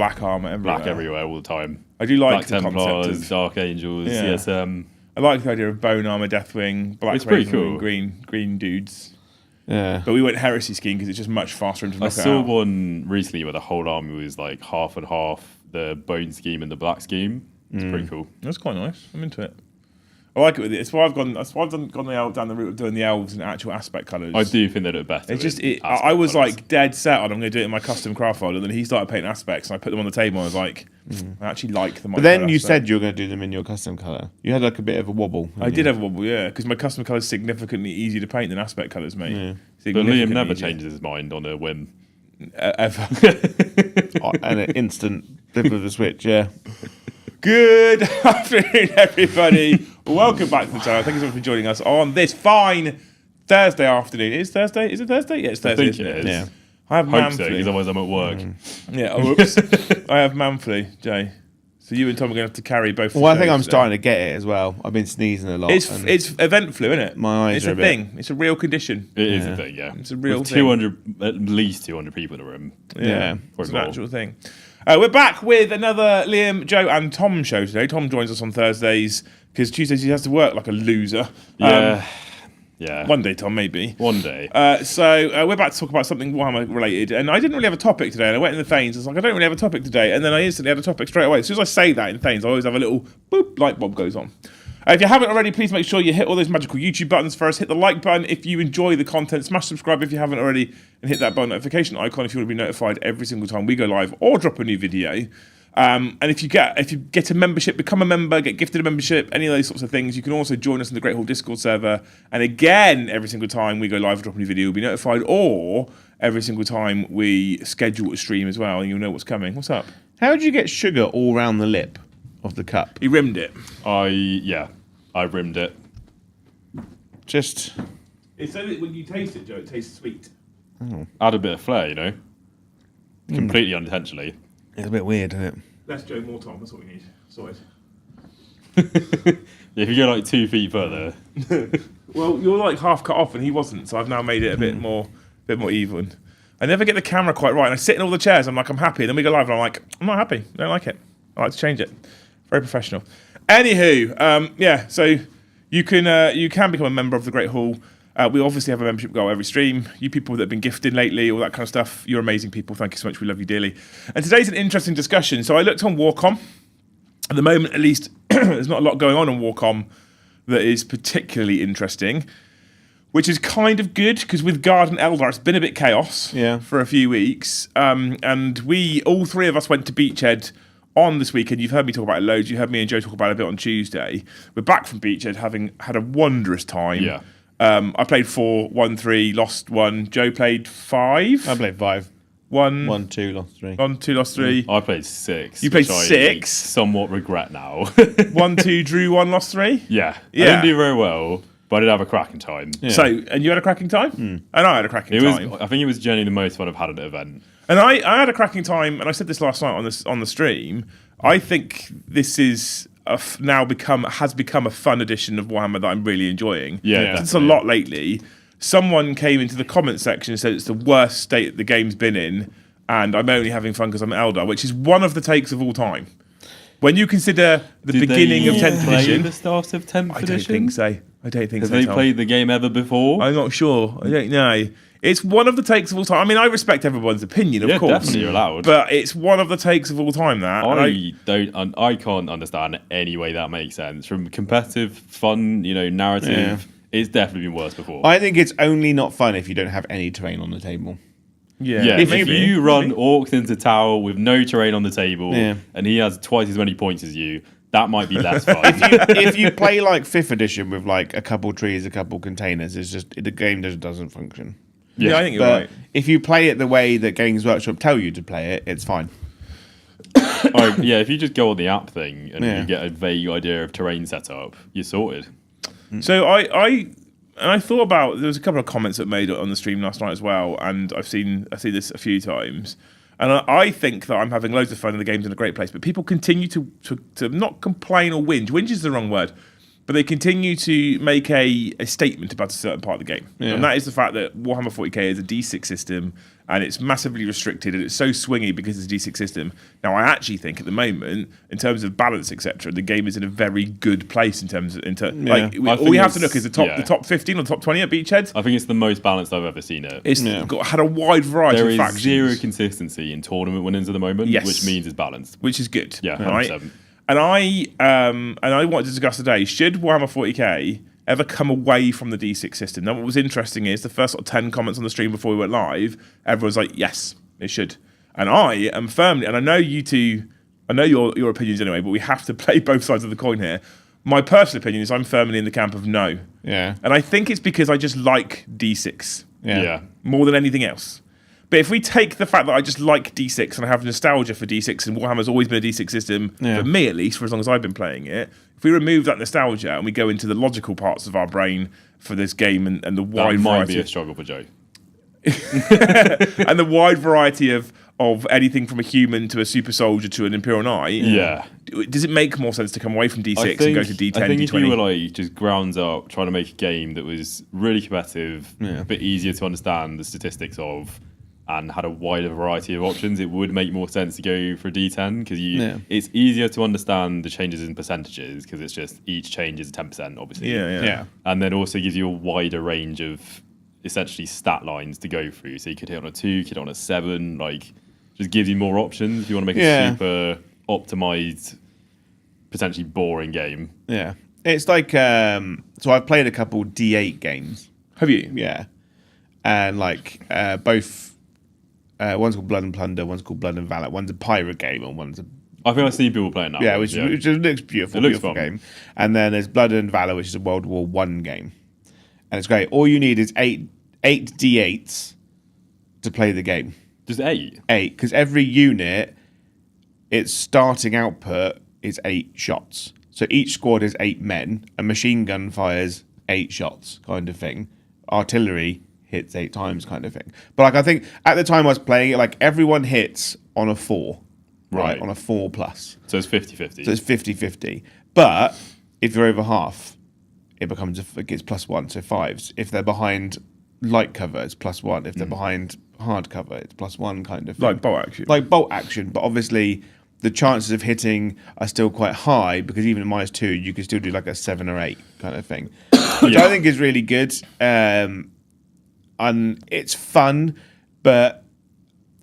black armor everywhere. Black everywhere all the time. I do like Black the Templars, concept of Dark Angels, Yeah. CSM. I like the idea of bone armor, Deathwing, Black It's pretty Raven, cool. and green dudes. Yeah. But we went heresy scheme because it's just much faster to knock I it saw out. one recently where the whole army was like half and half, the bone scheme and the black scheme. It's pretty cool. That's quite nice. I'm into it. I like it with it. That's why I've gone down the route of doing the elves in actual aspect colours. I do think they look better. It's just in I aspect was colours. like dead set on I'm going to do it in my custom craft folder. And then he started painting aspects, and I put them on the table. And I was like, I actually like them. But then you said you were going to do them in your custom colour. You had like a bit of a wobble. I did have a wobble, yeah, because my custom colours significantly easier to paint than aspect colours, mate. Yeah. But Liam never easier. changes his mind on a whim. Ever. And an instant flip of the switch, yeah. Good afternoon, everybody. Welcome back to the channel. Thank you so much for joining us on this fine Thursday afternoon. Is Thursday? Is it Thursday? Yeah, it's Thursday. I think isn't it is. Yeah. I have Hope so, man because flu. otherwise I'm at work. Yeah. Oh, oops. I have man flu, Jay. So you and Tom are going to have to carry both. Well, I think shows I'm today. starting to get it as well. I've been sneezing a lot. It's and event flu, isn't it? My eyes It's are a a bit- thing. It's a real condition. It is a thing, yeah. It's a real With thing. 200, at least 200 people in a room. Yeah. It's Probably an more. actual thing. We're back with another Liam, Joe, and Tom show today. Tom joins us on Thursdays because Tuesdays he has to work like a loser. Yeah. Yeah. One day, Tom, maybe. One day. So we're about to talk about something Warhammer related, and I didn't really have a topic today. And I went in the Thanes, I was like, I don't really have a topic today, and then I instantly had a topic straight away. As soon as I say that in Thanes, I always have a little boop light bulb goes on. If you haven't already, please make sure you hit all those magical YouTube buttons first. Hit the like button if you enjoy the content. Smash subscribe if you haven't already, and hit that bell notification icon if you want to be notified every single time we go live or drop a new video. And if you get a membership, become a member, get gifted a membership, any of those sorts of things, you can also join us in the Great Hall Discord server. And again, every single time we go live or drop a new video, you'll be notified, or every single time we schedule a stream as well, and you'll know what's coming. What's up? How did you get sugar all round the lip of the cup? He rimmed it. I rimmed it. Just It's so that when you taste it, Joe, it tastes sweet. Add a bit of flair, you know? Completely unintentionally. it's a bit weird, isn't it? Less Joe, more Tom. That's what we need. Sorted. If you go like 2 feet further, Well, you're like half cut off, and he wasn't. So I've now made it a bit more even. I never get the camera quite right, and I sit in all the chairs. I'm like, I'm happy. And then we go live, and I'm like, I'm not happy. I don't like it. I like to change it. Very professional. Anywho, yeah. So you can become a member of the Great Hall. We obviously have a membership goal every stream. You people that have been gifted lately, all that kind of stuff, you're amazing people. Thank you so much. We love you dearly. And today's an interesting discussion. So I looked on Warcom. At the moment, at least, there's not a lot going on Warcom that is particularly interesting, which is kind of good because with Guard and Eldar, it's been a bit chaos for a few weeks. And all three of us went to Beachhead on this weekend. You've heard me talk about it loads. You heard me and Joe talk about it a bit on Tuesday. We're back from Beachhead having had a wonderous time. yeah. I played 4, won 3, lost 1. Joe played 5. I played 5. 1, 1, 2, lost 3. 1, 2, lost 3. I played 6. You played which I 6? somewhat regret now. 1, 2, drew 1, lost 3. Yeah. Yeah. I didn't do very well, but I did have a cracking time. Yeah. So, and you had a cracking time? And I had a cracking It was. time. I think it was generally the most fun I've had at an event. And I had a cracking time, and I said this last night on the stream. I think this is has become a fun edition of Warhammer that I'm really enjoying. Yeah, It's a lot lately. Someone came into the comment section and said it's the worst state the game's been in, and I'm only having fun because I'm Eldar, which is one of the takes of all time. When you consider the beginning of 10th edition, the start of 10th I don't edition. think so. I don't think Have so. they Tom. played the game ever before? I'm not sure. I don't know. It's one of the takes of all time. I mean, I respect everyone's opinion, of yeah, course. definitely you're allowed. But it's one of the takes of all time, that. And I can't understand any way that makes sense. From competitive, fun, narrative, Yeah. it's definitely been worse before. I think it's only not fun if you don't have any terrain on the table. yeah, if maybe. you run Orcs into Tower with no terrain on the table, Yeah. and he has twice as many points as you, that might be less fun. If you play like 5th edition with like a couple trees, a couple containers, it's just the game just doesn't function. Yeah, I think you're But right. if you play it the way that Games Workshop tell you to play it, it's fine. If you just go on the app thing and Yeah. you get a vague idea of terrain setup, you're sorted. So I thought about, there was a couple of comments that made it on the stream last night as well, and I've seen this a few times. And I think that I'm having loads of fun and the game's in a great place, but people continue to not complain or whinge. Whinge is the wrong word. but they continue to make a statement about a certain part of the game. Yeah. And that is the fact that Warhammer 40k is a D6 system, and it's massively restricted, and it's so swingy because it's a D6 system. Now, I actually think at the moment, in terms of balance, etc., the game is in a very good place in terms of all we have to look is the top 15 or the top 20 at Beachhead. I think it's the most balanced I've ever seen it. It's had a wide variety There of is factions. zero consistency in tournament winnings at the moment, which means it's balanced. Which is good. Yeah, 100%. Right? And I wanted to discuss today, should Warhammer 40k ever come away from the D6 system? Now, what was interesting is the first sort of 10 comments on the stream before we went live, everyone's like, yes, it should. And I am firmly, and I know you two, I know your opinions anyway, but we have to play both sides of the coin here. My personal opinion is I'm firmly in the camp of no. Yeah. And I think it's because I just like D6 Yeah. more than anything else. But if we take the fact that I just like D6 and I have nostalgia for D6, and Warhammer's always been a D6 system, for me at least, for as long as I've been playing it, if we remove that nostalgia and we go into the logical parts of our brain for this game and the wide That might variety be a struggle for Joe. and the wide variety of anything from a human to a super soldier to an Imperial Knight, Yeah. does it make more sense to come away from D6 and go to D10, I think D20? if you were like just grounds up trying to make a game that was really competitive, a bit easier to understand the statistics of, and had a wider variety of options, it would make more sense to go for D10 because it's easier to understand the changes in percentages because it's just each change is 10%, obviously. Yeah. And then also gives you a wider range of essentially stat lines to go through. So you could hit on a 2, you could hit on a 7, like just gives you more options if you want to make a super optimized, potentially boring game. Yeah. It's like, so I've played a couple D8 games. Have you? Yeah. And like both, one's called Blood and Plunder, one's called Blood and Valor. One's a pirate game and one's a... I think I see people playing that. Yeah, one, which looks beautiful. It looks beautiful fun. game. And then there's Blood and Valor, which is a World War One game. And it's great. All you need is eight D8s to play the game. Just 8? 8, because every unit, its starting output is 8 shots. So each squad is 8 men. A machine gun fires 8 shots, kind of thing. Artillery hits 8 times, kind of thing. But like I think at the time I was playing it, like everyone hits on a 4, right? On a 4 plus. So it's 50-50. So it's 50-50. But if you're over half, it gets +1, so 5s. If they're behind light cover, it's +1. If they're behind hard cover, it's +1, kind of thing. Like bolt action. Like bolt action, but obviously the chances of hitting are still quite high because even at -2, you can still do like a 7 or 8 kind of thing, which I think is really good. And it's fun, but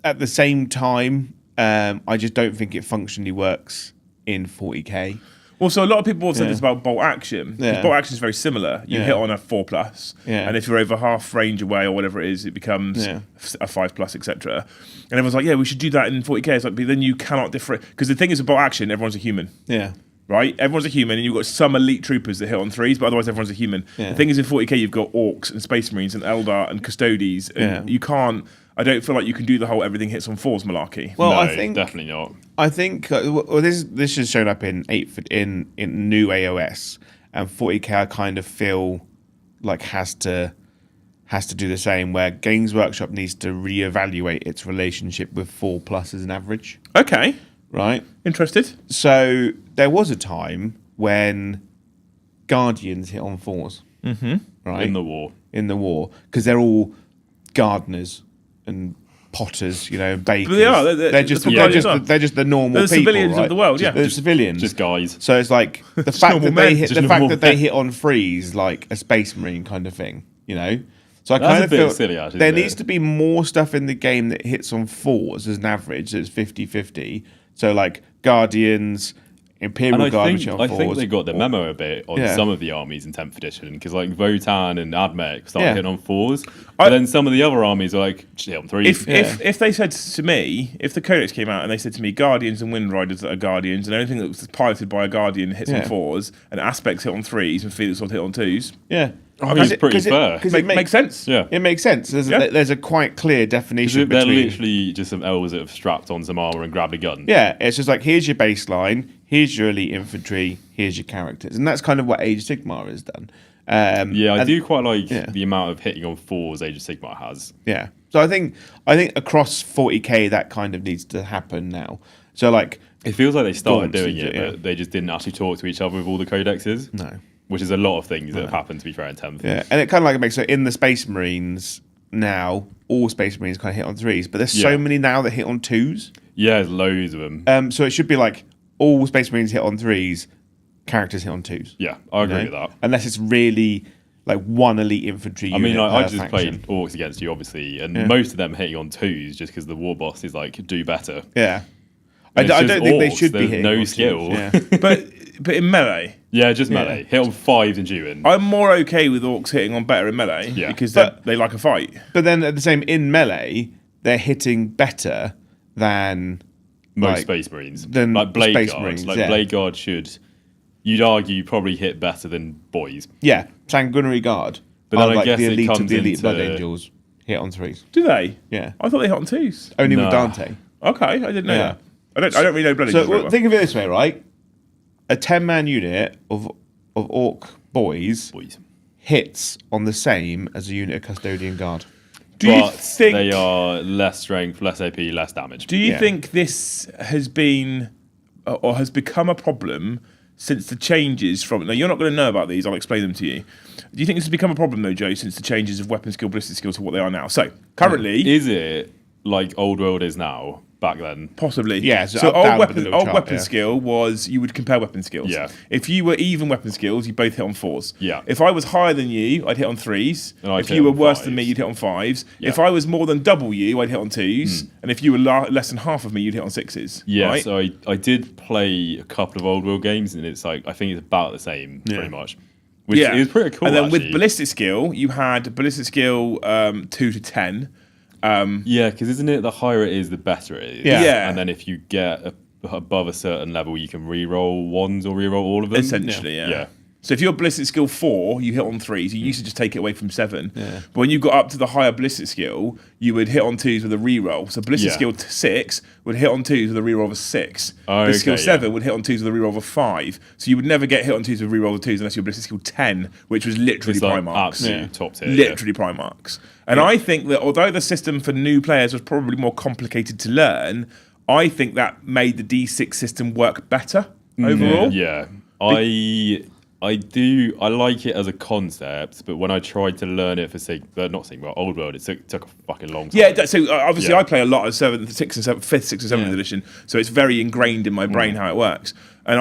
at the same time, I just don't think it functionally works in 40k. Well, so a lot of people have said this about bolt action. Yeah. Bolt action is very similar. You hit on a 4+, and if you're over half range away or whatever it is, it becomes a 5+, etc. And everyone's like, yeah, we should do that in 40k. It's like, but then you cannot differentiate. Because the thing is about action, everyone's a human. Yeah. Right? Everyone's a human, and you've got some elite troopers that hit on 3s, but otherwise everyone's a human. The thing is, in 40k, you've got orcs and space marines and eldar and custodes, and you can't. I don't feel like you can do the whole everything hits on 4s malarkey. Well, No, I think definitely not. I think this has shown up in in new AOS, and 40k I kind of feel like has to do the same. Where Games Workshop needs to reevaluate its relationship with 4+ as an average. Okay. Right. Interested? So there was a time when Guardians hit on 4s. Mm-hmm. Right. In the war, because they're all gardeners and potters, bakers. But they are. They're just the normal They're the people, civilians right? of the world, They're civilians. Just guys. So it's like the fact that they hit normal men. on 3s like a space marine kind of thing, So I That's kind a of bit feel silly, actually, there isn't needs it? to be more stuff in the game that hits on 4s as an average. So it's 50-50. So like Guardians, Imperial And Guard, I which are on 4s. think they got the memo a bit on some of the armies in 10th edition because like Votan and Admech started hitting on 4s, but then some of the other armies are like hit on 3s. If they said to me, if the Codex came out and they said to me, Guardians and Wind Riders that are Guardians, and anything that was piloted by a Guardian hits on 4s, and Aspects hit on 3s, and Felix would hit on 2s. Yeah. I think it's pretty fair. Makes sense. Yeah. It makes sense. There's a quite clear definition They're between... literally just some elves that have strapped on some armor and grabbed a gun. Yeah, it's just like, here's your baseline, here's your elite infantry, here's your characters. And that's kind of what Age of Sigmar has done. I do quite like the amount of hitting on 4s Age of Sigmar has. Yeah. So I think across 40k that kind of needs to happen now. So like... It feels like they started doing Gaunts, it, but they just didn't actually talk to each other with all the codexes. No. which is a lot of things that have happened, to be fair, in 10th. Yeah, and it kind of like makes so in the Space Marines now, all Space Marines kind of hit on 3s, but there's so many now that hit on 2s. Yeah, there's loads of them. So it should be like all Space Marines hit on 3s, characters hit on 2s. Yeah, I agree with that. Unless it's really like one elite infantry unit. I mean, like, I just faction. played orcs against you, obviously, and most of them hitting on 2s just because the war boss is like, do better. Yeah. I And it's don't just think they orcs, should be there's hitting no on 2s. skill. Yeah. but in melee, Yeah, just melee. Hit on 5s and Jewin. I'm more okay with orcs hitting on better in melee because they like a fight. But then at the same, in melee, they're hitting better than Most Space Marines. than Like Blade Space Guards. Marines, Like yeah. Blade Guard should, you'd argue, probably hit better than boys. Yeah, Sanguinary Guard. But then are I like guess the it elite of comes the elite Blood into- Angels hit on 3s. Do they? Yeah. I thought they hit on 2s. Only with Nah. Dante. Okay, I didn't know Yeah. that. I don't really know Blood So Angels very well. think of it this way, right? A 10-man unit of Orc boys Boys. hits on the same as a unit of Custodian Guard. Do you But think they are less strength, less AP, less damage. Do you Yeah. think this has been or has become a problem since the changes from? Now, you're not going to know about these. I'll explain them to you. Do you think this has become a problem, though, Joe, since the changes of weapon skill, ballistic skills to what they are now? So, currently, Is it like Old World is now, back then? possibly. Yeah, so So up, down old with a weapon, little old chart, weapon yeah. skill was you would compare weapon skills. Yeah. If you were even weapon skills, you both hit on 4s. Yeah. If I was higher than you, I'd hit on 3s. And I'd If hit you were on worse than me, 5s. you'd hit on 5s. Yeah. If I was more than double you, I'd hit on 2s. And if you were less than half of me, you'd hit on 6s. Yeah, Right? so I did play a couple of Old World games, and it's like, I think it's about the same, pretty much. Which is pretty cool, And then actually. with ballistic skill, you had ballistic skill 2 to 10. Yeah, because isn't it the higher it is, the better it is? Yeah. Yeah. And then if you get above a certain level, you can re-roll 1s or re-roll all of them. Essentially, yeah. Yeah. So if you're ballistic skill 4, you hit on 3s. You used to just take it away from 7. But when you got up to the higher ballistic skill, you would hit on 2s with a reroll. So ballistic Yeah. skill 6 would hit on 2s with a reroll of a 6. Oh, ballistic skill okay, 7 would hit on 2s with a reroll of a 5. So you would never get hit on 2s with a reroll of 2s unless you're ballistic skill 10, which was literally It's like prime marks. absolute top tier. Literally prime marks. And I think that although the system for new players was probably more complicated to learn, I think that made the D6 system work better overall. Yeah. I like it as a concept, but when I tried to learn it for Old World, it took a fucking long time. Yeah, so obviously Yeah. I play a lot of 7th, 6th, and 7th, 5th, 6th, and 7th edition, so it's very ingrained in my brain how it works. And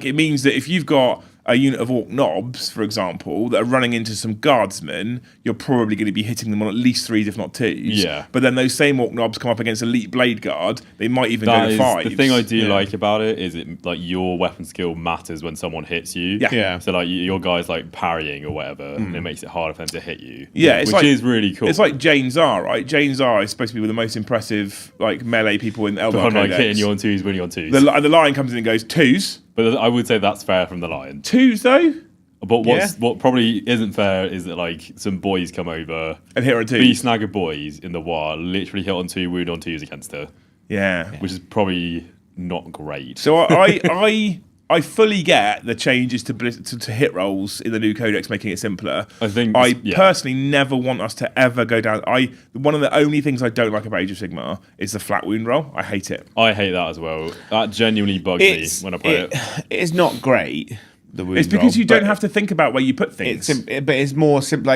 it means that if you've got a unit of Orc Knobs, for example, that are running into some guardsmen, you're probably going to be hitting them on at least 3s, if not 2s. Yeah. But then those same Orc Knobs come up against Elite Blade Guard, they might even That go to is 5s. the thing I do like about it is it like your weapon skill matters when someone hits you. Yeah. Yeah. So like your guy's like parrying or whatever, and it makes it harder for them to hit you. Yeah, it's which like- is really cool. It's like Jane Czar, right? Jane Czar is supposed to be one of the most impressive melee people in Eldar I'm like Codex. hitting you on 2s, winning on 2s. The lion comes in and goes, 2s? But I would say that's fair from the Lion. 2s, though? But what probably isn't fair is that like some boys come over, And hit her on 2s. B snagger boys in the war, literally hit on 2, wound on 2s against her, Yeah. which is probably not great. So I fully get the changes to hit rolls in the new codex, making it simpler. I think personally never want us to ever go down. One of the only things I don't like about Age of Sigmar is the flat wound roll. I hate it. I hate that as well. That genuinely bugs me when I play it. It's not great. The wound It's because roll, you don't but have to think about where you put things. but it's more simple.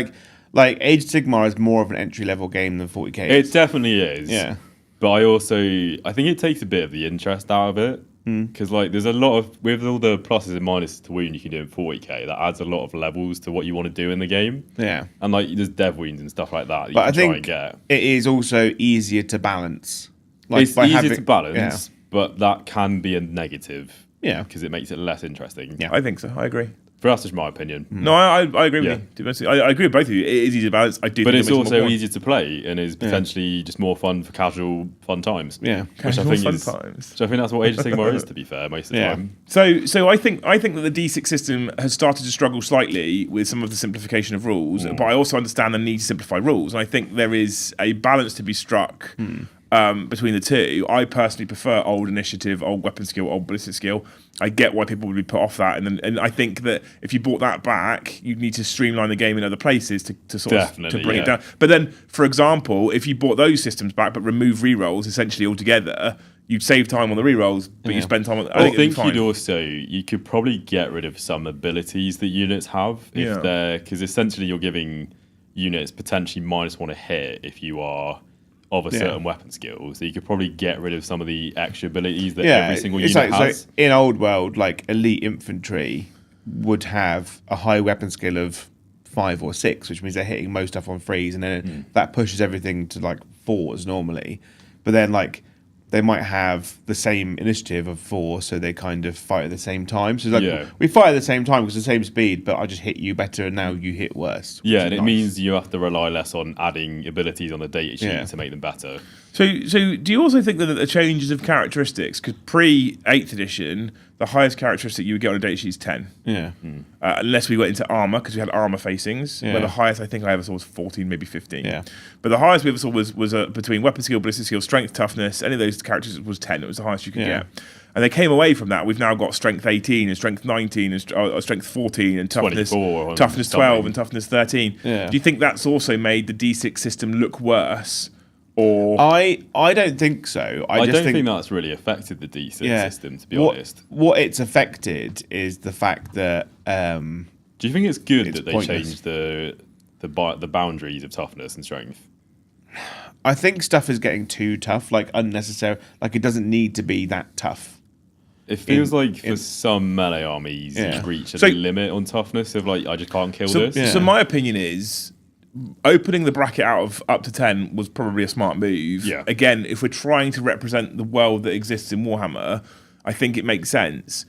Like Age of Sigmar is more of an entry level game than 40k. It definitely is. Yeah. But I think it takes a bit of the interest out of it. Because like there's a lot of, with all the pluses and minuses to wound you can do in 40k, that adds a lot of levels to what you want to do in the game. Yeah. And like there's dev wounds and stuff like that you But can I try and think get. it is also easier to balance. Like It's by easier having- to balance, but that can be a negative. Yeah. Because it makes it less interesting. Yeah. I think so. I agree. But that's just my opinion. No, I agree with Yeah. you. To be honest, I agree with both of you. It is easy to balance. I do, But think it's it makes it more also fun. easier to play and is potentially just more fun for casual fun times. Yeah. Which I Casual think fun is, times. which I think that's what Age of Sigmar is, to be fair, most of the Yeah. time. So I think that the D6 system has started to struggle slightly with some of the simplification of rules, but I also understand the need to simplify rules. And I think there is a balance to be struck between the two. I personally prefer old initiative, old weapon skill, old ballistic skill. I get why people would be put off that, and I think that if you brought that back, you need to streamline the game in other places to sort of to bring it down. But then, for example, if you brought those systems back but remove rerolls essentially altogether, you'd save time on the rerolls, but you spend time on. I think you could probably get rid of some abilities that units have if they're, because essentially you're giving units potentially -1 a hit if you are of a certain weapon skill. So you could probably get rid of some of the extra abilities that every single unit has. So in old world, like elite infantry would have a high weapon skill of 5 or 6, which means they're hitting most stuff on 3s, and then that pushes everything to like 4s normally. But then like they might have the same initiative of 4, so they kind of fight at the same time. So like we fight at the same time because the same speed, but I just hit you better, and now you hit worse. Yeah, and it means you have to rely less on adding abilities on the data sheet to make them better. So do you also think that the changes of characteristics, because pre-8th edition, the highest characteristic you would get on a data sheet is 10. Yeah. Unless we went into armor, because we had armor facings, where the highest I think I ever saw was 14, maybe 15. Yeah. But the highest we ever saw was between weapon skill, ballistic skill, strength, toughness, any of those characteristics was 10. It was the highest you could get. And they came away from that. We've now got strength 18 and strength 19 and strength 14 and toughness 12 and toughness 13. Yeah. Do you think that's also made the D6 system look worse? Or I don't think so. I don't think that's really affected the D6 system, to be honest. What it's affected is the fact that. Do you think it's good that they changed the boundaries of toughness and strength? I think stuff is getting too tough, like unnecessary. Like it doesn't need to be that tough. It feels like for some melee armies, you reach a limit on toughness of like, I just can't kill this. Yeah. So my opinion is, opening the bracket out of up to 10 was probably a smart move. Yeah. Again, if we're trying to represent the world that exists in Warhammer, I think it makes sense.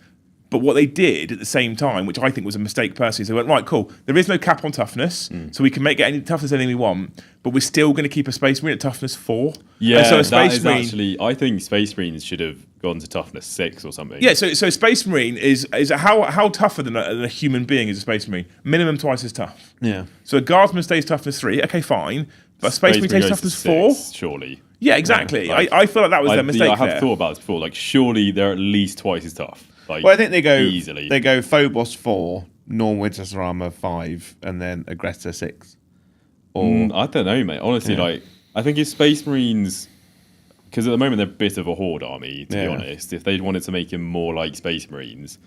But what they did at the same time, which I think was a mistake personally, is they went, right, cool, there is no cap on toughness, so we can make any toughness anything we want, but we're still going to keep a Space Marine at toughness 4. Yeah, so I think Space Marines should have gone to toughness 6 or something. Yeah, so Space Marine is how tougher than a human being is a Space Marine? Minimum twice as tough. Yeah. So a Guardsman stays toughness 3, okay, fine, but a Space Marine takes toughness 4? Surely. Yeah, exactly. I feel like that was their mistake. I have thought about this before. Like, surely they're at least twice as tough. Like, well, I think they go easily. They go Phobos 4, Norm Winchester Armor 5, and then Aggressor 6. Or I don't know, mate. Honestly, like I think if Space Marines, because at the moment they're a bit of a horde army, to be honest. If they'd wanted to make them more like Space Marines,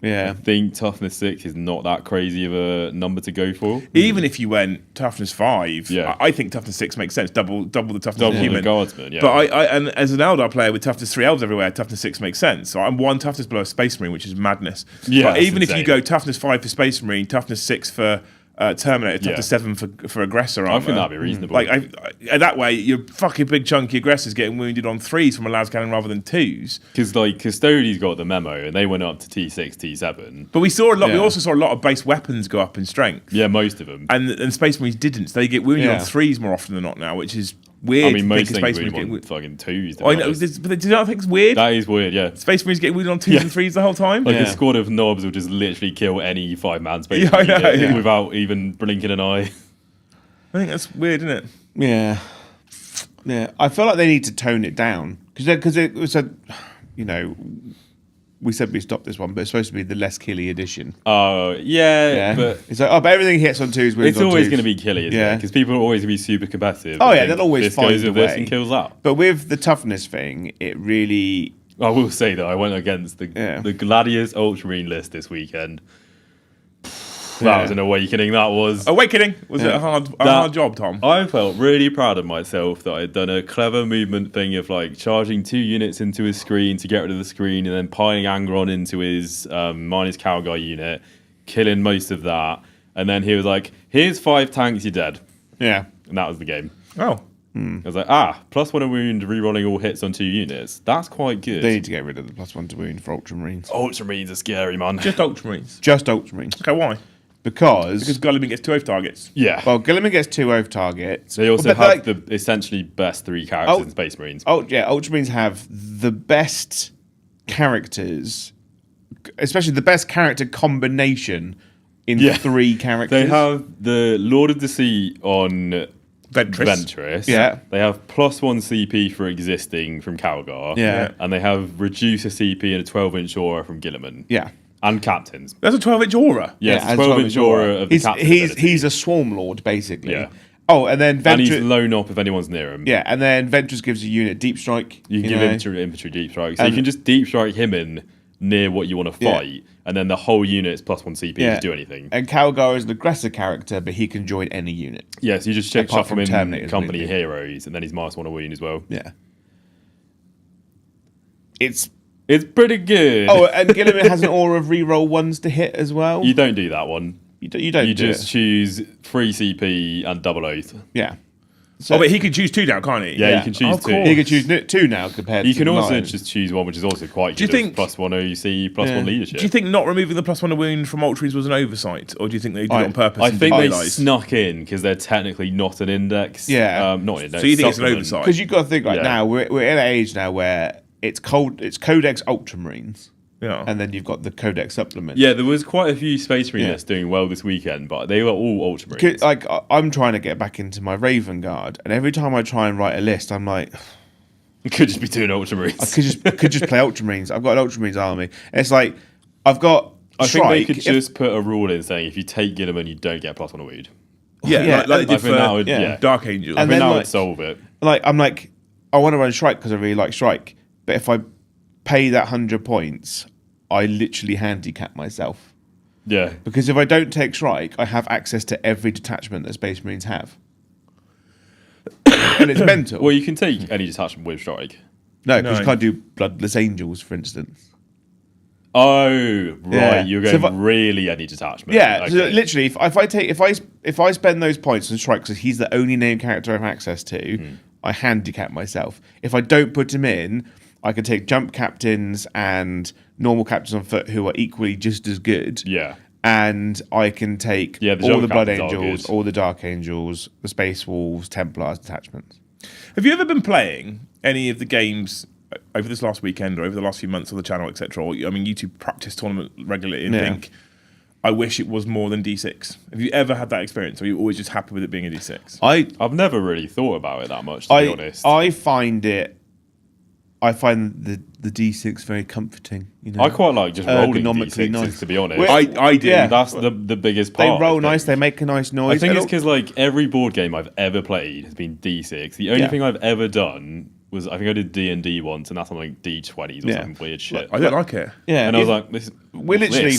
I think toughness 6 is not that crazy of a number to go for. Even if you went toughness 5, I think toughness 6 makes sense. Double the toughness of a human. The guardsman, But I and as an Eldar player with toughness 3 elves everywhere, toughness 6 makes sense. So I'm 1 toughness below a Space Marine, which is madness. Yeah, but even if you go toughness 5 for Space Marine, toughness 6 for Terminator, toughness 7 for Aggressor armor. I think that'd be reasonable. Like that way, your fucking big chunky aggressors getting wounded on 3s from a las cannon rather than 2s. Because like Custodies got the memo and they went up to T6, T7. But we saw a lot. We also saw a lot of base weapons go up in strength. Yeah, most of them. And Space Marines didn't. So they get wounded on 3s more often than not now, which is weird. I mean, most things Space Marines get fucking 2s. I know, but do you not think it's weird? That is weird, yeah. Space Marines get wounded on 2s and 3s the whole time? Like a squad of knobs will just literally kill any 5-man Space Marine without even blinking an eye. I think that's weird, isn't it? Yeah. Yeah. I feel like they need to tone it down. Because it was a, we said we stopped this one, but it's supposed to be the less killy edition. Oh, yeah. But it's like, but everything hits on 2s, wins it's on always 2s. going to be killy, isn't it? Because people are always going to be super competitive. Oh, yeah, they'll always this find goes a with this way. and kills that. But with the toughness thing, it really... I will say that I went against the Gladius Ultramarine list this weekend. That was an awakening, that was. Awakening? Was it a hard job, Tom? I felt really proud of myself that I'd done a clever movement thing of like charging 2 units into his screen to get rid of the screen and then piling Angron into his minus Calguy unit, killing most of that. And then he was like, here's 5 tanks, you're dead. Yeah. And that was the game. Oh. I was like, +1 a wound, rerolling all hits on 2 units. That's quite good. They need to get rid of the +1 to wound for Ultramarines. Ultramarines are scary, man. Just Ultramarines? Just Ultramarines. Okay, why? Because Gulliman gets 2 oath targets. Yeah. Well, Gilliman gets 2 oath targets. They also have the essentially best 3 characters in Space Marines. Oh, yeah. Ultramarines have the best characters, especially the best character combination in 3 characters. They have the Lord of the Sea on Ventress. Yeah. They have +1 CP for existing from Calgar. Yeah. And they have reduce a CP and a 12-inch aura from Gilliman. Yeah. And captains. That's a 12-inch aura. Yeah, it's and a 12-inch aura of the captain. He's a swarm lord, basically. Yeah. Oh, and then And he's Ventress. lone up if anyone's near him. Yeah, and then Ventress gives a unit deep strike. You can give infantry deep strike. So And- you can just deep strike him in near what you want to fight, and then the whole unit's +1 CP to do anything. And Calgar is an aggressor character, but he can join any unit. Yeah, so you just check Apart chuck him from in Terminators, company maybe. heroes, and then he's -1 a wound as well. Yeah. It's It's pretty good. oh, and Gilliman has an aura of reroll ones to hit as well. You don't do that one. You don't. You do just it. choose 3 CP and double oath. Yeah. So Oh, but he can choose 2 now, can't he? Yeah, Yeah. you can choose Of 2. course. he can choose 2 now compared. You to can also 9. just choose one, which is also quite Do you good. think- +1 OC, +1 leadership. Do you think not removing the +1 a wound from Ultramarines was an oversight, or do you think they did it on purpose? I and think didn't they realise? snuck in because they're technically not an index. Yeah. Not an index. So you think it's an supplement. oversight? Because you've got to think Yeah. now we're in an age now where it's Codex Ultramarines, Yeah. and then you've got the Codex supplement. Yeah, there was quite a few Space Marine Yeah. lists doing well this weekend, but they were all Ultramarines. Like I'm trying to get back into my Raven Guard, and every time I try and write a list, I'm like, It could just be doing Ultramarines. I could just play Ultramarines. I've got an Ultramarines army. And it's like I've got I Strike. think they could If- just put a rule in saying if you take Gilliman, you don't get +1 a wound. Yeah, Yeah, like they I did think that for would, yeah. Dark Angel. And I think then, that like- would solve it. I'm like, I want to run Strike because I really like Strike. But if I pay that 100 points, I literally handicap myself. Yeah. Because if I don't take Strike, I have access to every detachment that Space Marines have. And it's mental. Well, you can take any detachment with strike. No, because No. you can't do Bloodless Angels, for instance. Oh, right. Yeah. You're So going if I- really any detachment. Yeah, so Okay. literally, if I spend those points on Strike because he's the only name character I have access to, I handicap myself. If I don't put him in, I can take jump captains and normal captains on foot who are equally just as good. Yeah. And I can take Yeah, the all jump the Blood captains are Angels, good. all the Dark Angels, the Space Wolves, Templars detachments. Have you ever been playing any of the games over this last weekend or over the last few months on the channel, etc.? I mean, you two practice tournament regularly and Yeah. think, I wish it was more than D6. Have you ever had that experience? Or are you always just happy with it being a D6? I've never really thought about it that much, to be honest. I find the D6 very comforting. You know, I quite like just rolling ergonomically D6s, nice. to be honest. Well, I do. Yeah. That's the biggest they part. roll I think. nice. They make a nice noise. I think And it's because like every board game I've ever played has been D6. The only Yeah. thing I've ever done was I think I did D&D once, and that's on like D20s or Yeah. some weird shit. I don't like it. yeah, And I was if- like, this we're what's literally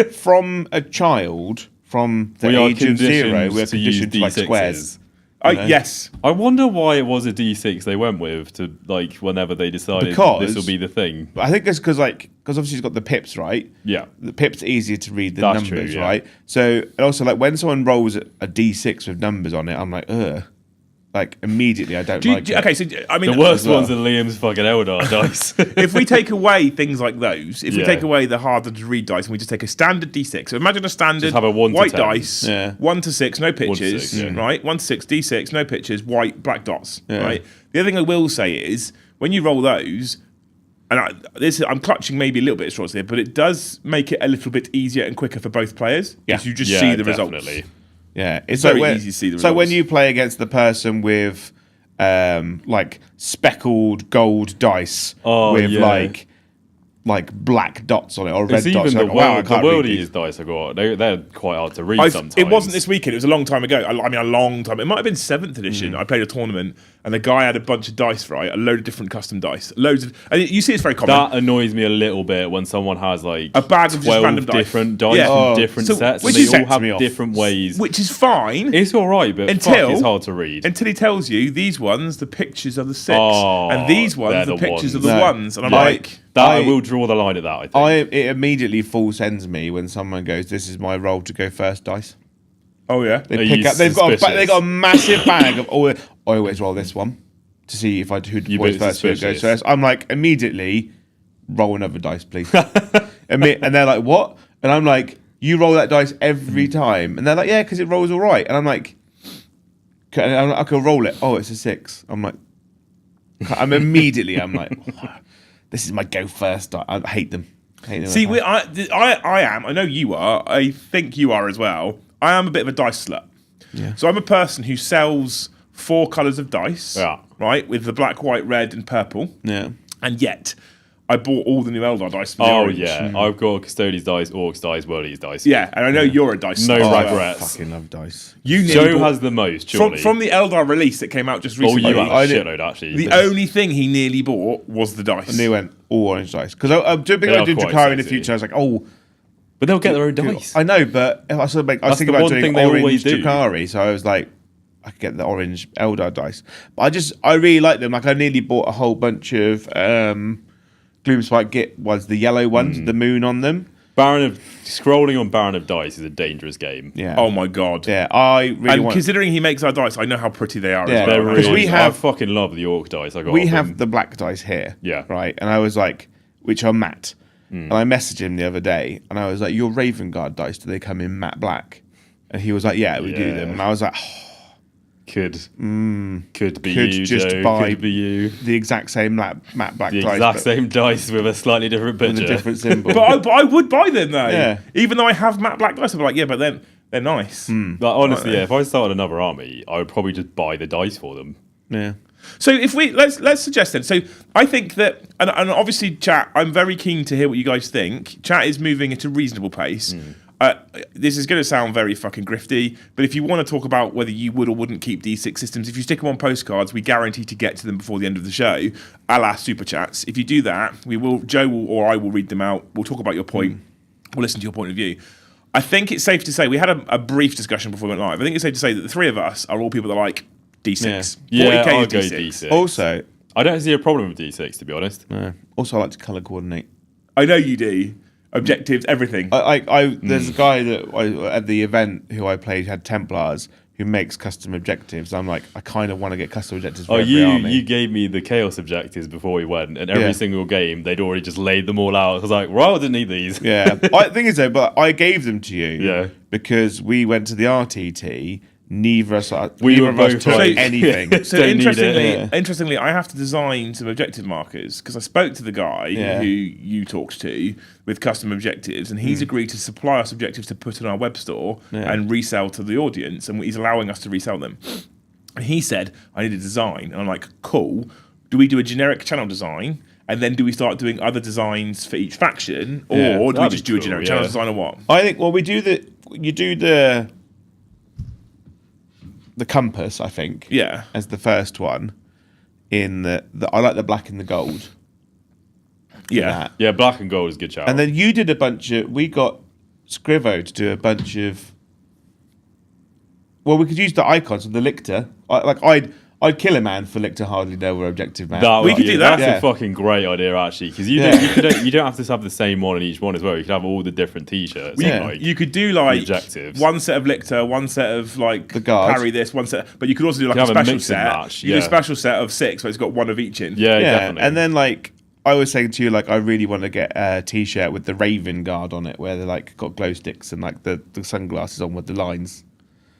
this? from a child, from the We are age of 0, we're to use conditioned to like D6s. squares. know? Yes. I wonder why it was a D6 they went with to like whenever they decided Because- this will be the thing. But I think it's because obviously it's got the pips, right? Yeah. The pips are easier to read than That's numbers, true, yeah. right? So and also like when someone rolls a D6 with numbers on it, I'm like, ugh. Like immediately, I don't like it. Okay, so I mean, The worst well. ones are Liam's fucking Eldar dice. if we take away things like those, if we Yeah. take away the harder to read dice and we just take a standard D6, so imagine a standard Just have a 1 to white 10. dice, Yeah. 1 to 6, no 1 to pitches, 6, yeah. right? 1 to 6, D6, no pitches, white, black dots, Yeah. right? The other thing I will say is when you roll those, and I'm clutching maybe a little bit of straws here, but it does make it a little bit easier and quicker for both players because you just see the results. definitely. Yeah, it's very like when, easy to see the So when results. you play against the person with like speckled gold dice Oh, with yeah. like black dots on it or red It's dots, even like, the wow, I world, the can't read world these. ears dice I got. They're quite hard to read sometimes. It wasn't this weekend. It was a long time ago. I mean, a long time. It might have been 7th edition. I played a tournament, and the guy had a bunch of dice, right? A load of different custom dice. Loads of, and you see it's very common. That annoys me a little bit when someone has like A bag of just 12 random dice. different dice Yeah. from Oh, different so sets, which and is they all sets me have off. different ways. Which is fine It's all right, but Until- fuck, it's hard to read. until he tells you these ones, the pictures are the 6, Oh, and these ones, they're the the pictures are ones. the No. ones. And I'm Yeah. like, I I- will draw the line at that. I think. It immediately full sends me when someone goes, "This is my role to go first." Dice. oh yeah. They Are pick you up. They've got suspicious? a massive bag of. I always roll this one to see if who deploys bit first, who goes suspicious. first. I'm like immediately roll another dice, please. and they're like, "What?" And I'm like, "You roll that dice every time." And they're like, "Yeah, because it rolls all right." And I'm like, I can roll it. Oh, it's a 6. I'm like, I'm like, this is my go first. I hate them. See, I am. I know you are. I think you are as well. I am a bit of a dice slut. Yeah. So I'm a person who sells 4 colours of dice, Yeah. right, with the black, white, red, and purple, Yeah. and yet I bought all the new Eldar dice for the Oh orange. yeah, I've got Custodian's dice, Orcs dice, Worldies dice. Yeah, and I know you're a dice. No snob as well. regrets. Fucking love dice. You nearly Joe bought- has the most, surely. from the Eldar release that came out just Oh, recently. you have I a did- shitload actually. The only thing he nearly bought was the dice. And they went all orange dice because I'm doing They I are do quite Drakari in the sexy. future. I was like, oh, But they'll get their own dice. I know, but I was thinking That's about the one doing thing they always orange do. Drakari, so I was like, I could get the orange Eldar dice. But I really like them. Like I nearly bought a whole bunch of Gloomspike Git was the yellow ones, the moon on them. Scrolling on Baron of Dice is a dangerous game. Yeah. Oh my god. Yeah, I really And want. considering he makes our dice, I know how pretty they are Yeah. as They're well. really, we have- I fucking love the Orc dice. I got We off have them. the black dice here. Yeah. Right. And I was like, which are matte. And I messaged him the other day and I was like, your Raven Guard dice, do they come in matte black? And he was like, yeah, we do Yeah. them. And I was like, oh, Could be could you, just Joe. buy Could be you. the exact same matte black The dice. exact but same dice with a slightly different with picture. a different symbol. But I would buy them though. Yeah. Even though I have matte black dice, I'm like, yeah, but they're nice. Like, honestly, Right. yeah, if I started another army, I would probably just buy the dice for them. yeah. So if we let's suggest then. So I think that, and obviously, chat. I'm very keen to hear what you guys think. Chat is moving at a reasonable pace. This is going to sound very fucking grifty, but if you want to talk about whether you would or wouldn't keep D6 systems, if you stick them on postcards, we guarantee to get to them before the end of the show, a la super chats. If you do that, Joe will, or I will read them out. We'll talk about your point. We'll listen to your point of view. I think it's safe to say we had a brief discussion before we went live. I think it's safe to say that the three of us are all people that like D6. Yeah, 40K I'll is go D6. D6. Also, I don't see a problem with D6, to be honest. also I like to color coordinate. I know you do. Objectives, everything. There's a guy that at the event who I played had Templars who makes custom objectives. I'm like, I kind of want to get custom objectives for every army. You gave me the Chaos objectives before we went, and every Yeah. single game they'd already just laid them all out. I was like, well, I didn't need these. Yeah, the thing is though, but I gave them to you. Yeah. Because we went to the RTT. Neither of us We were took both like- anything. So Don't need it. interestingly, I have to design some objective markers because I spoke to the guy Yeah. who you talked to with custom objectives, and he's agreed to supply us objectives to put in our web store and resell to the audience, and he's allowing us to resell them. And he said, I need a design, and I'm like, cool. Do we do a generic channel design? And then do we start doing other designs for each faction, or Yeah, do we that'd just be do a cool, generic yeah. channel design, or what? I think. Well, you do the compass. I think. Yeah. As the first one, in the I like the black and the gold. Yeah. That. Yeah, black and gold is a good shout. And then you did a bunch of. We got Scrivo to do a bunch of. Well, we could use the icons of the Lictor. I'd kill a man for Lictor hardly know we're objective man. That We would could be- do that. That's Yeah. a fucking great idea, actually, because you don't have to have the same one in each one as well. You could have all the different T-shirts. Yeah. Like, You could do like objectives. one set of Lictor, one set of like The guard. parry this, one set. But you could also do like You a have a special mix and set. match, You do a yeah. special set of 6, but it's got one of each in. yeah, Yeah, definitely. and then like I was saying to you, like I really want to get a T-shirt with the Raven Guard on it, where they're like got glow sticks and like the sunglasses on with the lines.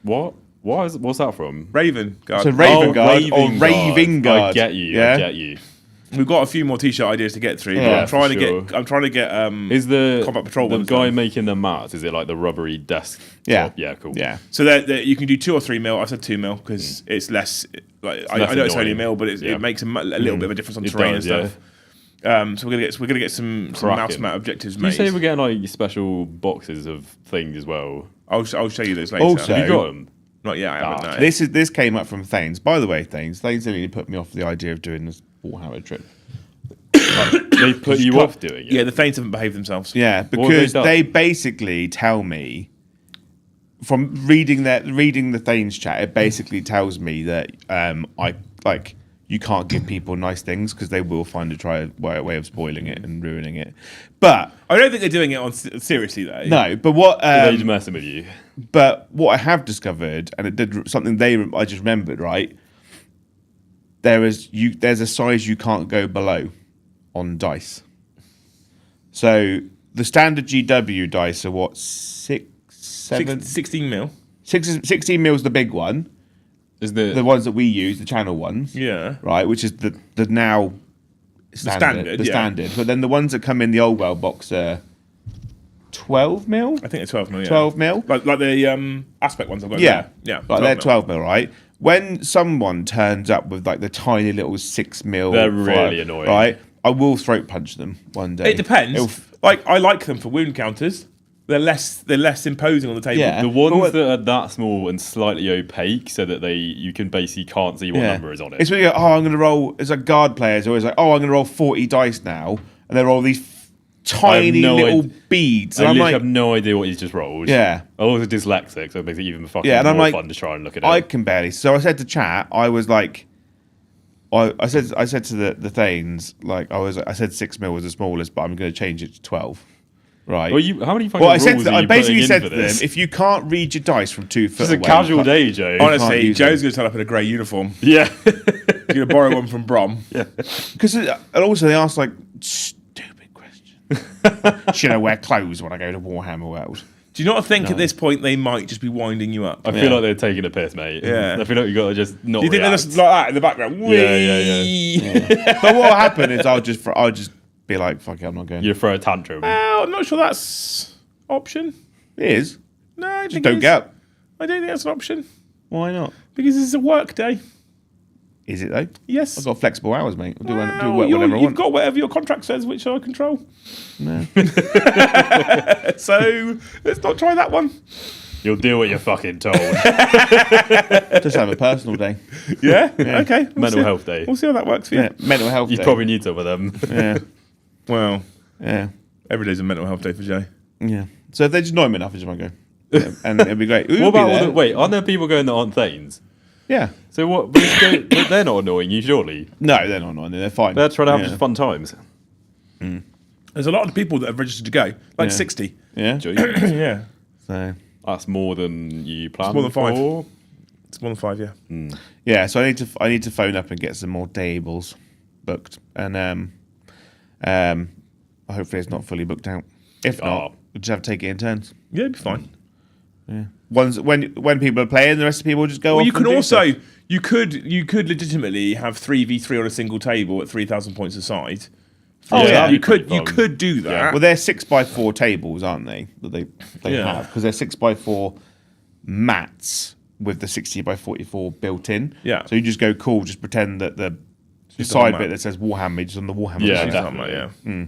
what? What's that from? Raven Guard. So Raven Guard Raven or Raving Guard. I get you. Yeah? I get you. We've got a few more T-shirt ideas to get through. But Yeah, I'm trying to for sure. get. I'm trying to get. Is the Combat Patrol the ones guy done. making the mats? Is it like the rubbery desk? Yeah. top? Yeah, cool. Yeah, So that you can do 2 or 3 mil. I said 2 mil because it's less. Like I less know it's only a annoying. mil, but Yeah. it makes a little bit of a difference on It terrain does, and stuff. So we're gonna get some mouse Cracking. mat objectives Did you made. say we're getting like special boxes of things as well? I'll show you those later. Also- Have you got them? Not yet. I haven't. No. this came up from Thanes. By the way, Thanes really put me off the idea of doing this Warhammer trip. They put you off doing it. Yeah, the Thanes haven't behaved themselves. Yeah, have they because done? they basically tell me from reading the Thanes chat, it basically tells me that I like you can't give people nice things because they will find a way of spoiling it and ruining it. But I don't think they're doing it on seriously though. no, but what They're just messing with you. but what I have discovered, and it did something I just remembered, right? There's a size you can't go below on dice. So the standard GW dice are what, 16 mil. 16 mils the big one, Is the ones that we use, the channel ones, Yeah. right? Which is the now standard, the yeah. standard. But then the ones that come in the old world box are 12 mil. I think it's 12 mil. Yeah. 12 mil. Like the aspect ones I've got. Yeah, There. Yeah. Like they're 12 12 mil, right? When someone turns up with like the tiny little 6 mil, They're really annoying. right? I will throat punch them one day. It depends. Like I like them for wound counters. They're less imposing on the table. Yeah. The ones that are that small and slightly opaque, so that you can basically can't see what number is on it. It's when you go, I'm going to roll. It's like guard players always like, I'm going to roll 40 dice now, and they roll these tiny little beads. And I I'm literally like, have no idea what he's just rolled. yeah. I'm also dyslexic, so it makes it even fucking Yeah, and I'm more like, fun to try and look at it. I can barely. So I said to chat, I was like, I said to the Thanes, like I said 6 mil was the smallest, but I'm going to change it to 12. Right. Well, how many fucking I rules said are I you basically putting said in to for them, this? if you can't read your dice from 2 foot It's a away, casual day, Joe. Honestly, use Joe's them. going to turn up in a grey uniform. Yeah. You're going to borrow one from Brom. Yeah. Because and also they ask like stupid questions. Should I wear clothes when I go to Warhammer World? Do you not think at this point they might just be winding you up? I feel like they're taking a piss, mate. Yeah. I feel like you got to just not. Do you think they're react. just like that in the background? Yeah. But what will happen is I'll just be like, fuck it, I'm not going. You throw a tantrum. Well, I'm not sure that's option. It is. No, I Just think don't it is. get up. I don't think that's an option Why not? because this is a work day. Is it though? Yes. I've got flexible hours, mate. I'll do Well, whatever I you've want. got whatever your contract says, which I control. No. So let's not try that one. You'll do what you're fucking told. Just have a personal day. Yeah. Okay. Mental health day. We'll see how that works for you. Yeah. Mental health You day. probably need some of them. Yeah. Well, Yeah. every day's a mental health day for Jay. Yeah. So if they just annoy me enough, I just won't go. Yeah. And it'd be great. What about all the, wait? Aren't there people going that aren't Thanes? Yeah. So what? But they're not annoying you, surely. No, they're not annoying. They're fine. They're trying to have Yeah. just fun times. There's a lot of people that have registered to go, like Yeah. 60. Yeah. Yeah. So That's more than you planned. more than 5. for. It's more than 5, yeah. yeah. So I need to phone up and get some more tables booked, and hopefully it's not fully booked out. If not, Oh. we'll just have to take it in turns. Yeah, it'd be fine. Yeah. When people are playing, the rest of the people will just go. Well, off you and can do also stuff. you could legitimately have 3v3 on a single table at 3,000 points aside. Oh, yeah. you that'd be could pretty fun. do that. Yeah. Well, they're 6x4 tables, aren't they? That they Yeah. have because they're 6x4 mats with the 60x44 built in. Yeah. So you just go cool. Just pretend that the just the whole side map. bit that says Warhammer is on the Warhammer. Yeah, side. definitely. Yeah.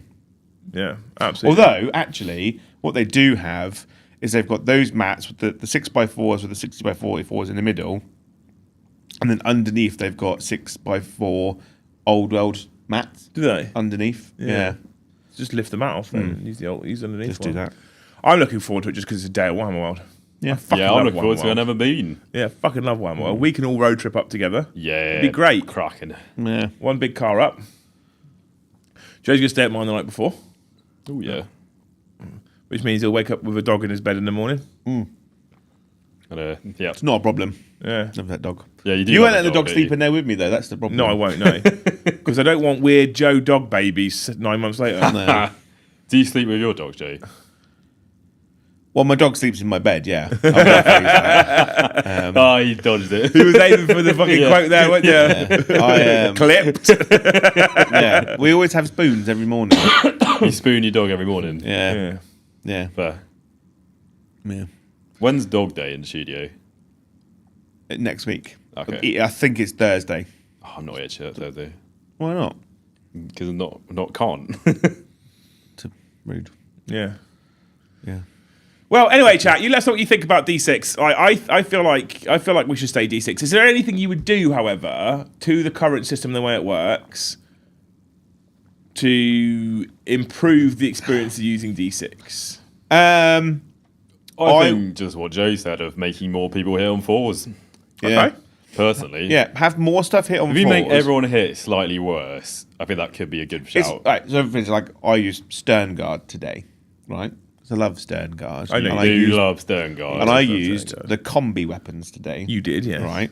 Yeah, absolutely. Although, actually, what they do have is they've got those mats with the 6x4s with the 60x44s in the middle. And then underneath, they've got 6x4 old world mats do they? underneath. Yeah. Just lift them out off and use underneath. Just do one. that. I'm looking forward to it just because it's a day at Warhammer World. Yeah. Fucking Yeah, love I'm looking forward Warhammer to it. I've World. never been. Yeah, fucking love Warhammer World. We can all road trip up together. Yeah, It'd be great. Cracking. Yeah. One big car up. Joe's gonna stay at mine the night before, Oh yeah. which means he'll wake up with a dog in his bed in the morning. And, yeah. It's not a problem. Yeah. Love that dog. Yeah, you do. You love won't let the dog don't sleep you? in there with me, though. That's the problem. No, I won't. No, because I don't want weird Joe dog babies 9 months later. No. Do you sleep with your dogs, Jay? Well, my dog sleeps in my bed, yeah. I'm not phased by it. Oh, you dodged it. He was aiming for the fucking Yeah. quote there, weren't you? I, Clipped. yeah. We always have spoons every morning. You spoon your dog every morning. Yeah. Yeah. Yeah. Fair. Yeah. When's dog day in the studio? Next week. Okay. I think it's Thursday. Oh, I'm not yet sure Thursday Why not? because I'm not can't. Too rude. Yeah. Yeah. Well, anyway, chat. You let us know what you think about D6. I feel like we should stay D6. Is there anything you would do, however, to the current system, the way it works, to improve the experience of using D6? I think just what Joe said of making more people hit on 4s. Yeah. Okay. Personally, Yeah. Have more stuff hit on If you make fours. everyone hit slightly worse, I think that could be a good It's, shout. right, so for instance, like I used Stern Guard today, right? Because I love Stern Guard. I know And you I do used, love Stern Guard. and I Stern used Guard. the combi weapons today. You did, yeah. right?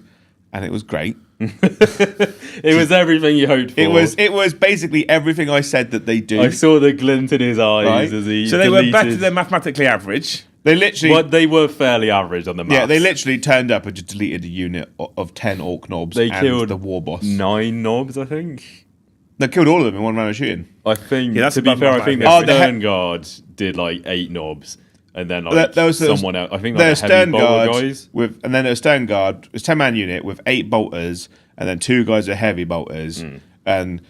And it was great. It was everything you hoped for. It was basically everything I said that they do. I saw the glint in his eyes Right. as he. So they were better deleted- than mathematically average. They literally, But they were fairly average on the maps. yeah, they literally turned up and just deleted a unit of 10 orc knobs They and killed the war boss. 9 knobs, I think. They killed all of them in one round of shooting. I think, Yeah, that's to be above fair, my I think life. the Oh, Stern Guard did like 8 knobs, and then like There was someone else. I think there's like the heavy Stern bolter Guard guys. and then there was Stern Guard. It was 10-man unit with 8 bolters, and then 2 guys with heavy bolters, and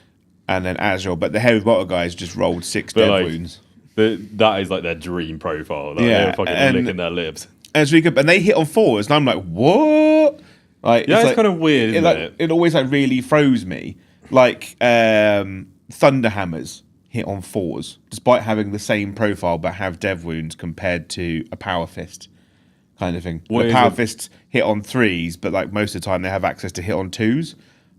then Azure. But the heavy bolter guys just rolled 6 dead like, wounds. That is like their dream profile. Like, Yeah, they were fucking and- licking their lips. And they hit on 4s, and I'm like, what? Like, Yeah, it's like- kind of weird, isn't like, it? It always like really froze me. Like Thunderhammers hit on 4s, despite having the same profile but have dev wounds compared to a Power Fist kind of thing. What The is Power it? Fists hit on 3s, but like most of the time they have access to hit on 2s.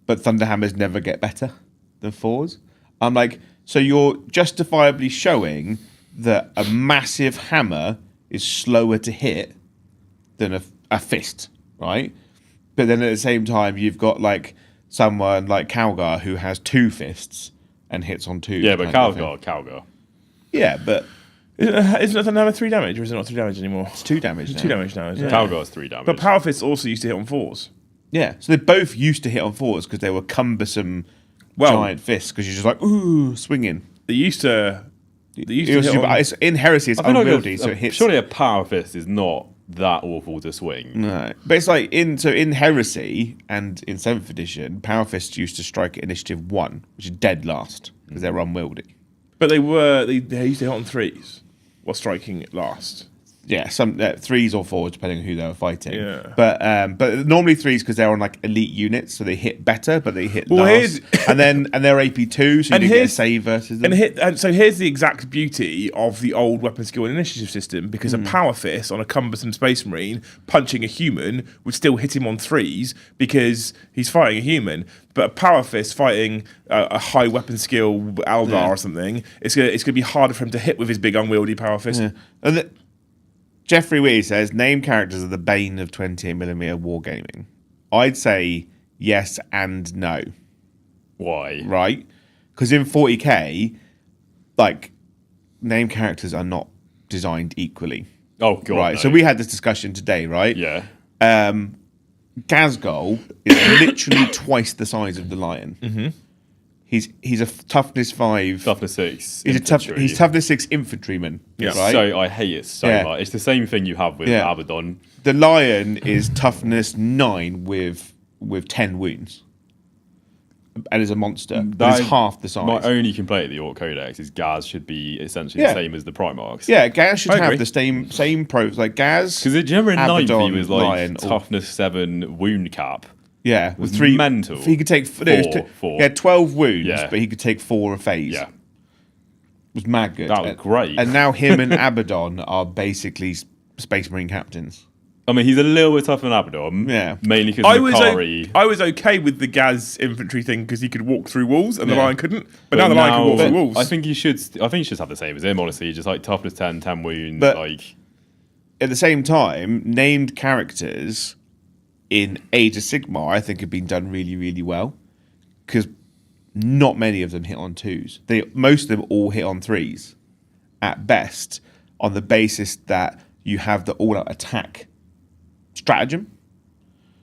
But Thunderhammers never get better than 4s. I'm like, so you're justifiably showing that a massive hammer is slower to hit than a fist, right? But then at the same time, you've got like someone like Calgar who has 2 fists and hits on 2. Yeah, but Calgar. Yeah, but Isn't it another 3 damage, or is it not 3 damage anymore? it's 2 damage now. 2 damage now, isn't it? Calgar's 3 damage. But Power Fists also used to hit on 4s. Yeah, so they both used to hit on 4s because they were cumbersome giant fists because you're just like, ooh, swinging. They used to It hit was on... it's in Heresy, it's I feel like unwieldy, so it hits. surely a power fist is not that awful to swing. No, but it's like in Heresy and in 7th edition, Power Fists used to strike at initiative 1, which is dead last because they're unwieldy. But they used to hit on 3s while striking it last. Yeah, some 3s or 4s depending on who they were fighting. Yeah. But normally 3s because they're on like elite units, so they hit better, but they hit Well, last. and they're AP2, so you do get a save versus them. And so here's the exact beauty of the old weapon skill and initiative system, because a Power Fist on a cumbersome Space Marine punching a human would still hit him on 3s because he's fighting a human. But a Power Fist fighting a high weapon skill Eldar or something, it's gonna be harder for him to hit with his big unwieldy Power Fist. Yeah. And Jeffrey Wee says, name characters are the bane of 28mm wargaming. I'd say yes and no, Why? right? Because in 40k, like, name characters are not designed equally. Oh god. Right, no. so we had this discussion today, right? Yeah. Gazgol is literally twice the size of the Lion. Mm-hmm. He's a toughness 5. Toughness 6. He's infantry. he's toughness 6 infantryman. Yeah. Right? So I hate it so Yeah. much. It's the same thing you have with Yeah. Abaddon. The Lion is toughness 9 with 10 wounds, and is a monster. But That it's is half the size. My only complaint of the Orc Codex is Gaz should be essentially Yeah. the same as the Primarchs. Yeah, Gaz should I have agree. the same pros like Gaz. Because do you remember in 9th Abaddon, he was like Lion, or- toughness 7 wound cap? Yeah, with was 3 mental. He could take Four. He had 12 wounds, Yeah. but he could take 4 a phase. Yeah. It was mad good. That was great. And now him and Abaddon are basically Space Marine captains. I mean, he's a little bit tougher than Abaddon. Yeah. Mainly because I was Makari. I was okay with the Gaz infantry thing because he could walk through walls and the Yeah. Lion couldn't. But now the Lion can walk through walls. I think he should. I think he should have the same as him. Honestly, just like toughness 10, 10 wounds. But- like At the same time, named characters in Age of Sigmar, I think, have been done really, really well because not many of them hit on 2s. Most of them all hit on 3s at best, on the basis that you have the all-out attack stratagem.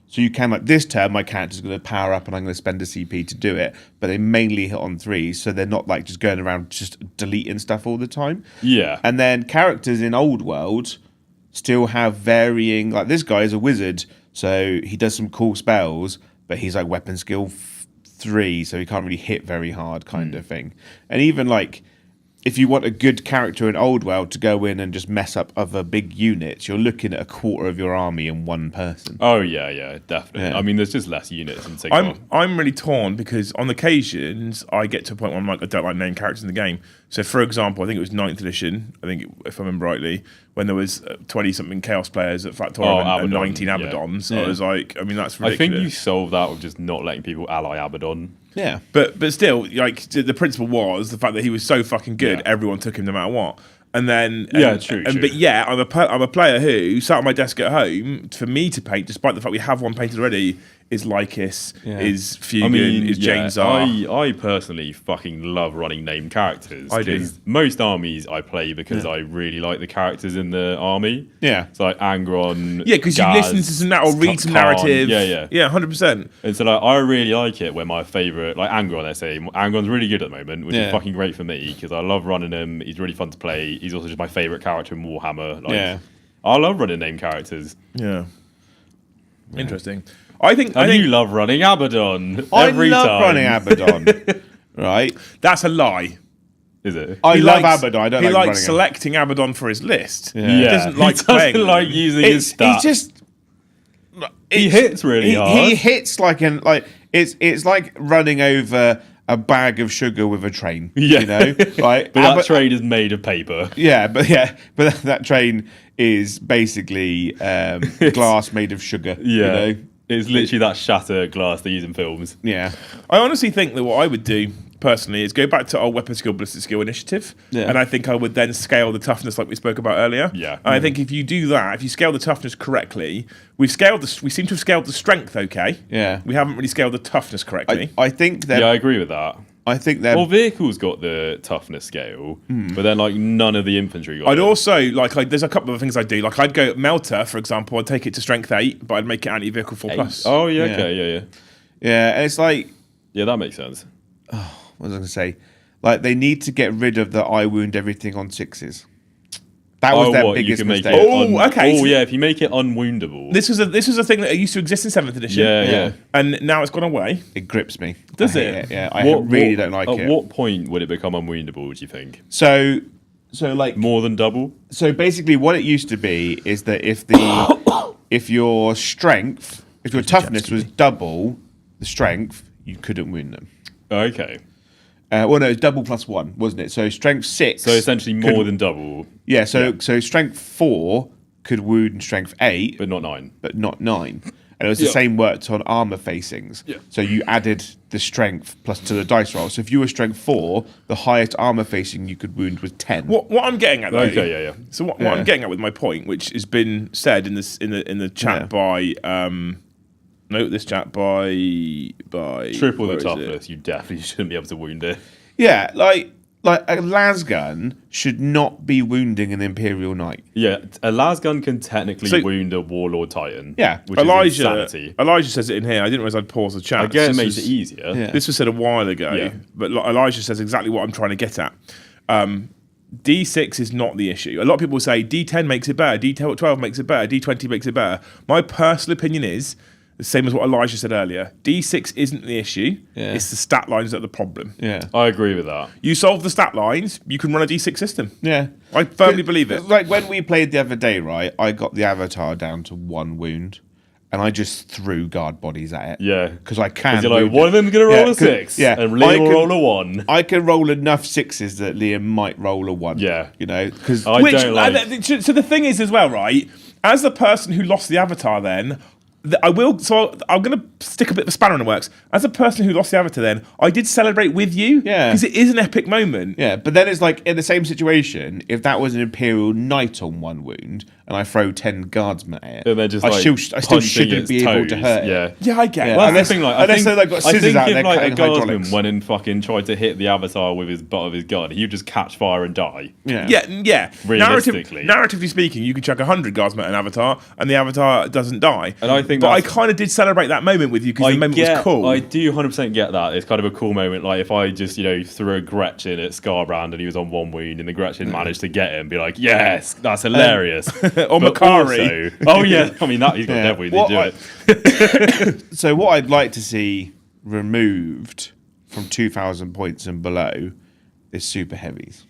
So you can, like, this turn, my character's going to power up and I'm going to spend a CP to do it, but they mainly hit on 3s, so they're not like just going around just deleting stuff all the time. yeah. And then characters in Old World still have varying, like this guy is a wizard, so he does some cool spells, but he's like weapon skill 3, so he can't really hit very hard kind of thing. And even like, if you want a good character in Old World to go in and just mess up other big units, you're looking at a quarter of your army in one person. Oh yeah, definitely. Yeah. I mean, there's just less units in Sigmar. I'm really torn because on occasions I get to a point where I'm like, I don't like named characters in the game. So for example, I think it was 9th edition, if I remember rightly, when there was 20 something chaos players at Factorum and Abaddon, 19 yeah. Abaddons. Yeah. I was like, I mean that's I think ridiculous. you solve that with just not letting people ally Abaddon. Yeah. But still, like the principle was the fact that he was so fucking good, Yeah. everyone took him no matter what. And then, Yeah, true. But yeah, I'm a player who sat on my desk at home for me to paint, despite the fact we have one painted already. is Lycus, Yeah. is Fugan, is James R. I personally fucking love running named characters. I do. 'Cause most armies I play because I really like the characters in the army. Yeah. So like Angron. Yeah, because you listen to some or read some Khan. narrative. Yeah. Yeah, 100%. And so like, I really like it when my favourite, like Angron, I say, Angron's really good at the moment, which is fucking great for me because I love running him. He's really fun to play. He's also just my favourite character in Warhammer. Like, I love running named characters. Yeah. Interesting. I think you love running Abaddon I every love time. running Abaddon. Right? that's a lie. Is it? I He love likes- Abaddon. I don't He like likes running him. selecting Abaddon for his list. Yeah. He doesn't like playing. doesn't like using his stats. It's just He hits really hard. He hits it's like running over a bag of sugar with a train. Yeah. You know? Like, But that train is made of paper. but that train is basically glass made of sugar. Yeah. You know? It's literally that shatter glass they use in films. Yeah. I honestly think that what I would do personally is go back to our weapon skill, ballistic skill initiative, and I think I would then scale the toughness like we spoke about earlier. Yeah. And I think if you do that, if you scale the toughness correctly, we seem to have scaled the strength okay. Yeah. We haven't really scaled the toughness correctly. I think that Yeah, I agree with that. I think they're Well, vehicles got the toughness scale, but then like none of the infantry got I'd it. also like there's a couple of things I'd do. Like I'd go Melter, for example, I'd take it to strength 8, but I'd make it anti-vehicle 4+. Oh, yeah, okay, yeah. yeah, and it's like Yeah, that makes sense. what was I going to say? Like they need to get rid of the I wound everything on 6s. That was their you biggest can make mistake. it okay, so- yeah, if you make it unwoundable. This was a thing that used to exist in 7th edition. Yeah. And now it's gone away. It grips me. Does I hate it? Yeah, I really don't like at it. what point would it become unwoundable, do you think? So like More than double? so basically what it used to be is that if your toughness was double the strength, you couldn't wound them. Okay. Well, no, it's double plus 1, wasn't it? So strength 6. So essentially more than double, yeah. So strength 4 could wound strength 8, but not 9. but not 9. And it was the same worked on armor facings. Yeah. So you added the strength plus to the dice roll. So if you were strength 4, the highest armor facing you could wound was 10. What I'm getting at though. Okay, yeah. So what I'm getting at with my point, which has been said in the chat by this chat by Triple where the is it? toughness, you definitely shouldn't be able to wound it. Yeah, like a lasgun should not be wounding an Imperial Knight. Yeah, a lasgun can technically So- wound a Warlord Titan. Yeah. which is insanity. Elijah says it in here. I didn't realize I'd pause the chat. I guess it This makes it was- easier. Yeah. This was said a while ago, Yeah. but Elijah says exactly what I'm trying to get at. D6 is not the issue. A lot of people say D10 makes it better, D12 makes it better, D20 makes it better. My personal opinion is the same as what Elijah said earlier. D6 isn't the issue. Yeah. It's the stat lines that are the problem. Yeah. I agree with that. You solve the stat lines, you can run a D6 system. Yeah. I firmly believe it. Like when we played the other day, right, I got the Avatar down to 1 wound and I just threw guard bodies at it. Yeah. Because I can. Because you're like, wound one it. of them's going to roll a 'cause- 6, yeah, and I Liam will can- roll a 1. I can roll enough 6s that Liam might roll a 1. Yeah. You know, because I don't like... So the thing is as well, right? As the person who lost the Avatar then, I'm going to stick a bit of a spanner in the works. As a person who lost the Avatar then, I did celebrate with you. Yeah. Because it is an epic moment. yeah, but then it's like in the same situation, if that was an Imperial Knight on 1 wound and I throw 10 guardsmen at it, And they're just I like still punching shouldn't its be able to toes. hurt it. Yeah. Yeah, I get it. Yeah. Well, Unless- that's the thing, like, unless they've got I scissors think out if there like a cutting guardsman hydraulics. went and fucking tried to hit the Avatar with his butt of his gun, he would just catch fire and die. Yeah. Realistically. Narratively speaking, you could chuck 100 guardsmen at an Avatar, and the Avatar doesn't die. And I think but I that's- kind of did celebrate that moment with you because the moment was cool. I do 100% get that. It's kind of a cool moment. Like if I just, threw a Gretchen at Scarbrand and he was on 1 wound and the Gretchen managed to get him, be like, yes, that's hilarious. Or But Makari. also- oh yeah, I mean that he's got Yeah. dead wound. What Do I- it. So what I'd like to see removed from 2,000 points and below is super heavies.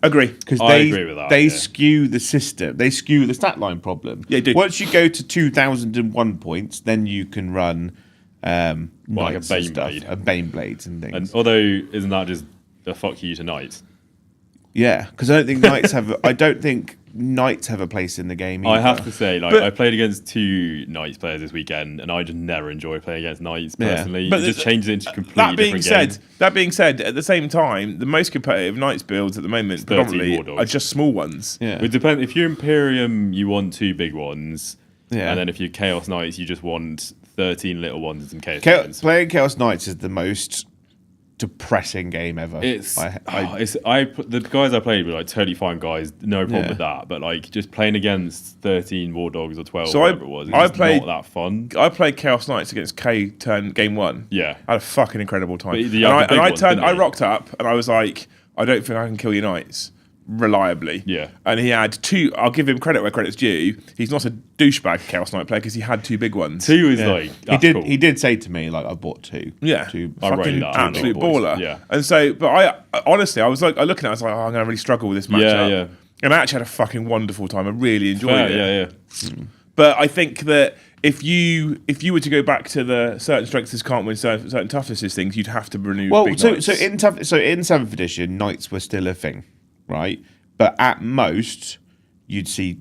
Agree. Because I agree with that, they yeah. skew the system. They skew the stat line problem. Yeah, they do. Once you go to 2,001 points, then you can run like a knights and stuff, Baneblade. and Bane Blades and things. And although isn't that just a fuck you to knights? Yeah, because I don't think knights have. I don't think knights have a place in the game. I either. have to say, like, But- I played against 2 Knights players this weekend, and I just never enjoy playing against Knights Yeah. personally. But It just th- changes it into a completely That being different game. that being said, at the same time, the most competitive Knights builds at the moment 13 predominantly War Dogs. are just small ones. Yeah. It depends. If you're Imperium, you want 2 big ones, Yeah. and then if you're Chaos Knights, you just want 13 little ones and some chaos. Playing Chaos Knights is the most depressing game ever. The guys I played were like totally fine guys, no problem with that. But like just playing against 13 War Dogs or 12, whatever it was, not that fun. I played Chaos Knights against K turn game 1. Yeah, I had a fucking incredible time. I rocked up and I was like, I don't think I can kill your knights reliably. Yeah. And he had 2. I'll give him credit where credit's due. He's not a douchebag Chaos Knight player because he had 2 big ones. 2 is like he did say to me like I bought 2. Yeah. 2 fucking absolute baller. Yeah. And so, but I honestly, I was like, I looking at it, I was like, I'm gonna really struggle with this matchup. Yeah. And I actually had a fucking wonderful time. I really enjoyed it. Yeah. But I think that if you were to go back to the certain strengths can't win certain toughness things, you'd have to remove big knights. So in 7th edition, knights were still a thing, right? But at most, you'd see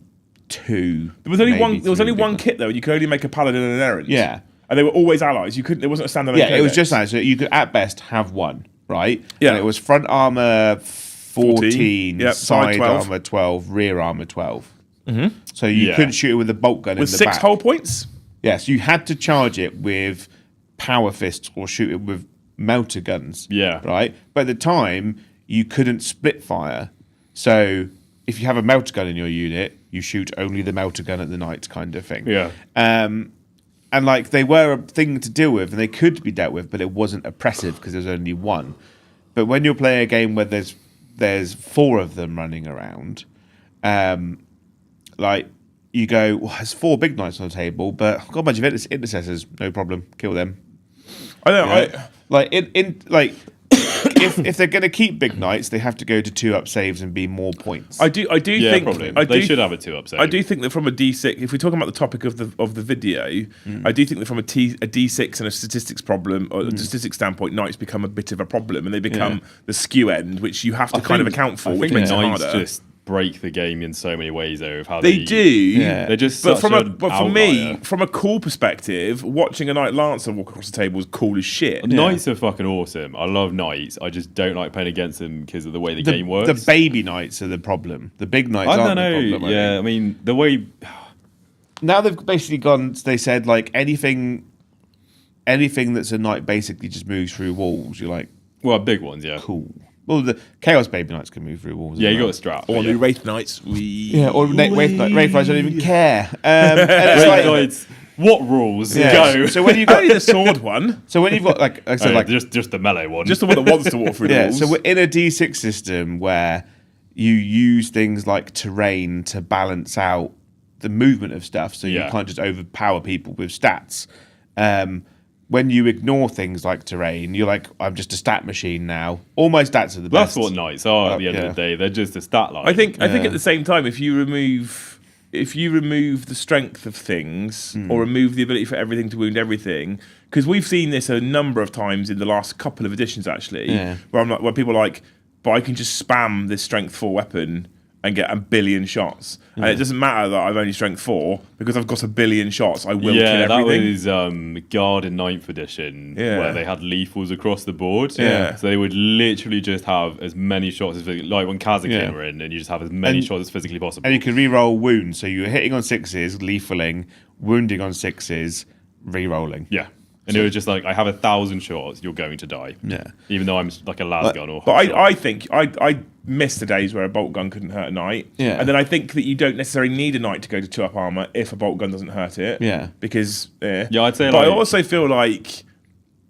2. There was only one. There was only one kit though, and you could only make a paladin and an errant. Yeah, and they were always allies. You couldn't. There wasn't a standalone. Yeah, it was just that. So you could at best have 1, right? Yeah, and it was front armor 14, yep, side 12. armor 12, rear armor 12. Mm-hmm. So you couldn't shoot it with a bolt gun with in the 6 back. hull points. Yes, you had to charge it with power fists or shoot it with melter guns. Yeah, right. But at the time, you couldn't split fire. So if you have a melter gun in your unit, you shoot only the melter gun at the knight, kind of thing. Yeah. And like they were a thing to deal with, and they could be dealt with, but it wasn't oppressive because there's only 1. But when you're playing a game where there's 4 of them running around, like you go, well, there's 4 big knights on the table, but I've got a bunch of intercessors, no problem, kill them. I know. If they're going to keep big knights, they have to go to 2-up saves and be more points. I do think probably. They should have a 2-up save. I do think that from a D6, if we're talking about the topic of the video, I do think that from a D6 and a statistics problem or a statistics standpoint, knights become a bit of a problem and they become the skew end, which you have to kind of account for, which makes it harder. Just break the game in so many ways though of how they do. Yeah. They're just but for me, from a cool perspective, watching a Knight Lancer walk across the table is cool as shit. Knights are fucking awesome. I love knights. I just don't like playing against them because of the way the game works. The baby knights are the problem. The big knights aren't the problem. Yeah, I mean the way now they've basically gone. They said like anything that's a knight basically just moves through walls. You're like, well, big ones, yeah. Cool. Well, the Chaos Baby Knights can move through walls. Yeah, you got a strap. Or the Wraith Knights. Or Wraith Knights don't even care. Wraith Knights. What rules? Go. So when you got only the sword one. So when you've got like I said, just the melee one, just the one that wants to walk through the walls. So we're in a D6 system where you use things like terrain to balance out the movement of stuff, so you can't just overpower people with stats. When you ignore things like terrain, you're like, I'm just a stat machine now. All my stats are the best. That's what knights are at the end of the day. They're just a stat line. I think at the same time, if you remove the strength of things or remove the ability for everything to wound everything, because we've seen this a number of times in the last couple of editions actually, where people are like, but I can just spam this strength 4 weapon and get a billion shots. And it doesn't matter that I've only strength 4, because I've got a billion shots, I will kill everything. Yeah, that was Guard in 9th edition, where they had lethals across the board. Yeah. So they would literally just have as many shots as like when Kazakin were in, and you just have as many shots as physically possible. And you could re-roll wounds, so you're hitting on 6s, lethaling, wounding on 6s, re-rolling. Yeah. And it was just like, I have 1,000 shots, you're going to die. Yeah. Even though I'm like a las gun or. But I think I miss the days where a bolt gun couldn't hurt a knight. Yeah. And then I think that you don't necessarily need a knight to go to 2-up armor if a bolt gun doesn't hurt it. Yeah. Because yeah, I'd say. But I also feel like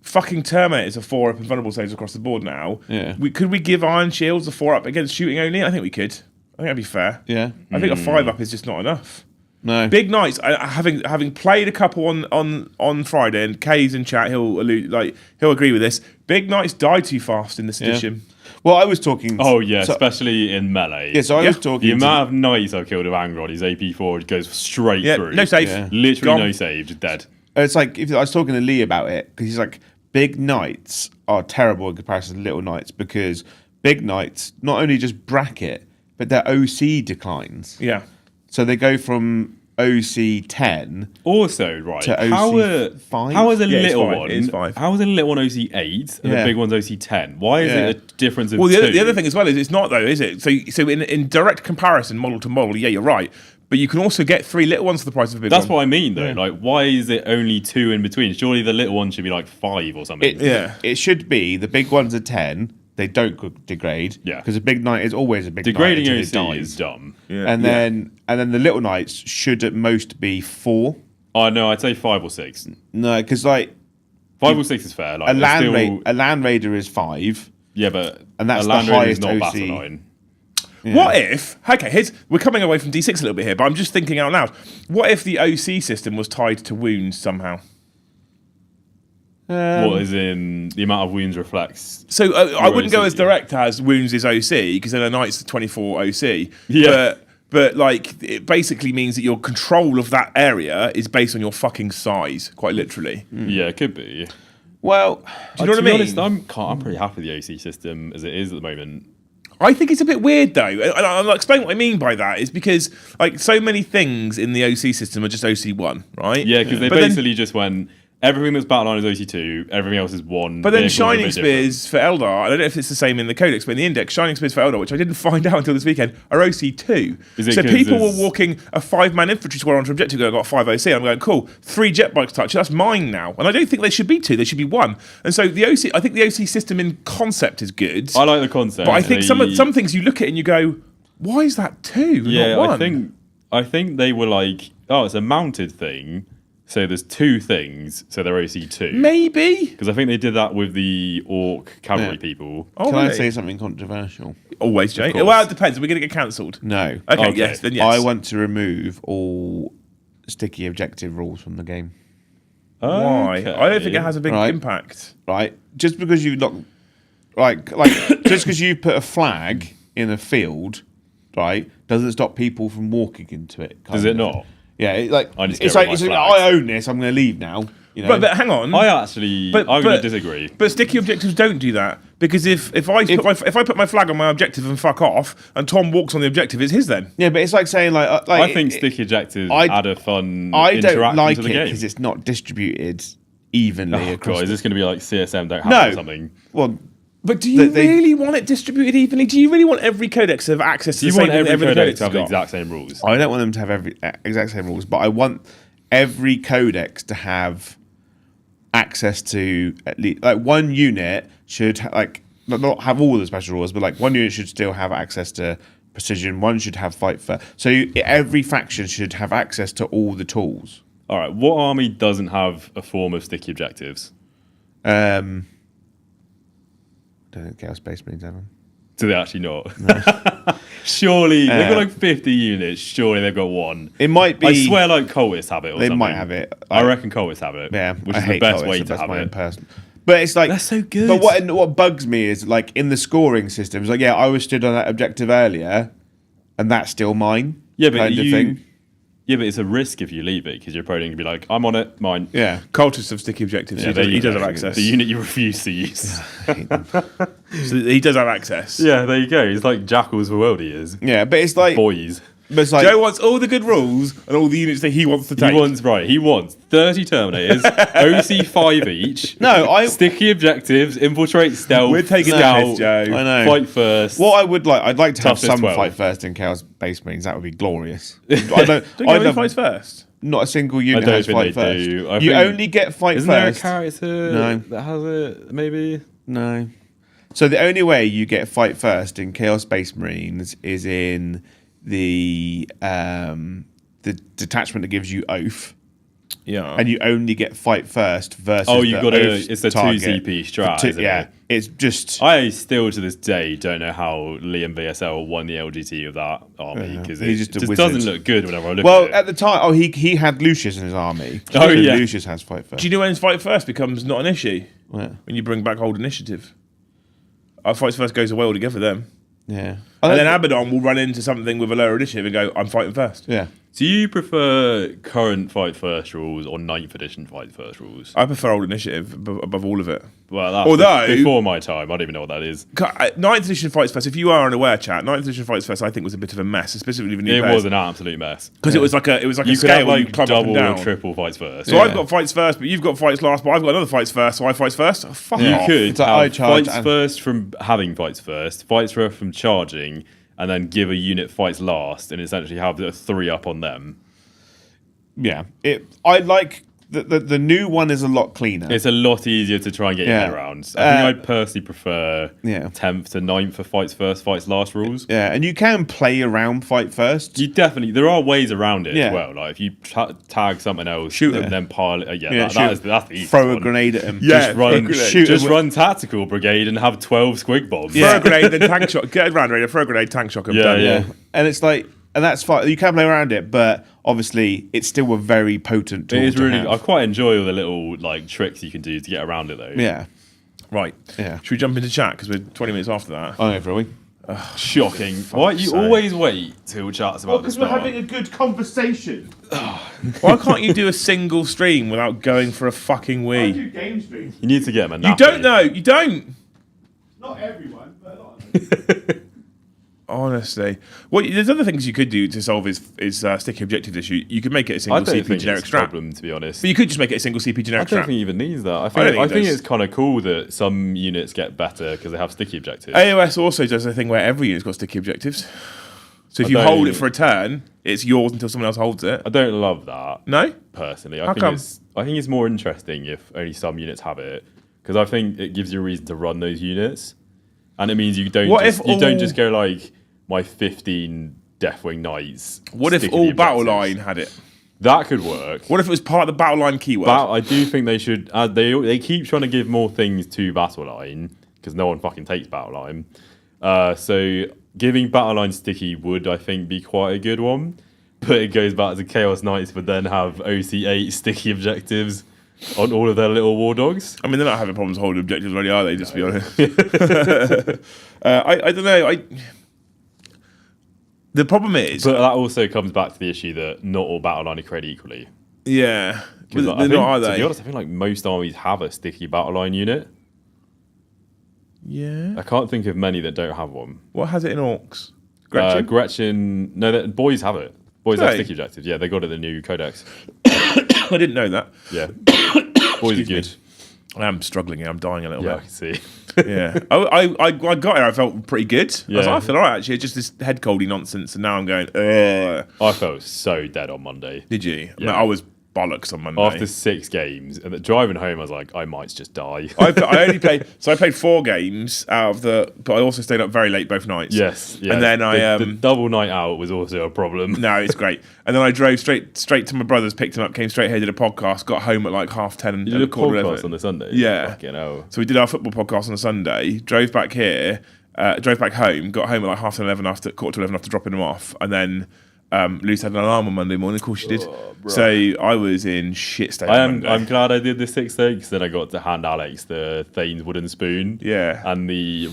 fucking Terminators are 4-up and vulnerable saves across the board now. Yeah. Could we give Iron Shields a 4-up against shooting only? I think we could. I think that'd be fair. Yeah. I think a 5-up is just not enough. No. Big Knights, having played a couple on Friday, and Kay's in chat, he'll agree with this. Big Knights die too fast in this edition. Well, I was talking. Especially in melee. Yeah, so I was talking. The amount of knights I've killed with Angrod, his AP4 goes straight through. No save. Yeah. Literally no save, just dead. It's like I was talking to Lee about it, because he's like, big knights are terrible in comparison to little knights, because big knights not only just bracket, but their OC declines. Yeah. So they go from OC 10 also right to OC 5. How is a it's little five. one? It is 5. How is a little one OC 8 and the big one's OC 10? Why is it a difference of Well, 2? the other thing as well is it's not though, is it? So in direct comparison, model to model, yeah, you're right. but you can also get 3 little ones for the price of a big That's one. what I mean, though. Like, why is it only 2 in between? Surely the little one should be like 5 or something. It should be the big ones are 10. They don't degrade. Yeah. Because a big knight is always a big Degrading knight. Degrading OC is dumb. Yeah. And then the little knights should at most be 4. Oh, no, I'd say 5 or 6. No, because like 5 or 6 is fair. Like, a land raider is 5. Yeah, but And that's a the Land Raider is highest not OC. Battle Line. Yeah. What if? Okay, we're coming away from D6 a little bit here, but I'm just thinking out loud. What if the OC system was tied to wounds somehow? What is in the amount of wounds reflects? So I wouldn't go OC. as direct as wounds is OC because then a knight's 24 OC. Yeah. But like it basically means that your control of that area is based on your fucking size, quite literally. Yeah, it could be. Well, Do you know what I To be mean? honest, I'm pretty happy with the OC system as it is at the moment. I think it's a bit weird though, and I'll explain what I mean by that. Is because like so many things in the OC system are just OC1, right? Yeah, because they But then- basically just went, everything that's Battle Line is OC2, everything else is 1. But then vehicles are a Shining bit different. Spears for Eldar, I don't know if it's the same in the Codex, but in the Index, Shining Spears for Eldar, which I didn't find out until this weekend, are OC2. Is it So 'cause people were there's- walking a 5-man infantry squad onto objective go, I got 5 OC. I'm going, cool, 3 jet bikes touch, that's mine now. And I don't think they should be 2, they should be 1. And so I think the OC system in concept is good. I like the concept. But I think some things you look at it and you go, why is that 2, Yeah, not 1? I think they were like, oh, it's a mounted thing, so there's 2 things, so they're OC2. Maybe. Because I think they did that with the Orc cavalry Yeah. people. Oh, can I really? say something controversial? Always, Jay. course. Well, it depends. Are we going to get cancelled? No. Okay, yes, then yes. I want to remove all sticky objective rules from the game. Why? Okay. I don't think it has a big Right. impact. Right? Just because you look like just because you put a flag in a field, right, doesn't stop people from walking into it. kind Does of it thing. not? Yeah, I just it's get like, rid it's of like my flags. I own this. I'm going to leave now. You know? But hang on. I actually, But- I'm going but- to disagree. But sticky objectives don't do that because if I put my flag on my objective and fuck off, and Tom walks on the objective, it's his then. yeah, but it's like saying like I think sticky objectives I- add a fun I don't interaction like to it the game. because it's not distributed evenly Oh, across. God, is this going to be like CSM don't have No. or something? Well, But do you They- really want it distributed evenly? Do you really want every codex to have access to You the same want thing every every codex to have the got? exact same rules. I don't want them to have every exact same rules, but I want every codex to have access to at least like one unit should not have all the special rules, but like one unit should still have access to precision. One should have fight first. So every faction should have access to all the tools. All right, what army doesn't have a form of sticky objectives? I don't think Chaos Space Marines have them. Do they actually not? Surely they've got like 50 units. Surely they've got one. It might be. I swear, like Colwys have it. Or They something. might have it. I reckon Colwys have it. Yeah, which I is the hate best Colwys, way so to that's have my own it. person. But it's like That's so good. But what bugs me is like in the scoring system, it's like yeah, I was stood on that objective earlier, and that's still mine. Yeah, but kind of thing. Yeah, but it's a risk if you leave it because you're probably going to be like, I'm on it, mine. Yeah, Cultists have sticky objectives. Yeah, he does go. have access. The unit you refuse to use. So he does have access. Yeah, there you go. It's like Jackals for World Years. yeah, but it's like Boys. but it's like Joe wants all the good rules and all the units that he wants to take. He wants 30 Terminators, OC 5 each. no, Sticky objectives, infiltrate, stealth, We're taking the scout, piss, Joe. I know. fight first. What I would like, I'd like to have Toughness some 12. fight first in Chaos Space Marines. That would be glorious. I don't. Don't you I know love, fights first? not a single unit don't has think fight they first. do. I You think- only get fight Isn't first. there a character No. that has it? Maybe. No. So the only way you get fight first in Chaos Space Marines is in the detachment that gives you oath, Yeah. and you only get fight first versus. Oh, you've the got to. oath It's the target. 2 CP strat. Two- isn't yeah, it? it's just. I still to this day don't know how Liam VSL won the LGT of that army because it He's just a just wizard. doesn't look good whenever I look Well, at it. at the time, he had Lucius in his army. Oh, So yeah. Lucius has fight first. Do you know when fight first becomes not an issue? Yeah. When you bring back old initiative. Our fights first goes well together then. Yeah. And then Abaddon will run into something with a lower initiative and go, I'm fighting first. yeah. Do you prefer current fight first rules or 9th edition fight first rules? I prefer old initiative above all of it. Well, that's Although- before my time, I don't even know what that is. 9th edition fights first, if you are unaware, chat, 9th edition fights first I think was a bit of a mess, specifically with new It was an absolute mess. Because it was like a You could scale have where you like climb up and double down. or triple fights first. So Yeah. I've got fights first, but you've got fights last, but I've got another fights first, so I fights first. Oh, fuck You off. could It's like I have charge fights and- first from having fights first, fights first from charging, and then give a unit fights last and essentially have the 3 up on them. Yeah, I like the new one is a lot cleaner. It's a lot easier to try and get your head around. I think I'd personally prefer 10th to 9th for fights first, fights last rules. Yeah, and you can play around fight first. There are ways around it as well. Like if you tag something else, shoot and then pile it. That's the easiest throw a one. grenade at him. Yeah, Run tactical brigade and have 12 squig bombs. Throw a grenade, then tank shot. Get around radar, throw a grenade, tank shot. Yeah. And it's like, and that's fine. You can play around it, but obviously it's still a very potent tool. It is to really. have. I quite enjoy all the little like tricks you can do to get around it though. Yeah. Right. Yeah. Should we jump into chat because we're 20 minutes after that? I know, for a week. Shocking. Why you always wait till chat's about Because the we're start? having a good conversation. Why can't you do a single stream without going for a fucking wee? do game streams. You need to get him a You nappy. don't know. You don't. Not everyone, but a lot of them. Honestly, well, there's other things you could do to solve his sticky objective issue. You could make it a I single don't CP think generic it's a strap, problem, to be honest. but you could just make it a single CP I generic don't strap. think it even needs that. I don't think think it it's does. kind of cool that some units get better because they have sticky objectives. AOS also does a thing where every unit's got sticky objectives. So if I you don't- hold it for a turn, it's yours until someone else holds it. I don't love that No? personally. How come? I think it's more interesting if only some units have it because I think it gives you a reason to run those units, and it means you don't don't just go like my 15 Deathwing Knights. What if sticky all objectives. battle line had it? That could work. What if it was part of the battle line keyword? I do think they should. They keep trying to give more things to battle line because no one fucking takes battle line. So giving battle line sticky would, I think, be quite a good one. But it goes back to Chaos Knights would then have OC8 sticky objectives on all of their little war dogs. I mean, they're not having problems holding objectives already, are they? Just to be honest. I don't know. The problem is, But that also comes back to the issue that not all battle line are created equally. yeah, 'Cause they're I think, not, are to they? be honest, I think like most armies have a sticky battle line unit. Yeah. I can't think of many that don't have one. What has it in Orcs? Gretchen? Gretchen. No, boys have it. Boys Do have they? sticky objectives. Yeah, they got it in the new codex. I didn't know that. Yeah. Boys are good. I am struggling here. I'm dying a little Yeah, I bit. can see. Yeah. I got here. I felt pretty good. I was Yeah. like, I feel all right, actually. It's just this head coldy nonsense. And now I'm going, ugh. I felt so dead on Monday. Did you? Yeah. I was bollocks on Monday. After 6 games, and driving home, I was like, I might just die. I only played, so I played 4 games out of but I also stayed up very late both nights. Yes. Yeah. And then the double night out was also a problem. No, it's great. And then I drove straight to my brother's, picked him up, came straight here, did a podcast, got home at like 10:30 and You did a quarter to 11. podcast on the Sunday? Yeah. Fucking hell. So we did our football podcast on a Sunday, drove back here, drove back home, got home at like 11:30 quarter to 11 after dropping him off, and then Luce had an alarm on Monday morning. Of course she did. So I was in shit state. I'm glad I did the 6 day because then I got to hand Alex the Thane's wooden spoon. Yeah. And the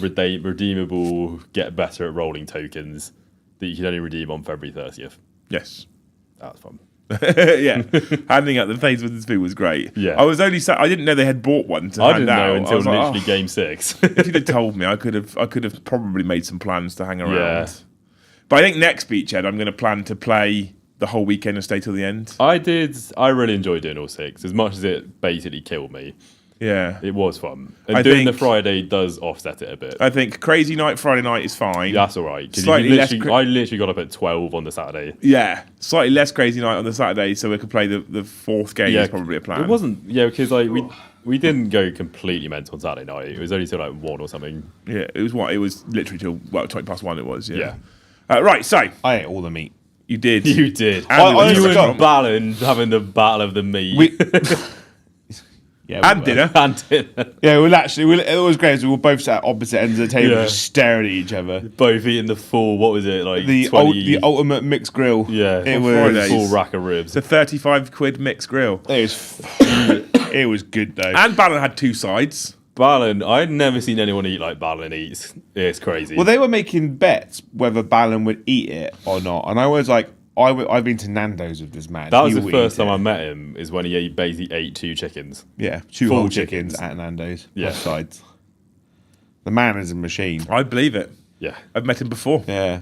redeemable get better at rolling tokens that you can only redeem on February 30th. Yes. That was fun. Yeah, handing out the things with the spoon was great. Yeah. I was only I didn't know they had bought one to I hand didn't out. know I until was like, literally oh. game 6. If you'd have told me, I could have probably made some plans to hang around. Yeah. But I think next Beachhead, I'm going to plan to play the whole weekend and stay till the end. I really enjoyed doing all 6, as much as it basically killed me. Yeah. It was fun. And I doing the think- Friday does offset it a bit. I think Crazy Night Friday night is fine. That's all right. 'Cause Slightly less I literally got up at 12 on the Saturday. Yeah. Slightly less Crazy Night on the Saturday, so we could play the 4th game is probably a plan. It wasn't, because like we didn't go completely mental on Saturday night. It was only till like 1 or something. Yeah, it was what? It was literally till, 1:20 it was, yeah. Yeah. Right, so, I ate all the meat. you did. You did. And I You honestly and Ballon having the battle of the meat. Yeah, And dinner. and dinner. Yeah, it was great. We were both sat at opposite ends of the table, Yeah. just staring at each other. Both eating the full, what was it, like The 20... the ultimate mixed grill. yeah, it Fridays. full rack of ribs. It's a 35 quid mixed grill. It was good though. And Ballon had 2 sides. Ballon, I'd never seen anyone eat like Ballon eats. It's crazy. Well, they were making bets whether Ballon would eat it or not, and I was like, I've been to Nando's with this man. that was He the will first eat time it. I met him, is when he basically ate 2 chickens. Yeah, 2 full whole chickens chickens. at Nando's. Yeah. Both sides. The man is a machine. I believe it. Yeah. I've met him before. Yeah.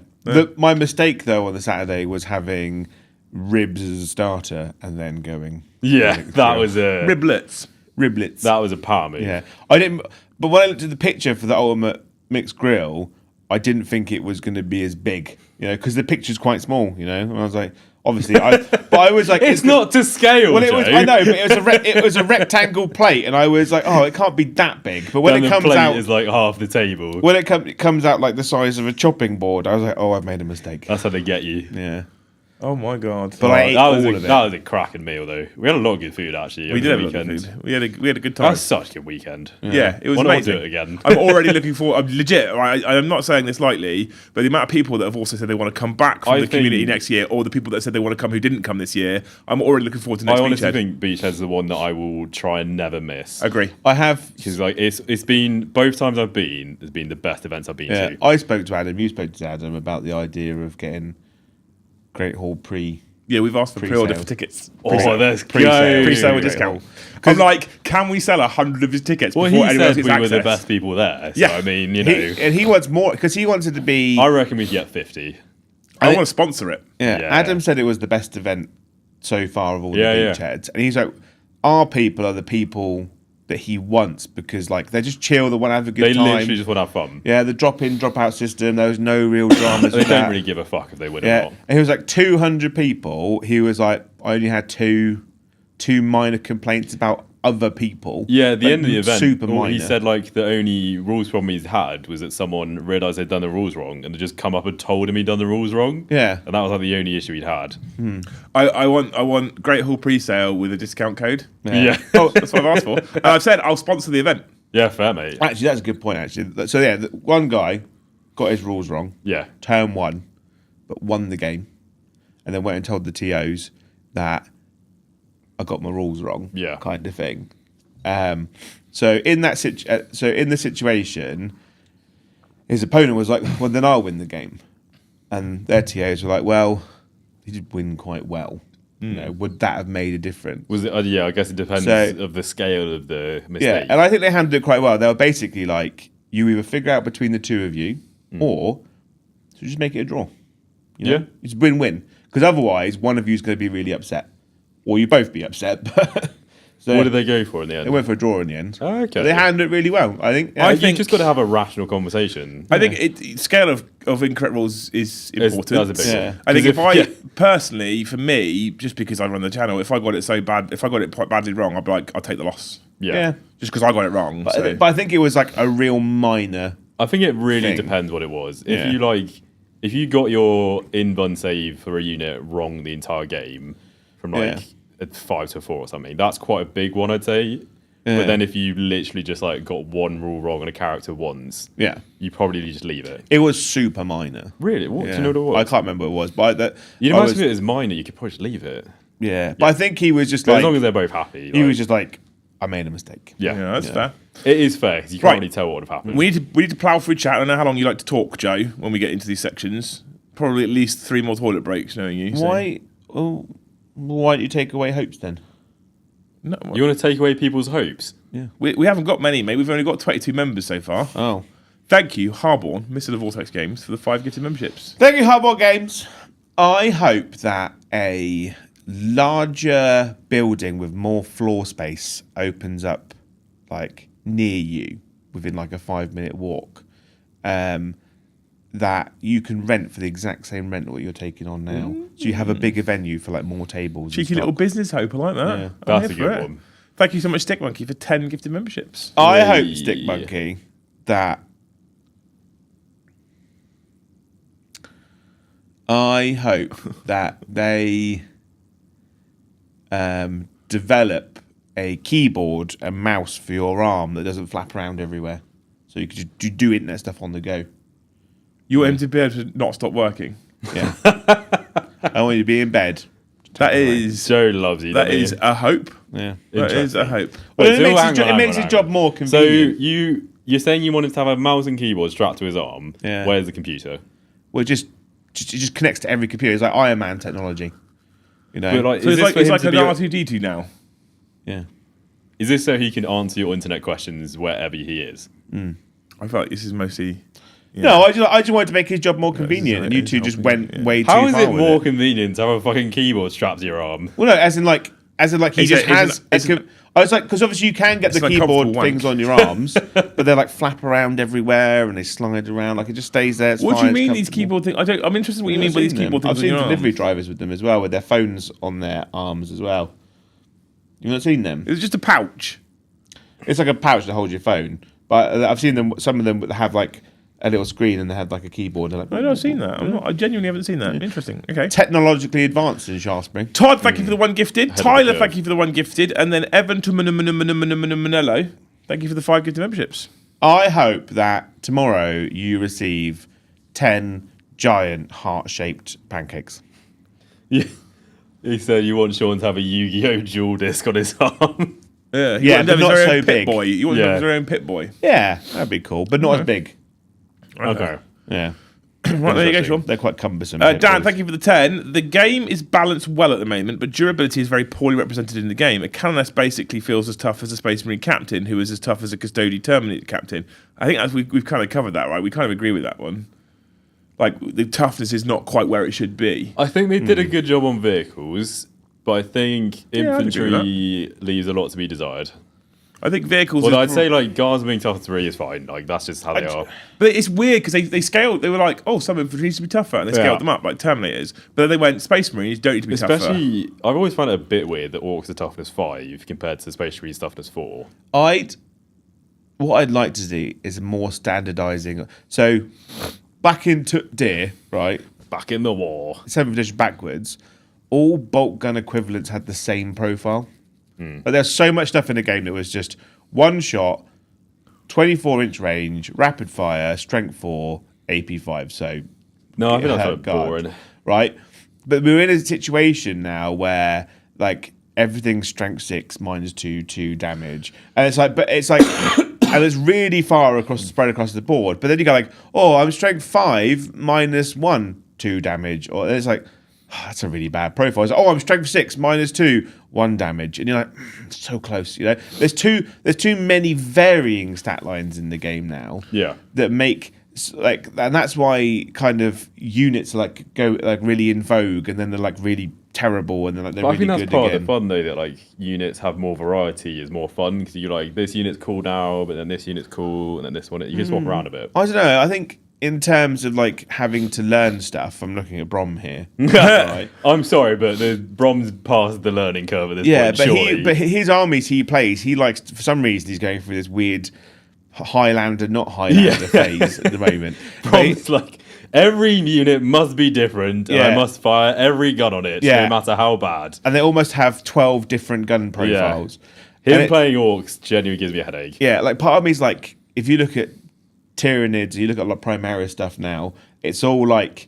My mistake though on the Saturday was having ribs as a starter and then going. Yeah, that was a Riblets. that was a part of me. Yeah, I didn't. But when I looked at the picture for the ultimate mixed grill, I didn't think it was going to be as big, because the picture's quite small, and I was like, obviously, I was like, it's not to scale. Well, Joe. I know, but it was a rectangle plate, and I was like, oh, it can't be that big. But when Then it the comes plate out, is like half the table. when it comes out like the size of a chopping board, I was like, oh, I've made a mistake. That's how they get you. Yeah. Oh my god! But I ate that was all of it. That was a cracking meal, though. We had a lot of good food actually. We over did the have a lot of weekend. food. We had a good That time. was such a good weekend. Yeah, it was Why not amazing. do it again? I'm already looking forward. I'm legit. Right, I'm not saying this lightly, but the amount of people that have also said they want to come back from the community next year, or the people that said they want to come who didn't come this year, I'm already looking forward to next I honestly Beachhead. think Beachhead's the one that I will try and never miss. Agree. I have. Because like it's been both times I've been, it's been the best events I've been Yeah, to. I spoke to Adam. You spoke to Adam about the idea of getting Great Hall pre. Yeah, we've asked for pre-order Pre-sale. for tickets. Oh, there's Pre-sale with Great discount. Hall. I'm like, can we sell 100 of his tickets Well, before he anyone else said gets we were the access? best people there. So, Yeah. I mean, He wants more because he wanted to be. I reckon we'd get 50. I want to sponsor it. Yeah, Yeah. Adam said it was the best event so far of all Yeah, the yeah. beachheads, and he's like, our people are the people that he wants because like they just chill, they want to have a good They time. literally just want to have fun. Yeah, the drop in, drop out system. There was no real dramas. They with don't that. really give a fuck if they win or Yeah, not. and he was like 200 people. He was like, I only had two minor complaints about other people. Yeah, at the Like, end of the event, super all minor. he said like the only rules problem he's had was that someone realised they'd done the rules wrong and they just come up and told him he'd done the rules wrong. Yeah. And that was like the only issue he'd had. I want Great Hall pre-sale with a discount code. Yeah. Oh, that's what I've asked for. And I've said I'll sponsor the event. Yeah, fair, mate. Actually, that's a good point. Actually, so yeah, one guy got his rules wrong. Yeah. Turn one, but won the game, and then went and told the TOs that I got my rules wrong. Yeah. Kind of thing. So in that in the situation, his opponent was like, "Well, then I'll win the game," and their TOs were like, "Well, he did win quite well. Would that have made a difference?" Was it? Yeah, I guess it depends So- of the scale of the Yeah, mistake. and I think they handled it quite well. They were basically like, you either figure out between the two of you, or so just make it a draw. You know? Yeah. It's win-win. Because otherwise, one of you is going to be really upset, or you both be upset. So What did they go for in the end? they went for a draw in the end. Oh, okay. But they handled it really well. I think. I You think- just got to have a rational conversation. I think scale of incorrect rules is important. That's a big Yeah. one. I think 'Cause if I personally, for me, just because I run the channel, if I got it so bad, if I got it quite badly wrong, I'd be like, I'll take the loss, Yeah. just because I got it wrong. But, so. but I think it was like a real minor. I think it really thing. depends what it was. Yeah. If you got your in-bun save for a unit wrong the entire game, from like a 5 to 4 or something, that's quite a big one, I'd say. Yeah. But then if you literally just like got one rule wrong on a character once, Yeah. you probably just leave it. It was super minor. Really? What? Do Yeah. you know what it was? I can't remember what it was, but You'd I imagine was- if it was minor, you could probably just leave it. Yeah, but I think he was just But like as long as they're both happy. he like- was just like, I made a mistake. yeah. yeah, that's fair. It is fair because you can't Right. really tell what would have happened. We need to plough through chat. I don't know how long you like to talk, Joe, when we get into these sections. Probably at least 3 more toilet breaks, knowing you. So. Why? Oh, why don't you take away hopes then? No, You want to take away people's hopes? we haven't got many, mate. We've only got 22 members so far. Oh, Thank you, Harborn, Mr. the Vortex Games, for the 5 gifted memberships. thank you, Hardball Games. I hope that a larger building with more floor space opens up, like near you, within like a 5-minute walk. That you can rent for the exact same rent what you're taking on now. So you have a bigger venue for like more tables. Cheeky and little stuff. business hope, I like that. Yeah. I'm That's here a for good it. one. Thank you so much, Stick Monkey, for 10 gifted memberships. I Yeah. hope, Stick Monkey, that they develop a keyboard and mouse for your arm that doesn't flap around everywhere, so you could just do internet stuff on the go. You want him to be able to not stop working. Yeah, I want you to be in bed. That is Joe loves you. that doesn't he? is a hope. Yeah, That is a hope. well, Wait, it so makes, hang his, on, it hang makes on, his hang job on. more So convenient. you're saying you want him to have a mouse and keyboard strapped to his arm? Yeah. Where's the computer? Well, it just connects to every computer. It's like Iron Man technology, you know. But like, So is it's this like for an him to be- R2D2 now. yeah. Is this so he can answer your internet questions wherever he is? I feel like this is mostly. Yeah. No, I just wanted to make his job more convenient, and you it's two just helping, went yeah. way too How is far it with more convenient to have a fucking keyboard strapped to your arm? Well, no, as in like as in like he Is just it- has. is I was like, because obviously you can get the like keyboard comfortable things wank. on your arms, but they're like flap around everywhere and they slide around. Like it just stays there. It's What do fine, you it's mean these comfortable. keyboard things? I'm interested in what you mean by these keyboard things I've on seen your delivery arms. drivers with them as well, with their phones on their arms as well. You've not seen them? It's just a pouch. It's like a pouch that holds your phone. But I've seen them. Some of them have like a little screen and they have like a keyboard. And like, I know I've seen that. I genuinely haven't seen that. Interesting. Okay. technologically advanced in Shaftesbury. Todd, thank you for the one gifted. of the Tyler, curve. thank you for the one gifted. And then Evan to Manello, thank you for the 5 gifted memberships. I hope that tomorrow you receive 10 giant heart-shaped pancakes. Yeah. He said you want Sean to have a Yu-Gi-Oh! Dual disc on his arm. Yeah, Yeah, but not so Pit big. Boy. You want to Yeah. have his own Pit Boy. Yeah, that'd be cool, but not as big. Okay. Yeah. Right, there you go, Sean. They're quite cumbersome. Dan, thank you for the 10. The game is balanced well at the moment, but durability is very poorly represented in the game. A Canoness basically feels as tough as a Space Marine captain, who is as tough as a Custodian Terminator captain. I think we've kind of covered that, right? We kind of agree with that one. Like, the toughness is not quite where it should be. I think they did a good job on vehicles, but I think I'd agree with infantry leaves a lot to be desired. I think vehicles... Well, is I'd pro- say like guards being tough 3 is fine. Like that's just how they are. But it's weird because they scaled... They were like, oh, some infantry needs to be tougher, and they scaled Yeah. them up, like Terminators. But then they went, Space Marines don't need to be tougher. Especially, I've always found it a bit weird that orcs are toughness 5 compared to Space Marines toughness 4. What I'd like to see is more standardising. So, back into Deer, right? Back in the war. 7th edition backwards, all bolt gun equivalents had the same profile. But there's so much stuff in the game that was just one shot, 24-inch range, rapid fire, strength 4, AP 5. So No, I think that's hurt like guard, boring. right? But we're in a situation now where like everything's strength 6 -2 damage, and it's like, and it's really far spread across the board. But then you go like, oh, I'm strength 5 -1 2 damage, or and it's like. Oh, that's a really bad profile. It's like, oh, I'm strength 6 -2 1 damage, and you're like, so close. You know, there's too many varying stat lines in the game now. Yeah. That make like, and that's why kind of units like go like really in vogue, and then they're like really terrible, and then like they're But I really think that's good part again. of the fun though, that like units have more variety is more fun because you're like this unit's cool now, but then this unit's cool, and then this one you can swap around a bit. I don't know. I think in terms of like having to learn stuff, I'm looking at Brom here. Right. I'm sorry, but the Brom's past the learning curve at this Yeah, point. but Surely. but his armies he plays, he likes, for some reason he's going through this weird Highlander, not Highlander phase at the moment. But he- Brom's like every unit must be different, and I Yeah. must fire every gun on it, Yeah. no matter how bad. and they almost have 12 different gun profiles. Him And it- playing orcs genuinely gives me a headache. Yeah, like part of me is like, if you look at Tyranids, you look at like Primaris stuff now, it's all like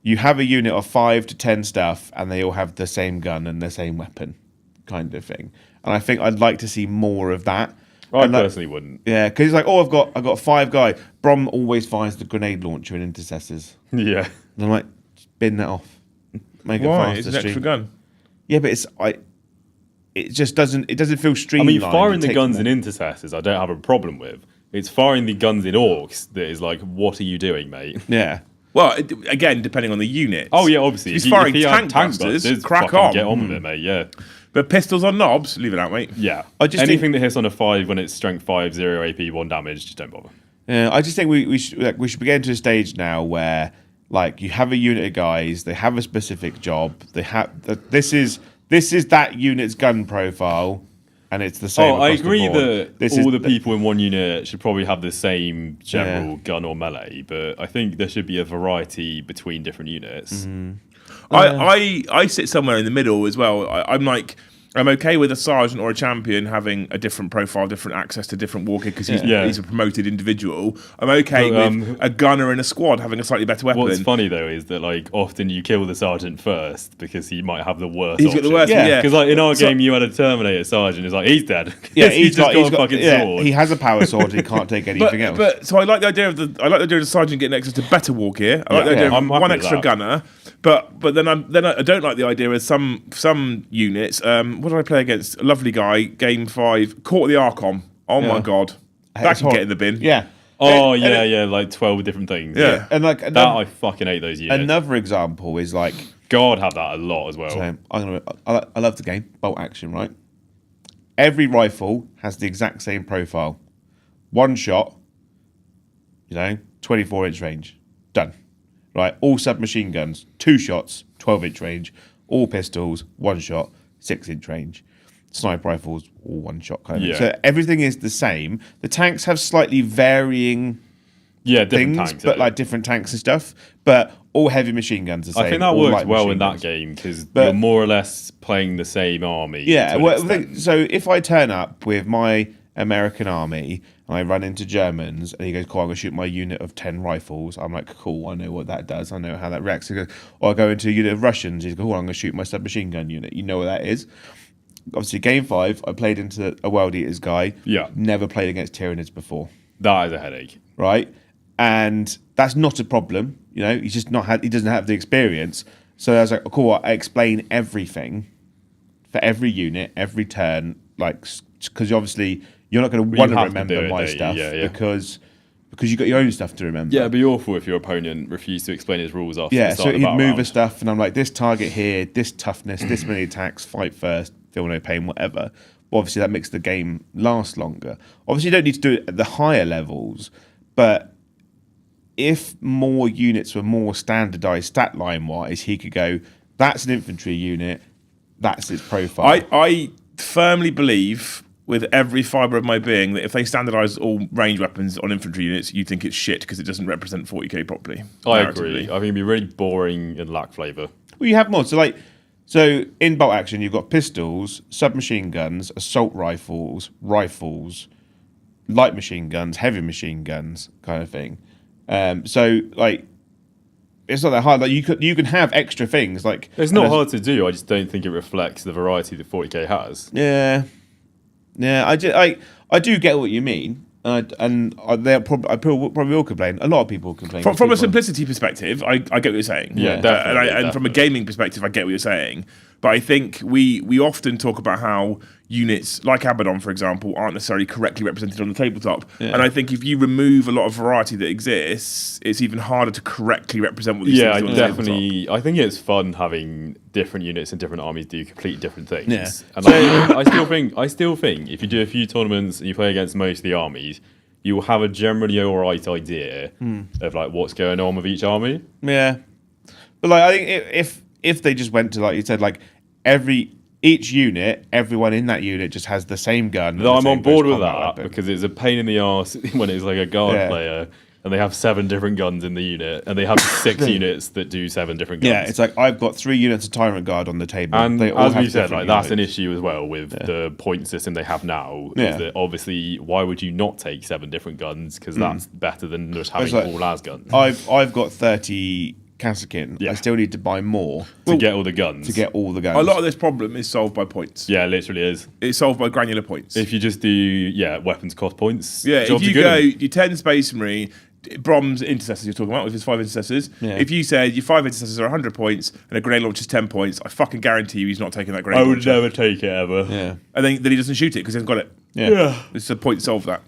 you have a unit of 5 to 10 stuff and they all have the same gun and the same weapon kind of thing. And I think I'd like to see more of that. I And, like, personally wouldn't. yeah, because it's like, oh, I've got 5 guys. Brom always fires the grenade launcher in Intercessors. Yeah. And I'm like, just bin that off. Make it Why? faster. It's an extra stream. gun. Yeah, but it just doesn't feel I streamlined. mean, firing It the takes guns more- in intercessors, I don't have a problem with. It's firing the guns in orcs that is like, what are you doing, mate? Yeah. Well, again, depending on the unit. Oh yeah, obviously. If he's firing you have tank busters, crack fucking on. Get on with it, mate. Yeah, But pistols on knobs, leave it out, mate. yeah. I just Anything that hits on a 5 when it's strength 5, 0 AP, 1 damage, just don't bother. Yeah, I just think we should be getting to a stage now where like you have a unit of guys, they have a specific job, they have this is that unit's gun profile, and it's the same. Oh, I across the agree board. that This all is the people in one unit should probably have the same general gun or melee, but I think there should be a variety between different units. Mm-hmm. I sit somewhere in the middle as well. I'm okay with a sergeant or a champion having a different profile, different access to different war kit because he's a promoted individual. I'm okay with a gunner in a squad having a slightly better weapon. What's funny though is that like often you kill the sergeant first because he might have the worst. He's got the worst. Yeah. Yeah, Because like in our game, you had a Terminator sergeant. It's like he's dead. Yeah, he's just got a fucking yeah, sword. he has a power sword. He can't take anything else. But so I like the idea of the sergeant getting access to better war gear. I like the idea Yeah, I'm of happy one with extra that. gunner. But then I don't like the idea of some units. What did I play against? A lovely guy, game 5, Court of the Archon. Oh my god, that It's can get hor- in the bin. Yeah. Oh And- yeah, like 12 different things. Yeah. And like That I fucking hate those units. another example is like Guard have that a lot as well. So I love the game. Bolt action, right? Every rifle has the exact same profile. One shot, 24-inch range. Done. Right? All submachine guns, 2 shots, 12-inch range. All pistols, 1 shot, 6-inch range. Sniper rifles, all 1 shot kind of thing. So everything is the same. The tanks have slightly varying different things, tanks, but like different tanks and stuff. But all heavy machine guns are the same. I think that all works light well machine in that guns. game because you're more or less playing the same army. Yeah, to an extent. so if I turn up with my American army and I run into Germans and he goes, cool, I'm going to shoot my unit of 10 rifles. I'm like, cool, I know what that does. I know how that reacts. Or I go into a unit of Russians. He's like, cool, I'm going to shoot my submachine gun unit. You know what that is. Obviously, Game 5, I played into a World Eaters guy. Yeah. Never played against Tyranids before. That is a headache. Right? And that's not a problem. He's just he doesn't have the experience. So I was like, cool, I explain everything for every unit, every turn, because obviously you're not going to want to remember my stuff because you've got your own stuff to remember. Yeah, it'd be awful if your opponent refused to explain his rules after Yeah, the so start of he'd the move battle his stuff, and I'm like, this target here, this toughness, this many attacks, fight first, feel no pain, whatever. But obviously, that makes the game last longer. Obviously, you don't need to do it at the higher levels, but if more units were more standardized stat line wise, he could go, that's an infantry unit, that's its profile. I firmly believe with every fibre of my being that if they standardise all range weapons on infantry units, you think it's shit because it doesn't represent 40k properly. I agree. I think it'd be really boring and lack flavour. Well, you have more. So in bolt action, you've got pistols, submachine guns, assault rifles, light machine guns, heavy machine guns, kind of thing. It's not that hard. Like you can have extra things. Like it's not hard to do. I just don't think it reflects the variety that 40k has. Yeah. I do get what you mean. They'll probably all complain. A lot of people complain. From a simplicity perspective, I get what you're saying. Yeah, definitely, and from a gaming perspective, I get what you're saying. But I think we often talk about how units like Abaddon, for example, aren't necessarily correctly represented on the tabletop. Yeah. And I think if you remove a lot of variety that exists, it's even harder to correctly represent what these things do on the tabletop. I think it's fun having different units and different armies do completely different things. Yeah. And I still think if you do a few tournaments and you play against most of the armies, you will have a generally alright idea of what's going on with each army. Yeah. But I think if they just went to, like you said, each unit, everyone in that unit just has the same gun. No, I'm on board with that because it's a pain in the arse when it's like a guard player and they have 7 different guns in the unit and they have 6 units that do 7 different guns. Yeah, it's like I've got 3 units of Tyrant Guard on the table. And they all as have we said, different that's an units. issue as well with the point system they have now. Yeah. Is that obviously, why would you not take 7 different guns? Because that's better than just having all as guns. I've got 30 Kassakin. Yeah. I still need to buy more to get all the guns. A lot of this problem is solved by points. Yeah, literally is. It's solved by granular points. If you just do weapons cost points. Yeah, if you go your 10 Space Marine, Brom's intercessors you're talking about with his 5 intercessors. Yeah. If you said your 5 intercessors are 100 points and a grenade launcher is 10 points, I fucking guarantee you he's not taking that grenade launcher. I would never take it ever. Yeah. And then he doesn't shoot it because he hasn't got it. Yeah. It's a point to solve that.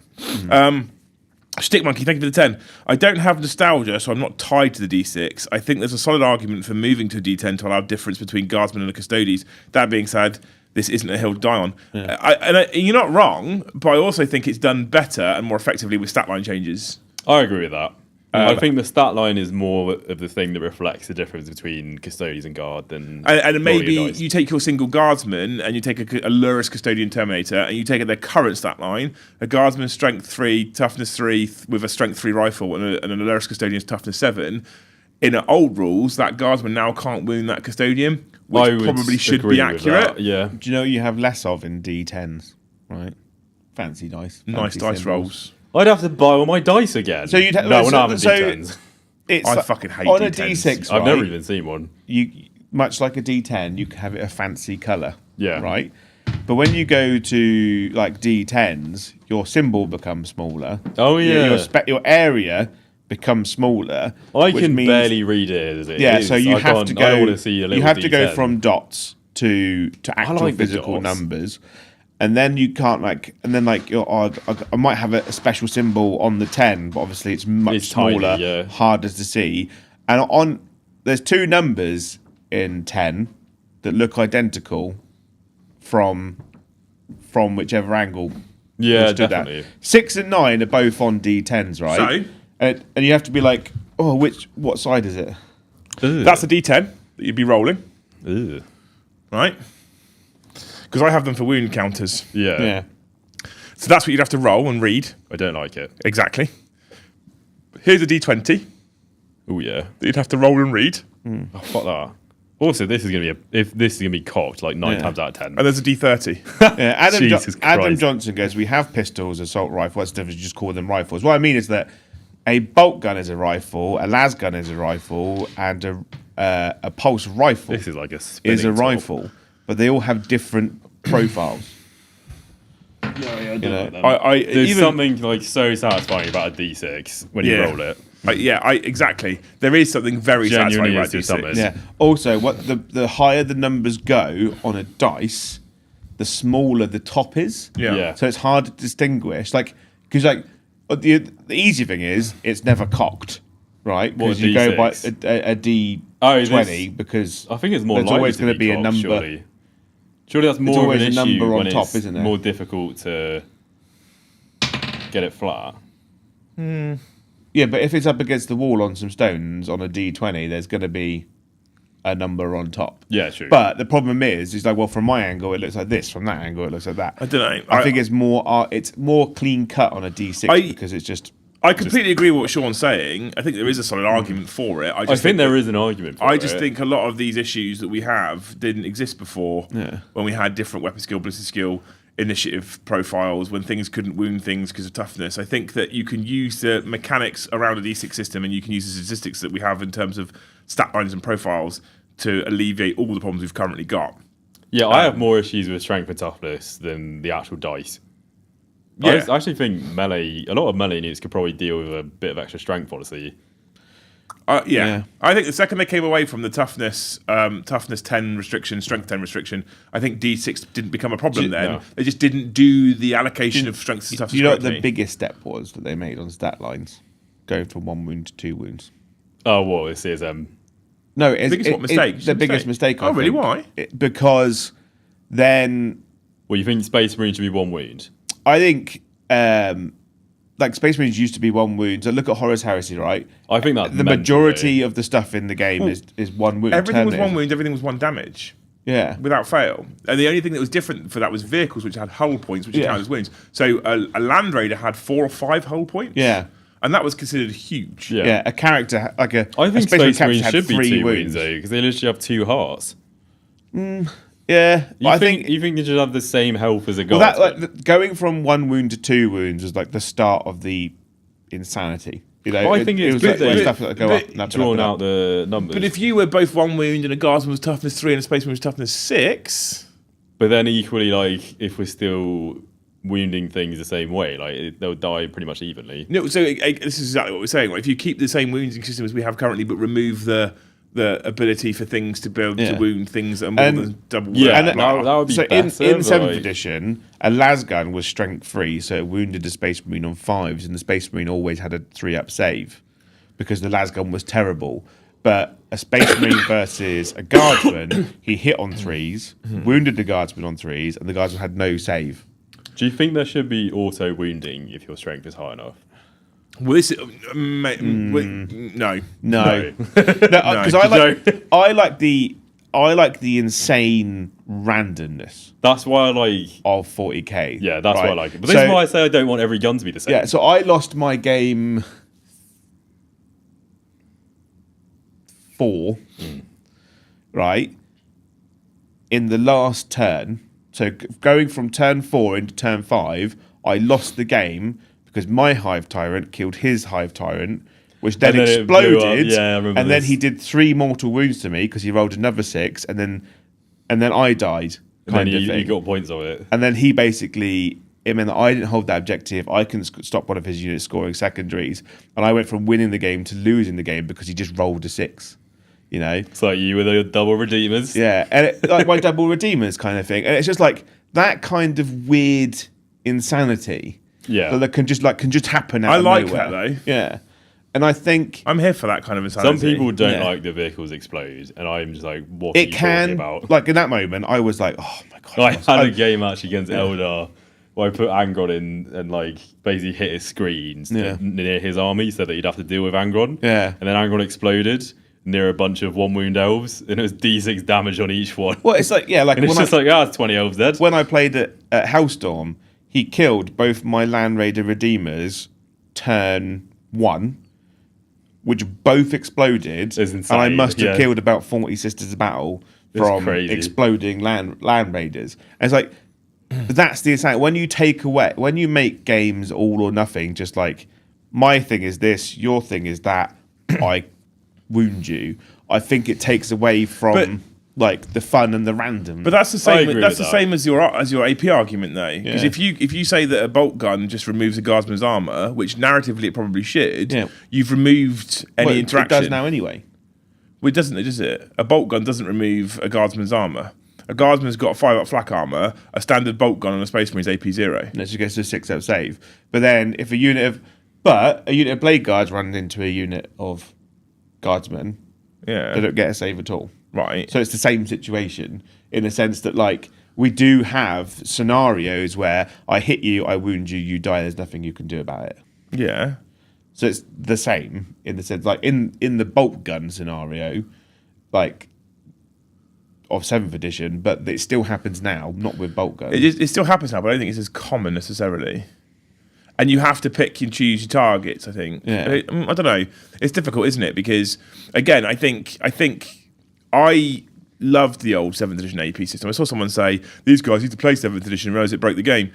Stick Monkey, thank you for the 10. I don't have nostalgia, so I'm not tied to the D6. I think there's a solid argument for moving to a D10 to allow difference between guardsmen and the custodies. That being said, this isn't a hill to die on. Yeah. You're not wrong, but I also think it's done better and more effectively with stat line changes. I agree with that. I think the stat line is more of the thing that reflects the difference between custodians and guard than. And maybe you take your single guardsman and you take a Lurus Custodian Terminator and you take their current stat line, a guardsman strength 3, toughness 3 with a strength 3 rifle and a Lurus Custodian's toughness 7. In old rules, that guardsman now can't wound that custodian, which probably should be accurate. Yeah. Do you know what you have less of in D10s? Right. Fancy dice. Nice dice rolls. I'd have to buy all my dice again. So you'd we're not having D10s. I fucking hate on D10s. A D6. I've never even seen one. You much like a D10, you can have it a fancy colour. Yeah. Right. But when you go to D10s, your symbol becomes smaller. Oh yeah. Your area becomes smaller. I can barely read it as it is. So you have to go. I don't want to see a little you have to D10. go from dots to actual physical numbers. And then you can't I might have a special symbol on the 10, but obviously it's much smaller, tiny, harder to see. And there's 2 numbers in 10 that look identical from whichever angle. Yeah, was stood at. definitely. 6 and 9 are both on D10s, right? So? And you have to be like, oh, what side is it? Ugh. That's a D10 that you'd be rolling, Ugh. right? Because I have them for wound counters. Yeah. Yeah. So that's what you'd have to roll and read. I don't like it. Exactly. Here's a D20 Oh yeah. that you'd have to roll and read. Oh, fuck that. Also, this is gonna be if this is gonna be cocked like 9 Yeah. times out of 10. And there's a D30. Yeah, Jesus Adam Christ. Johnson goes, we have pistols, assault rifle, that's different, you just call them rifles. What I mean is that a bolt gun is a rifle, a las gun is a rifle, and a pulse rifle This is like a is a spinning top. rifle. But they all have different profiles. Yeah, I don't know, like them. I There's even something like so satisfying about a D6 when you Yeah. roll it. exactly. There is something very satisfying Genuinely about is do D6. something. Yeah. Also, what the higher the numbers go on a dice, the smaller the top is. Yeah. Yeah. So it's hard to distinguish. Like, because the easy thing is it's never cocked, right? What, Because you go by D6? a D20 Oh, because I think it's more there's likely always to going to be a cocked, number. Surely that's more of always an a issue number on when top, it's isn't it? more difficult to get it flat. Yeah, but if it's up against the wall on some stones on a D20, there's going to be a number on top. Yeah, true. But the problem is like, well, from my angle it looks like this, from that angle it looks like that. I don't know. I think it's more clean cut on a D6 because it's just. I completely agree with what Sean's saying. I think there is a solid argument for it. I think there is an argument for it. I just think a lot of these issues that we have didn't exist before when we had different weapon skill, ballistic skill, initiative profiles, when things couldn't wound things because of toughness. I think that you can use the mechanics around a D6 system and you can use the statistics that we have in terms of stat lines and profiles to alleviate all the problems we've currently got. Yeah, I have more issues with strength and toughness than the actual dice. Yeah. I actually think a lot of melee units could probably deal with a bit of extra strength, honestly. Yeah. I think the second they came away from the toughness 10 restriction, strength 10 restriction, I think D6 didn't become a problem then. No. They just didn't do the allocation of strengths and toughness. Do you know what the correctly. biggest step was that they made on stat lines? Going from 1 wound to 2 wounds. Oh, what this is No, it's Biggest mistake? the biggest mistake. I Oh, really? think. Why? Because then well, you think Space Marine should be 1 wound? I think like Space Marines used to be 1 wound. So look at Horus Heresy, right? I think that The majority of the stuff in the game is 1 wound. Everything was Terminator. 1 wound, everything was 1 damage. Yeah. Without fail. And the only thing that was different for that was vehicles, which had hull points, which Yeah. counted as wounds. So a Land Raider had 4 or 5 hull points. Yeah. And that was considered huge. Yeah. Yeah, a character like a. I think a Space Marine Space captain Marine had should be 3 2 wounds. wounds though, because they literally have 2 hearts. Yeah, You think you should have the same health as a well, guardsman? going from 1 wound to 2 wounds was like the start of the insanity. You know, Well, I think it's was good like where that stuff that go up and up and drawn up out and up. the numbers. But if you were both 1 wound and a Guardsman was toughness 3 and a Space Marine was toughness 6... But then equally, like, if we're still wounding things the same way, like, they'll die pretty much evenly. No, so this is exactly what we're saying. If you keep the same wounding system as we have currently, but remove the ability for things to be able to wound things that are more than double. Yeah, blah, blah. that would be So better. in 7th like- edition, a las gun was strength 3, so it wounded the Space Marine on 5s, and the Space Marine always had a 3-up save because the las gun was terrible. But a Space Marine versus a Guardsman, he hit on 3s, wounded the Guardsman on 3s, and the Guardsman had no save. Do you think there should be auto wounding if your strength is high enough? Well, this no. No, because I like the insane randomness That's why I like. of 40k. Yeah, that's why I right? like it. But this is why I say I don't want every gun to be the same. Yeah, so I lost my game 4, right, in the last turn. So going from turn 4 into turn 5, I lost the game because my Hive Tyrant killed his Hive Tyrant, which then And then it blew up. exploded. Yeah, I remember and then this. he did 3 mortal wounds to me because he rolled another 6, and then I died. And then Kind of you thing. got points of it. And then he basically, it meant that I didn't hold that objective. I couldn't stop one of his units scoring secondaries. And I went from winning the game to losing the game because he just rolled a 6. You know? It's like you with the double redeemers. Yeah. And like my double redeemers kind of thing. And it's just like that kind of weird insanity. Yeah. That can just happen out I of like nowhere. that, though. Yeah. And I think I'm here for that kind of insanity. Some people don't Yeah. like the vehicles explode, and I'm just like, what are you it talking can, about? like in that moment, I was like, oh my god. I had a game actually against Eldar where I put Angron in and like basically hit his screens near his army so that he'd have to deal with Angron. Yeah. And then Angron exploded near a bunch of 1 wound elves, and it was D6 damage on each one. Well, it's like like and it's just like, it's 20 elves dead. when I played at Hellstorm, he killed both my Land Raider Redeemers turn 1, which both exploded, It's insane, and I must have yeah. killed about 40 Sisters of Battle It's from crazy. exploding Land Raiders. And it's like that's the insane. When you make games all or nothing, just like my thing is this, your thing is that, I wound you. I think it takes away from like the fun and the random. But that's the I same. agree That's with the that. same as your AP argument, though. Because Yeah. if you say that a bolt gun just removes a guardsman's armor, which narratively it probably should, Yeah. you've removed any Well, interaction. it does now anyway. Well, it doesn't, does it? A bolt gun doesn't remove a guardsman's armor. A guardsman's got 5-up flak armor. A standard bolt gun on a Space Marine's AP 0. Let's just go to a 6-up save. But then if a unit of blade guards runs into a unit of guardsmen, Yeah. they don't get a save at all. Right. So it's the same situation in the sense that like we do have scenarios where I hit you, I wound you, you die. There's nothing you can do about it. Yeah. So it's the same in the sense like in the bolt gun scenario, like of 7th edition, but it still happens now, not with bolt guns. It still happens now, but I don't think it's as common necessarily. And you have to pick and choose your targets, I think. Yeah. I don't know. It's difficult, isn't it? Because, again, I think I loved the old 7th edition AP system. I saw someone say, these guys used to play 7th edition and realised it broke the game.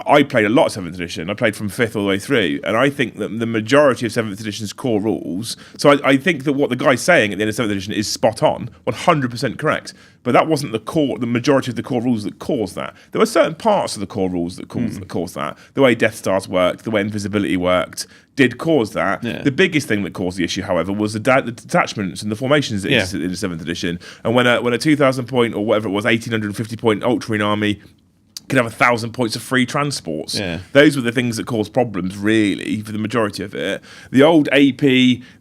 I played a lot of 7th edition. I played from 5th all the way through. And I think that the majority of 7th edition's core rules... So I think that what the guy's saying at the end of 7th edition is spot on, 100% correct. But that wasn't the majority of the core rules that caused that. There were certain parts of the core rules that caused that. The way Death Stars worked, the way invisibility worked, did cause that. Yeah. The biggest thing that caused the issue, however, was the detachments and the formations that existed in the 7th edition. And when a 2,000 point or whatever it was, 1,850 point Ultramarine army could have 1,000 points of free transports. Yeah. Those were the things that caused problems, really, for the majority of it. The old AP,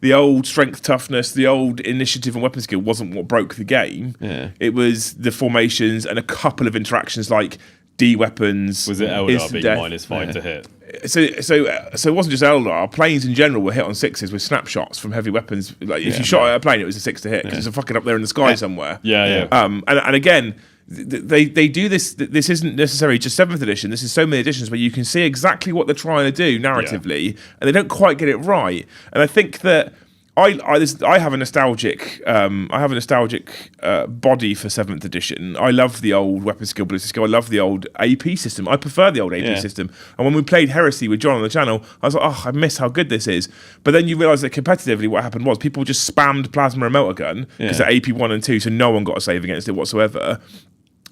the old strength, toughness, the old initiative and weapon skill wasn't what broke the game. Yeah. It was the formations and a couple of interactions like D weapons. Was it Eldar instant being death. -5 to hit? So it wasn't just Eldar. Planes in general were hit on 6s with snapshots from heavy weapons. Like if you shot at a plane, it was a 6 to hit because it's fucking up there in the sky somewhere. Yeah. And again, they do this. This isn't necessarily just 7th edition. This is so many editions where you can see exactly what they're trying to do narratively, and they don't quite get it right. And I think that I have a nostalgic body for 7th edition. I love the old weapon skill, ballistic skill. I love the old AP system. I prefer the old AP system. And when we played Heresy with John on the channel, I was like, oh, I miss how good this is. But then you realise that competitively, what happened was people just spammed plasma and melter gun because they're AP 1 and 2, so no one got a save against it whatsoever.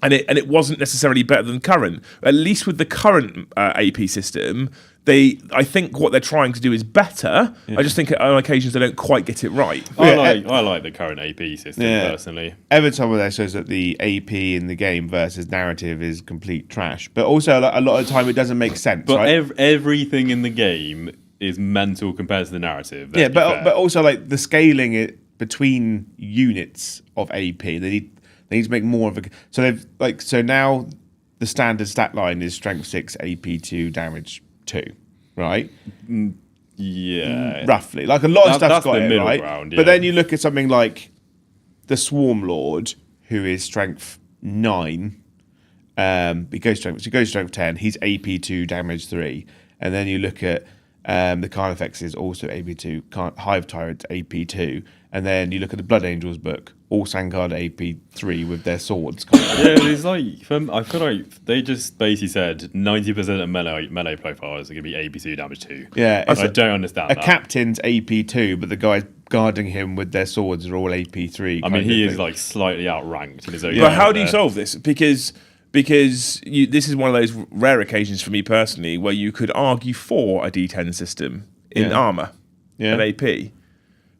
And it wasn't necessarily better than current. At least with the current AP system, I think what they're trying to do is better. I just think on occasions they don't quite get it right. I like the current AP system personally. Every time there says that the AP in the game versus narrative is complete trash, but also a lot of the time it doesn't make sense. But right? everything in the game is mental compared to the narrative. Yeah, but also like the scaling between units of AP, they need to make more of a. So now the standard stat line is strength 6, AP 2, damage 2, right? Yeah, Roughly, like a lot of stuff's that's got the it middle right. ground, But yeah. then you look at something like the Swarm Lord, who is strength 9. He goes strength 10. He's AP 2, damage 3, and then you look at the Carnifex is also AP 2. Hive Tyrant AP 2, and then you look at the Blood Angels book, all Sangard AP 3 with their swords. Yeah, it's like I feel like they just basically said 90% of melee profiles are going to be AP 2, damage 2. Yeah, I don't understand a that. captain's AP 2, but the guys guarding him with their swords are all AP 3. I mean, he is like slightly outranked in his own. But how do you solve this? Because this is one of those rare occasions for me personally where you could argue for a D10 system in armor and AP.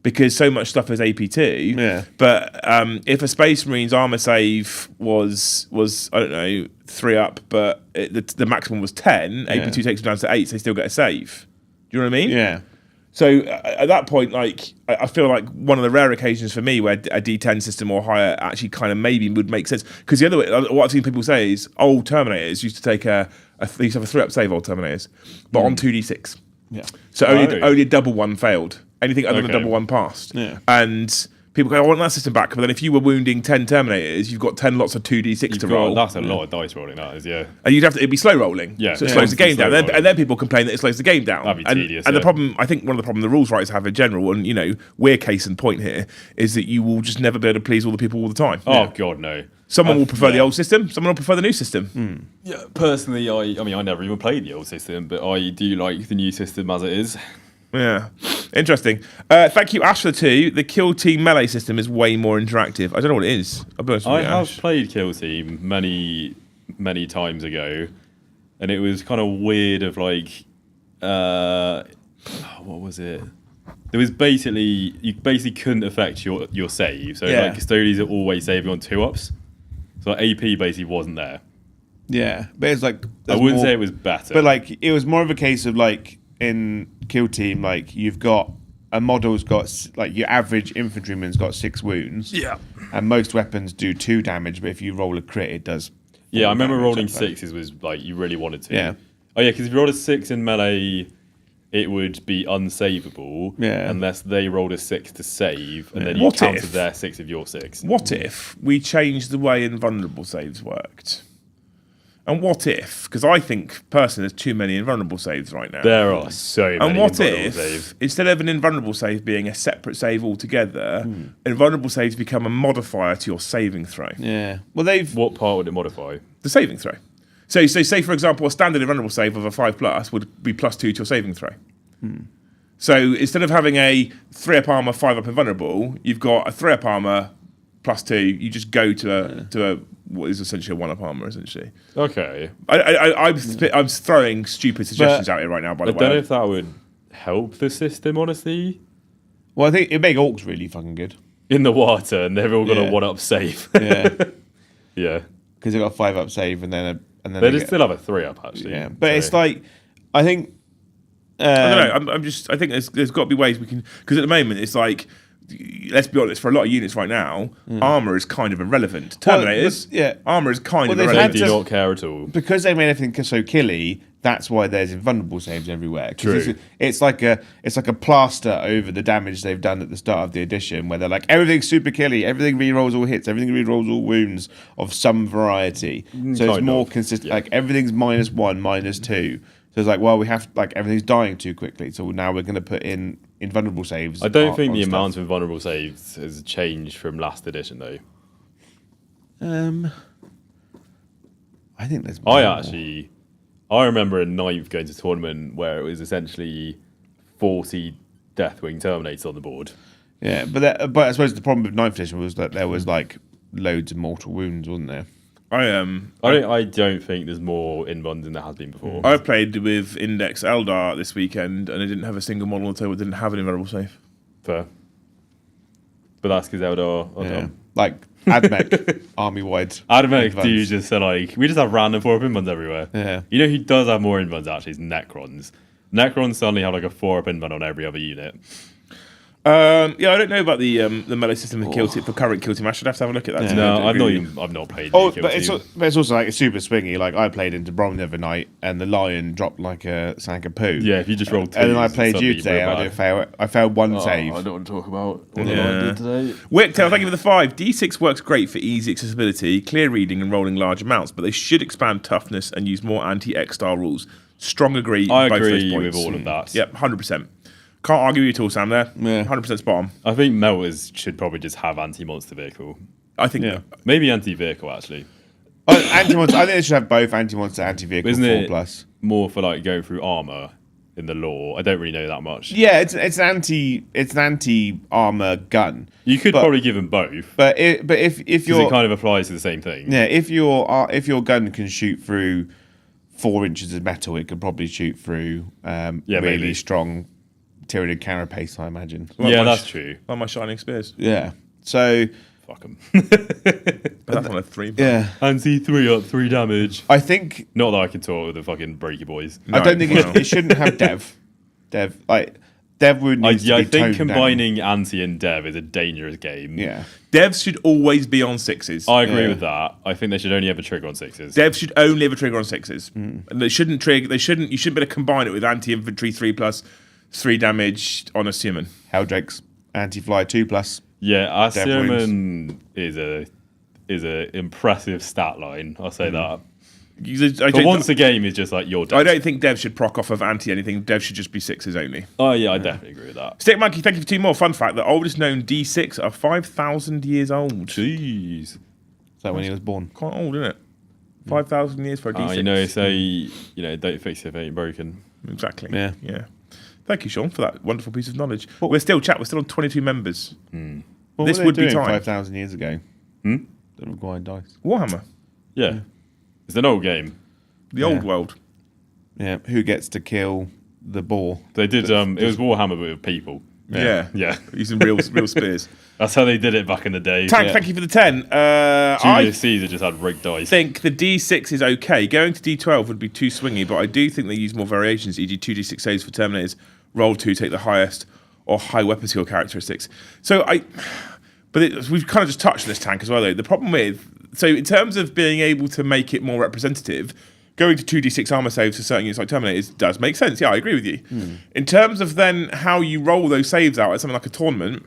Because so much stuff is AP2. Yeah. But if a Space Marines armor save was I don't know 3 up, but the maximum was 10, AP2 takes them down to 8, so they still get a save. Do you know what I mean? Yeah. So at that point, like I feel like one of the rare occasions for me where a D10 system or higher actually kind of maybe would make sense. Because the other way, what I've seen people say is old Terminators used to take they used to have a 3-up save, old Terminators, but on 2d6. Yeah. So only a double one failed. Anything other than a double one passed. Yeah. And people go, I want that system back. But then if you were wounding 10 Terminators, you've got 10 lots of 2d6 to roll. That's a lot of dice rolling, that is, yeah. And it'd be slow rolling. Yeah. So it slows the game down. Slow And then people complain that it slows the game down. That'd be tedious, and the yeah. problem, I think one of the problems the rules writers have in general, and we're case in point here, is that you will just never be able to please all the people all the time. Oh, God, no. Someone will prefer the old system, someone will prefer the new system. Yeah, personally, I mean, I never even played the old system, but I do like the new system as it is. Yeah, interesting. Thank you, Ash, for the 2. The Kill Team melee system is way more interactive. I don't know what it is. I'll be honest with I you, have Ash. played Kill Team many times ago, and it was kind of weird of like, what was it? There was you basically couldn't affect your save. So like custodians are always saving on 2-ups. So AP basically wasn't there. Yeah, but it's like I wouldn't say it was better, but like it was more of a case of like in Kill Team, like you've got a model's got like your average infantryman's got 6 wounds. Yeah. And most weapons do 2 damage, but if you roll a crit, it does. Yeah, I remember damage, rolling I think. 6s was like you really wanted to. Yeah. Oh yeah, because if you rolled a 6 in melee, it would be unsavable. Yeah. Unless they rolled a 6 to save, and then you What counted if- their 6 of your 6. What if we changed the way invulnerable saves worked? And what if, because I think personally there's too many invulnerable saves right now. There are so many. And what invulnerable if, saves. instead of an invulnerable save being a separate save altogether, invulnerable saves become a modifier to your saving throw? Yeah. Well, they've. What part would it modify? The saving throw. So say, for example, a standard invulnerable save of a 5+ would be +2 to your saving throw. So instead of having a 3-up armor, 5-up invulnerable, you've got a 3-up armor +2. You just go to a what is essentially a 1-up armor, essentially. Okay. I'm throwing stupid suggestions out here right now, by I the don't know way. if that would help the system, honestly. Well, I think it'd make orcs really fucking good. In the water, and they've all got Yeah. a 1-up save. Yeah. Yeah. Because they've got a 5-up save and then They they just get- still have a 3-up, actually. Yeah. But So- it's like, I think. I don't know. I think there's got to be ways we can, because at the moment it's like, let's be honest, for a lot of units right now, armor is kind of irrelevant. Well, Terminators, yeah. armor is kind Well, of they've They had irrelevant. do to- not care at all. Because they made everything so killy, that's why there's invulnerable saves everywhere. 'Cause True. It's like a plaster over the damage they've done at the start of the edition, where they're like everything's super killy, everything rerolls all hits, everything rerolls all wounds of some variety. So it's kind more of, consistent. yeah. Like everything's -1, -2. So it's like, well, we have like everything's dying too quickly, so now we're going to put in invulnerable saves. I don't think on the stuff. amount of invulnerable saves has changed from last edition, though. I think there's. I remember in 9th going to a tournament where it was essentially 40 Deathwing Terminators on the board. Yeah, but I suppose the problem with 9th edition was that there was like loads of mortal wounds, wasn't there? I don't think there's more invuns than there has been before. I played with Index Eldar this weekend, and I didn't have a single model on the table that didn't have an invulnerable save. Fair. But that's because Eldar are Yeah. dumb. Like AdMech, army-wide. Adamec invuns. do just say like, we just have random 4-up invuns everywhere. Yeah. You know who does have more invuns actually is Necrons. Necrons suddenly have like a 4-up invun on every other unit. I don't know about the melee system for for current Kill Team. I should have to have a look at that. to No, agree with you. I've not played. Oh, the Kill but it's, Team. but it's also like super swingy. Like I played into Brom the other night, and the lion dropped like a sack of poo. Yeah, if you just roll 2s, And then I played you suddenly today. we're I back. did fail. I failed one save. I don't want to talk about what Yeah. I did today. Wicktail, thank you for the 5. D6 works great for easy accessibility, clear reading, and rolling large amounts, but they should expand toughness and use more anti-X style rules. Strong agree. I on both those agree points. with all of that. Yep, 100%. Can't argue with you at all, Sam. There, Yeah. 100% spot on. I think melters should probably just have anti-monster vehicle. I think. Yeah. Maybe anti-vehicle actually. Anti-monster. I think they should have both anti-monster, anti-vehicle, Isn't 4+. it more for like going through armor in the lore? I don't really know that much. Yeah, it's an anti-armor gun. You could But- probably give them both But if because your it kind of applies to the same thing. yeah if your gun can shoot through 4 inches of metal, it could probably shoot through really maybe. strong Tyranid carapace, I imagine. Like Yeah, my that's true. Like my Shining Spears. Yeah. So Fuck them. But that's on a 3. yeah, Anti 3-up, 3 damage. I think Not that I can talk with the fucking breaky boys. I don't think well. it shouldn't have dev. Like Dev wound needs to I be think toned combining anti and dev is a dangerous game. down. Yeah. Devs should always be on 6s. I agree Yeah. with that. I think they should only have a trigger on 6s. Devs should only have a trigger on 6s, and they shouldn't trigger. You shouldn't be able to combine it with anti-infantry 3+, 3 damage on a summon. Helldrake's anti-fly 2+. Yeah, our Dev Sermon is a impressive stat line. I'll say that. I But once a game is just like your dead. don't think devs should proc off of anti anything. Devs should just be 6s only. Oh yeah, I definitely agree with that. Stick Monkey, thank you for 2 more. Fun fact: the oldest known D6 are 5,000 years old. Jeez. Is that when he was born? Quite old, isn't it? 5,000 years for a D6. Say don't fix it if it ain't broken. Exactly. Yeah. Yeah. Thank you, Sean, for that wonderful piece of knowledge. We're still on 22 members. What This were they would be doing time. 5,000 years ago. The required dice. Warhammer, Yeah. It's an old game. the old world. Yeah. Who gets to kill the boar? They did. It was Warhammer, but with people. Yeah. Yeah. Using real spears. That's how they did it back in the day. Tank, thank you for the 10. I Julius Caesar just had rigged dice. think the D6 is okay. Going to D12 would be too swingy, but I do think they use more variations, e.g. 2D6 saves for Terminators, roll 2, take the highest, or high weapon skill characteristics. We've kind of just touched this, Tank, as well, though. The problem in terms of being able to make it more representative, going to 2d6 armor saves for certain units like Terminators does make sense. Yeah, I agree with you. In terms of then how you roll those saves out at something like a tournament,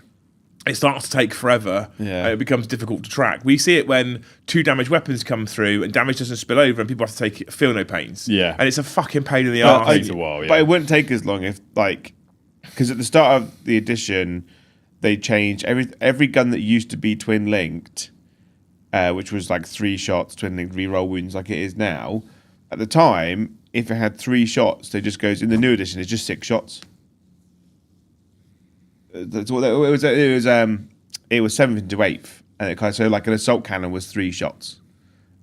it starts to take forever. Yeah. And it becomes difficult to track. We see it when 2 damage weapons come through and damage doesn't spill over and people have to feel no pains. Yeah. And it's a fucking pain in the But arse. It takes a while, yeah. But it wouldn't take as long if, because at the start of the edition, they changed every gun that used to be twin linked, which was like 3 shots, twin linked, reroll wounds, like it is now. At the time, if it had 3 shots, they just goes in the new edition. It's just 6 shots. That's what it was. It was 7th into 8th, and it kind of so like an assault cannon was 3 shots,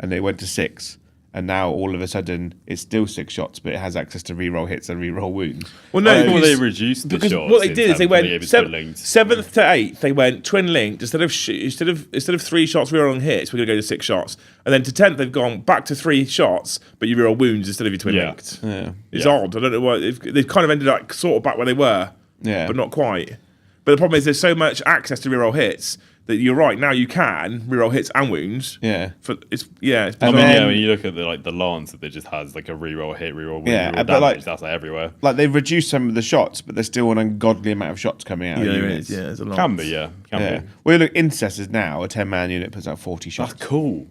and they went to 6. And now all of a sudden it's still 6 shots, but it has access to reroll hits and reroll wounds. Well, no, I thought because- they reduced the because shots. what they in did is they terms of being went able to be linked. 7th to 8th. They went twin linked instead of 3 shots rerolling hits. We're going to go to 6 shots, and then to 10th they've gone back to 3 shots, but you reroll wounds instead of your twin linked. Yeah, It's Yeah. odd. I don't know why they've kind of ended up sort of back where they were, yeah, but not quite. But the problem is there's so much access to reroll hits that you're right. Now you can reroll hits and wounds. yeah. It's And I bizarre. mean, then- when you look at the lance that just has like a reroll hit, reroll wound, Yeah, reroll but damage, that's like everywhere. Like they've reduced some of the shots, but there's still an ungodly amount of shots coming out. yeah, of there units. is. Yeah, there's a lot. Can be, yeah. Can Yeah. be. Well, look, Intercessors now, a 10-man unit puts out 40 shots. That's cool.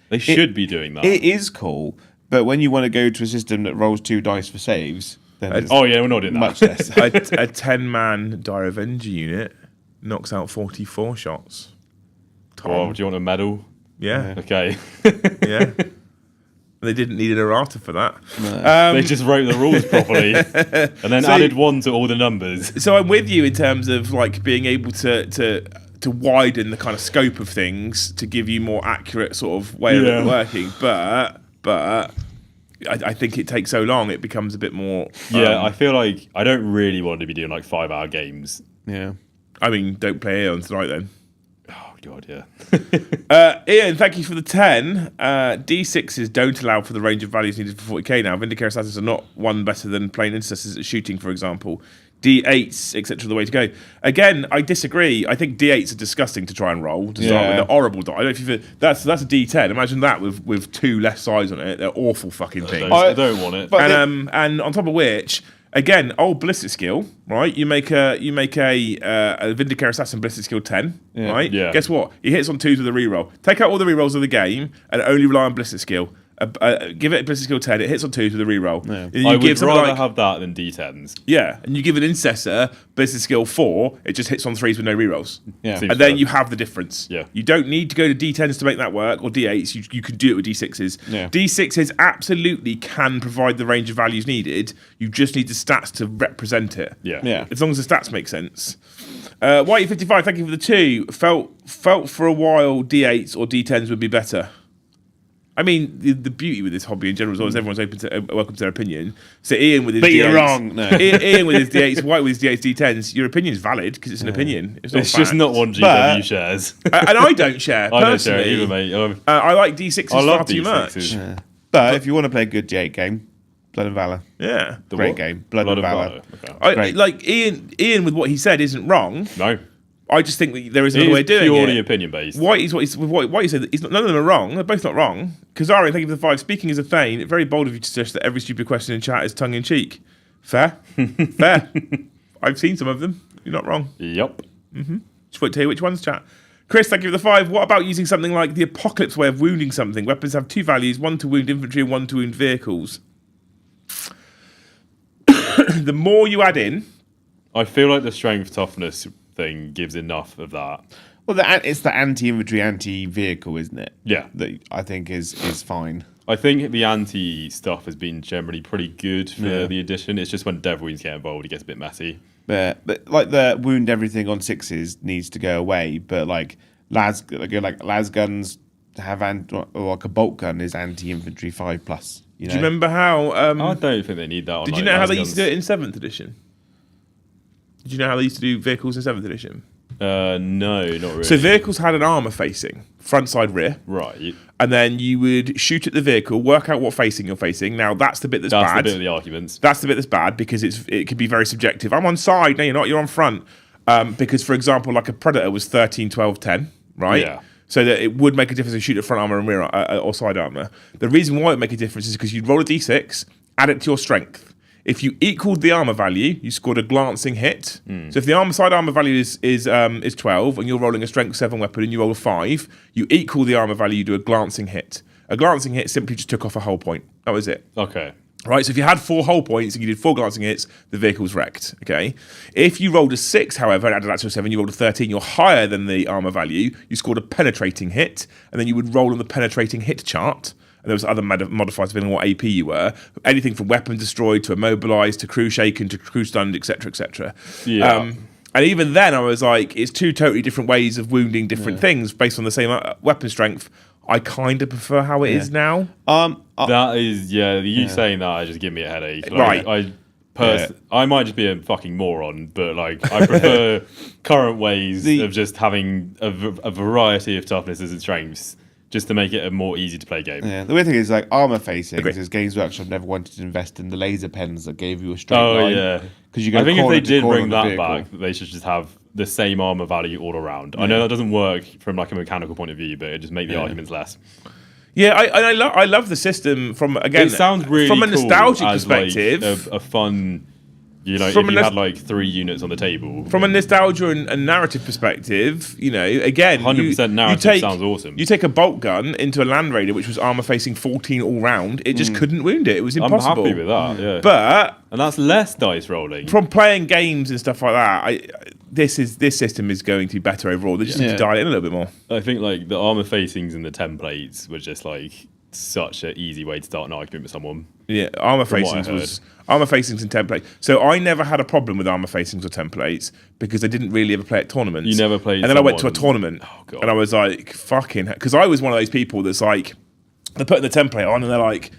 They should be doing that. It is cool, but when you want to go to a system that rolls 2 dice for saves, then it's Oh yeah, we're not doing that. much less. a 10-man Dire Avenger unit knocks out 44 shots. Oh, do you want a medal? Yeah, Okay. yeah. They didn't need an errata for that. They just wrote the rules properly and then So- added 1 to all the numbers. So I'm with you in terms of like being able to widen the kind of scope of things to give you more accurate sort of way of Yeah. it working, but I think it takes so long it becomes a bit more. Yeah, I feel like I don't really want to be doing like 5-hour games. Yeah. I mean, don't play Aeon tonight then. Oh god, yeah. Ian, thank you for the 10. D6s don't allow for the range of values needed for 40k now. Vindicare Assassins are not one better than plain Intercessors at shooting, for example. D8s, etc., the way to go. Again, I disagree. I think D8s are disgusting to try and roll. To start with, they're horrible die. I don't know if you've, that's a D10. Imagine that with 2 less size on it. They're awful fucking things. I don't want it. But And on top of which, again, old ballistic skill, right? You make a Vindicare Assassin ballistic skill 10, right? Yeah. Guess what? He hits on 2s with a reroll. Take out all the rerolls of the game and only rely on ballistic skill. Give it a ballistic skill 10. It hits on 2s with a reroll. Yeah. You I would give something rather like- have that than D10s. yeah, and you give an Incessor ballistic skill 4. It just hits on 3s with no rerolls. Yeah. Seems And then fair. you have the difference. Yeah. You don't need to go to D10s to make that work, or D8s. You can do it with D6s. Yeah. D6s absolutely can provide the range of values needed. You just need the stats to represent it. Yeah. Yeah. As long as the stats make sense. Whitey55, thank you for the 2. Felt for a while D8s or D10s would be better. I mean, the beauty with this hobby in general is always everyone's open to welcome to their opinion. So Ian with his But D8s, you're wrong. No. Ian with his D8s, White with his D8s, D10s. Your opinion is valid because it's an opinion. It's not It's just fact. not one GW But- shares. And I don't share I don't share personally. it either, mate. I like D6s I love far too D6s. much. Yeah. But if you want to play a good D8 game, Blood and Valor. Yeah. The Great what? game. Blood and Valor. Okay. Great. Like Ian with what he said isn't wrong. No. I just think that there is It another way is of doing purely it. opinion based. Whitey's what he said. None of them are wrong. They're both not wrong. Kazarian, thank you for the 5. Speaking as a Thane, very bold of you to suggest that every stupid question in chat is tongue in cheek. Fair, fair. I've seen some of them. You're not wrong. Yep. Just wait to hear which ones, chat. Chris, thank you for the 5. What about using something like the Apocalypse way of wounding something? Weapons have 2 values, one to wound infantry and one to wound vehicles. The more you add in, I feel like the strength toughness thing gives enough of that. Well, it's the anti-infantry, anti-vehicle, isn't it? Yeah. That I think is fine. I think the anti stuff has been generally pretty good for the edition. It's just when Dev Wounds get involved, it gets a bit messy. But like the wound everything on 6s needs to go away. But like las guns have or like a bolt gun is anti-infantry 5+. You know? do you remember how? I don't think they need that. On, Did you know how they used to do it in 7th edition? Did you know how they used to do vehicles in 7th edition? No, not really. So vehicles had an armour facing, front, side, rear. Right. And then you would shoot at the vehicle, work out what facing you're facing. Now, that's the bit that's bad. That's the bit of the arguments. That's the bit that's bad because it can be very subjective. I'm on side. No, you're not. You're on front. Because, for example, like a Predator was 13, 12, 10, right? Yeah. So that it would make a difference to shoot at front armour and rear or side armour. The reason why it would make a difference is because you'd roll a d6, add it to your strength. If you equaled the armor value, you scored a glancing hit. So if the side armor value is 12 and you're rolling a strength 7 weapon and you roll a 5, you equal the armor value, you do a glancing hit. A glancing hit simply just took off a whole point. That was it. Okay. Right, so if you had 4 whole points and you did 4 glancing hits, the vehicle's wrecked. Okay. If you rolled a 6, however, and added that to a 7, you rolled a 13, you're higher than the armor value, you scored a penetrating hit, and then you would roll on the penetrating hit chart. And there was other modifiers depending on what AP you were. Anything from weapon destroyed to immobilized to crew shaken to crew stunned, etc., etc. Yeah. And even then, I was like, it's 2 totally different ways of wounding different things based on the same weapon strength. I kind of prefer how it is now. That is, you saying that just give me a headache. Like, Right. I might just be a fucking moron, but like I prefer current ways of just having a variety of toughnesses and strengths. Just to make it a more easy to play game. Yeah, the weird thing is like armor facings Agreed. is Games Workshop never wanted to invest in the laser pens that gave you a straight Oh line. yeah, because you go. I think if corner they to did corner bring on the that vehicle. back, they should just have the same armor value all around. I know that doesn't work from like a mechanical point of view, but it just make the arguments less. Yeah, I love the system from, again, It sounds really from a cool nostalgic as, perspective. like, a fun. You know, From if a you nos- had like 3 units on the table. From a nostalgia and narrative perspective, you know, again, 100% narrative sounds awesome. You take a bolt gun into a Land Raider, which was armor facing 14 all round, it just couldn't wound it. It was impossible. I'm happy with that, yeah. But and that's less dice rolling. from playing games and stuff like that, this system is going to be better overall. They just need to dial it in a little bit more. I think like the armor facings and the templates were just like such an easy way to start an argument with someone. Yeah, armor From what I facings and templates. So I never had a problem with armor facings or templates because I didn't really ever play at tournaments. You never played. And then I went to a tournament, God. and I was like, "Fucking," because I was one of those people that's like, they're putting the template on, and they're like,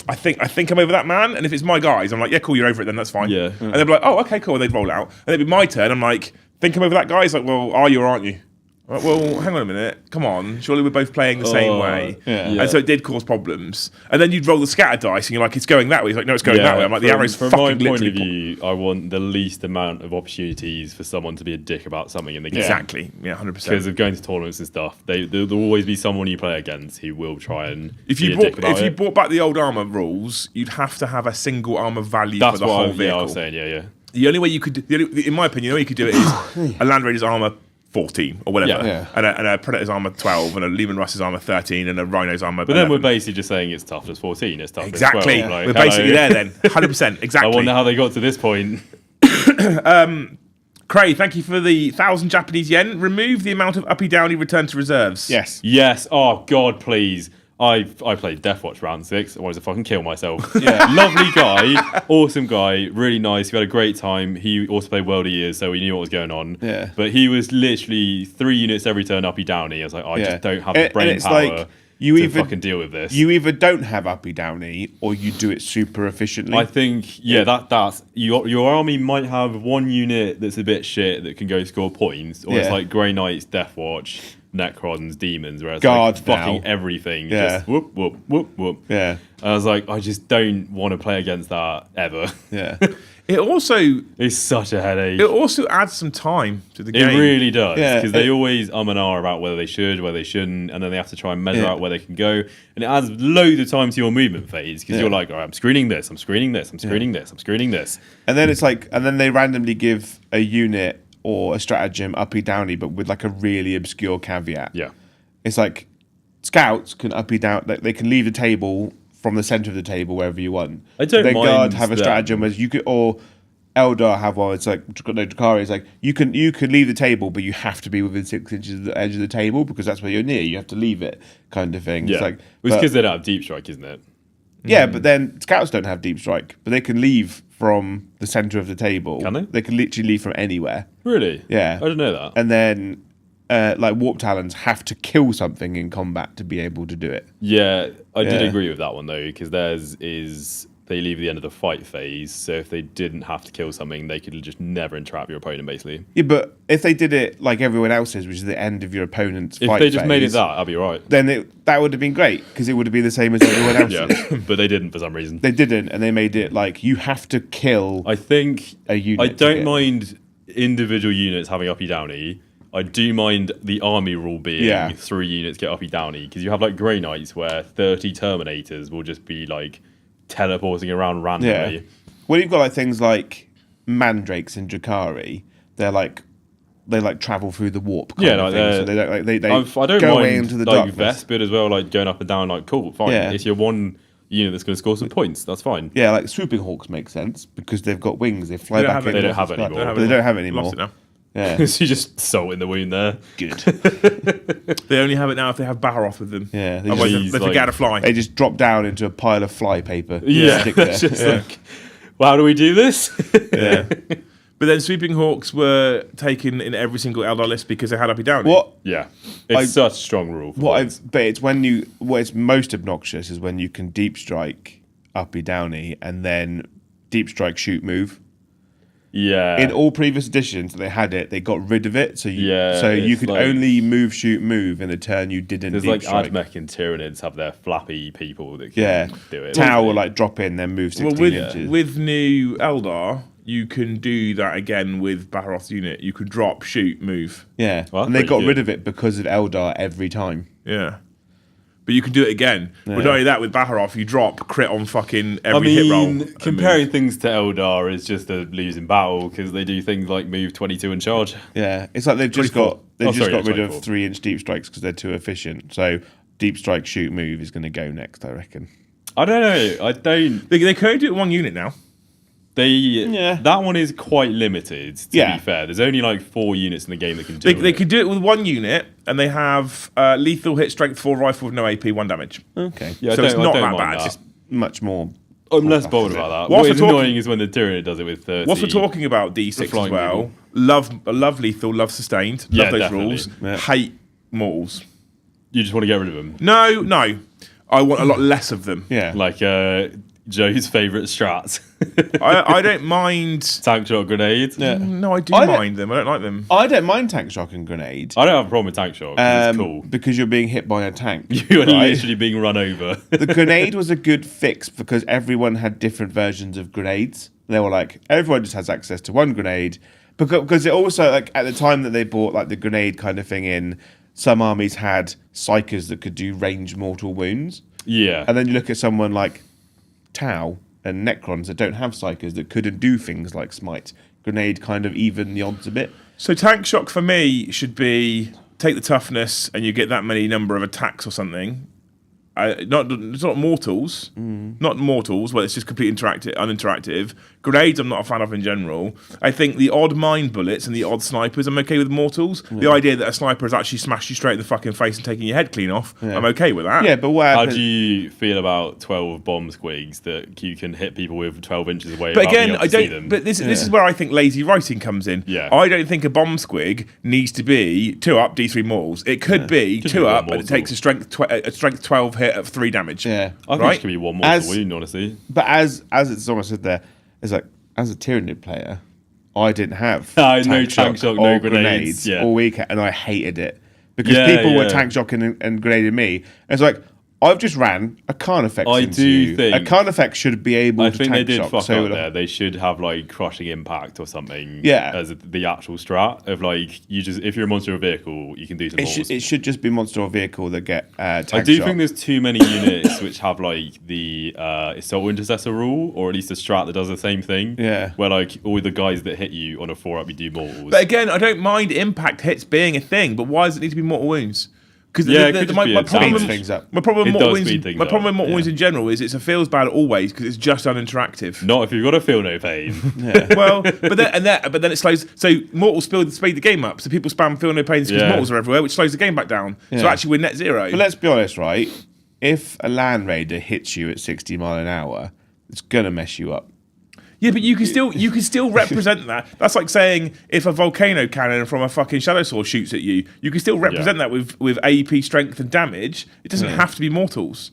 I think I'm over that man, and if it's my guys, I'm like, yeah, cool, you're over it, then that's fine. Yeah. And they'd be like, oh, okay, cool, and they'd roll out, and it'd be my turn. I'm like, think I'm over that guy. He's like, well, are you or aren't you? Like, well, hang on a minute. Come on. Surely we're both playing the same way. Yeah. And so it did cause problems. And then you'd roll the scatter dice and you're like, it's going that way. He's like, no, it's going that way. I'm like, the arrow's from fucking my point literally... of view, I want the least amount of opportunities for someone to be a dick about something in the game. Exactly. Yeah, 100%. Because of going to tournaments and stuff, there'll always be someone you play against who will try and If be you a dick about it. brought back the old armor rules, you'd have to have a single armor value That's for the what whole vehicle. I was saying, yeah. The only way you could, in my opinion, the only way you could do it is a Land Raider's armor 14 or whatever, Yeah. And a Predator's armor 12, and a Lehman Russ's armor 13, and a Rhino's armor. But then 11. we're basically just saying it's toughness 14, it's toughness Exactly. 12. Like, We're basically hello. there then. 100%. Exactly. I wonder how they got to this point. Cray, thank you for the 1,000 Japanese yen. Remove the amount of uppy downy return to reserves. Yes. Yes. Oh God, please. I played Deathwatch round 6. I wanted to fucking kill myself. Yeah. Lovely guy, awesome guy, really nice. We had a great time. He also played World of Years, so we knew what was going on. Yeah. But he was literally 3 units every turn uppy downy. I was like, I just don't have the And brain it's power like, you to either- fucking deal with this. You either don't have uppy downy or you do it super efficiently. I think, that's your army might have one unit that's a bit shit that can go score points, or it's Yeah. like Grey Knights, Deathwatch, Necrons, demons, where it's Guard like fucking now. everything. Yeah. Just whoop, whoop, whoop, whoop. Yeah. I was like, I just don't want to play against that ever. Yeah. It also It's such a headache. adds some time to the It game. really does, Yeah, because they always and ah about whether they should, whether they shouldn't, and then they have to try and measure out where they can go, and it adds loads of time to your movement phase, because you're like, all right, I'm screening this, I'm screening this, I'm screening this, I'm screening this. And then it's like, and then they randomly give a unit or a stratagem uppy downy, but with like a really obscure caveat. Yeah. It's like scouts can uppy down, they can leave the table from the center of the table wherever you want. I don't then mind guard have a that. stratagem where you could, or Eldar have one. It's like no, Drakari is like you can leave the table, but you have to be within 6 inches of the edge of the table because that's where you're near. You have to leave it, kind of thing. Yeah. It's like It's but- because they don't have deep strike, isn't it? yeah, but then scouts don't have deep strike, but they can leave from the center of the table. Can they? They can literally leave from anywhere. Really? Yeah. I didn't know that. And then like warp talons have to kill something in combat to be able to do it. Yeah, I did Yeah. agree with that one though, because theirs is they leave at the end of the fight phase, so if they didn't have to kill something, they could just never entrap your opponent, basically. Yeah, but if they did it like everyone else's, which is the end of your opponent's If fight they just made it phase, that, I'd be right. then that would have been great because it would have been the same as everyone else's. Yeah, but they didn't for some reason. They didn't, and they made it like you have to kill I think a unit. I to don't get- mind individual units having uppy downy. I do mind the army rule being 3 units get uppy downy, because you have like Grey Knights where 30 Terminators will just be like teleporting around randomly. Yeah. Well, you've got like things like mandrakes and Drakari. They like travel through the warp. Kind of like thing. So they're- they don't like they I don't go mind away into the like darkness. Vespid as well, like going up and down. Like cool, fine. Yeah. It's your one unit that's going to score some points. That's fine. Yeah, like swooping hawks make sense because they've got wings. They fly They don't back. have in it. They don't have the it sky. anymore. But they don't have it anymore. Lost it now. Yeah, So you just salt in the wound there. good. They only have it now if they have Baharoth with them. Yeah, they Otherwise, just- they forget how to fly. They just drop down into a pile of fly paper. Yeah, Stick there. it's just Yeah. like, well, how do we do this? Yeah. But then Sweeping Hawks were taken in every single Eldar list because they had uppy downy. What Yeah, it's such a strong rule. For points. but it's what is most obnoxious is when you can deep strike uppy downy and then deep strike shoot move. Yeah, In all previous editions that they had it, they got rid of it. So you it's could like- only move shoot move in the turn you didn't there's deep like strike. Admech and Tyranids have their flappy people that can Yeah, do it. Tau will like drop in, then move 16 well, inches. with new Eldar, you can do that again with Baharoth's unit. You could drop, shoot, move. Yeah, Well, and they pretty got good. rid of it because of Eldar every time. Yeah. But you can do it again. But not only that, with Baharoth, you drop, crit on fucking I every hit roll. mean, and comparing move. things to Eldar is just a losing battle, because they do things like move 22 and charge. Yeah, it's like they've just 24. got rid of 24. 3-inch deep strikes because they're too efficient. So deep strike shoot move is going to go next, I reckon. I don't know. I don't. They can only do it with one unit now. That one is quite limited. To Yeah. be fair, there's only like 4 units in the game that can do They it. could do it with one unit, and they have lethal hit, strength 4 rifle with no AP, 1 damage. Okay, Yeah, so I it's don't- I not don't that mind bad. that. much more. I'm less Fuck, bothered is it? about that. Whilst What is we're talking- annoying is when the Tyranid does it with 30. Whilst we're talking about D6 as flying well, people. love lethal, love sustained, Yeah, love those definitely. rules, Yeah. hate mortals. You just want to get rid of them. No. I want a lot less of them. Yeah, Like Joe's favourite strats. I don't mind. Tank shot grenade. Yeah. No, I do I don't- mind them. I don't like them. I don't mind tank shock and grenade. I don't have a problem with tank shot. 'Cause it's cool. Because you're being hit by a tank. You are right? literally being run over. The grenade was a good fix because everyone had different versions of grenades. They were like, everyone just has access to one grenade. Because it also, like, at the time that they bought, like, the grenade kind of thing in, some armies had psychers that could do ranged mortal wounds. Yeah. And then you look at someone like Tau and Necrons that don't have psychers that couldn't do things like smite. Grenade kind of even the odds a bit. So tank shock for me should be take the toughness and you get that many number of attacks or something. It's not mortals, not mortals. Well, it's just complete uninteractive. Grenades, I'm not a fan of in general. I think the odd mine bullets and the odd snipers, I'm okay with mortals. The idea that a sniper has actually smashed you straight in the fucking face and taking your head clean off, I'm okay with that. Yeah, but what How happens? do you feel about 12 bomb squigs that you can hit people with 12 inches away? But without being again, able I to see don't. them? But this is where I think lazy writing comes in. Yeah. I don't think a bomb squig needs to be 2 up D3 mortals. It could be Just 2 be one up, but it mortal. takes a strength 12 hit of 3 damage. Yeah. I think right? it could be one mortal As- wound, honestly. But as it's almost said there, it's like, as a Tyranid player, I didn't have No tank shock, no or grenades, yeah. all week, and I hated it because people were tank shocking and grenading me. And it's like, I've just ran a Carnifex into you. A Carnifex should be able to tank shock. I think they did fuck up there. They should have like crushing impact or something. Yeah. As the actual strat of like if you're a monster or vehicle, you can do some. It should just be monster or vehicle that get tank I do shock. think there's too many units which have like the Assault Intercessor rule, or at least a strat that does the same thing. Yeah. Where like all the guys that hit you on a 4-up, you do mortals. But again, I don't mind impact hits being a thing, but why does it need to be mortal wounds? Because my problem with mortal wounds in general is it's a feels bad always because it's just uninteractive. Not if you've got a feel no pain. Well, but then it slows. So mortals speed the game up. So people spam feel no pains because mortals are everywhere, which slows the game back down. Yeah. So actually we're net zero. But let's be honest, right? If a Land Raider hits you at 60 mile an hour, it's gonna mess you up. Yeah, but you can still represent that. That's like saying if a volcano cannon from a fucking shadow sword shoots at you, you can still represent that with AEP strength and damage. It doesn't have to be mortals.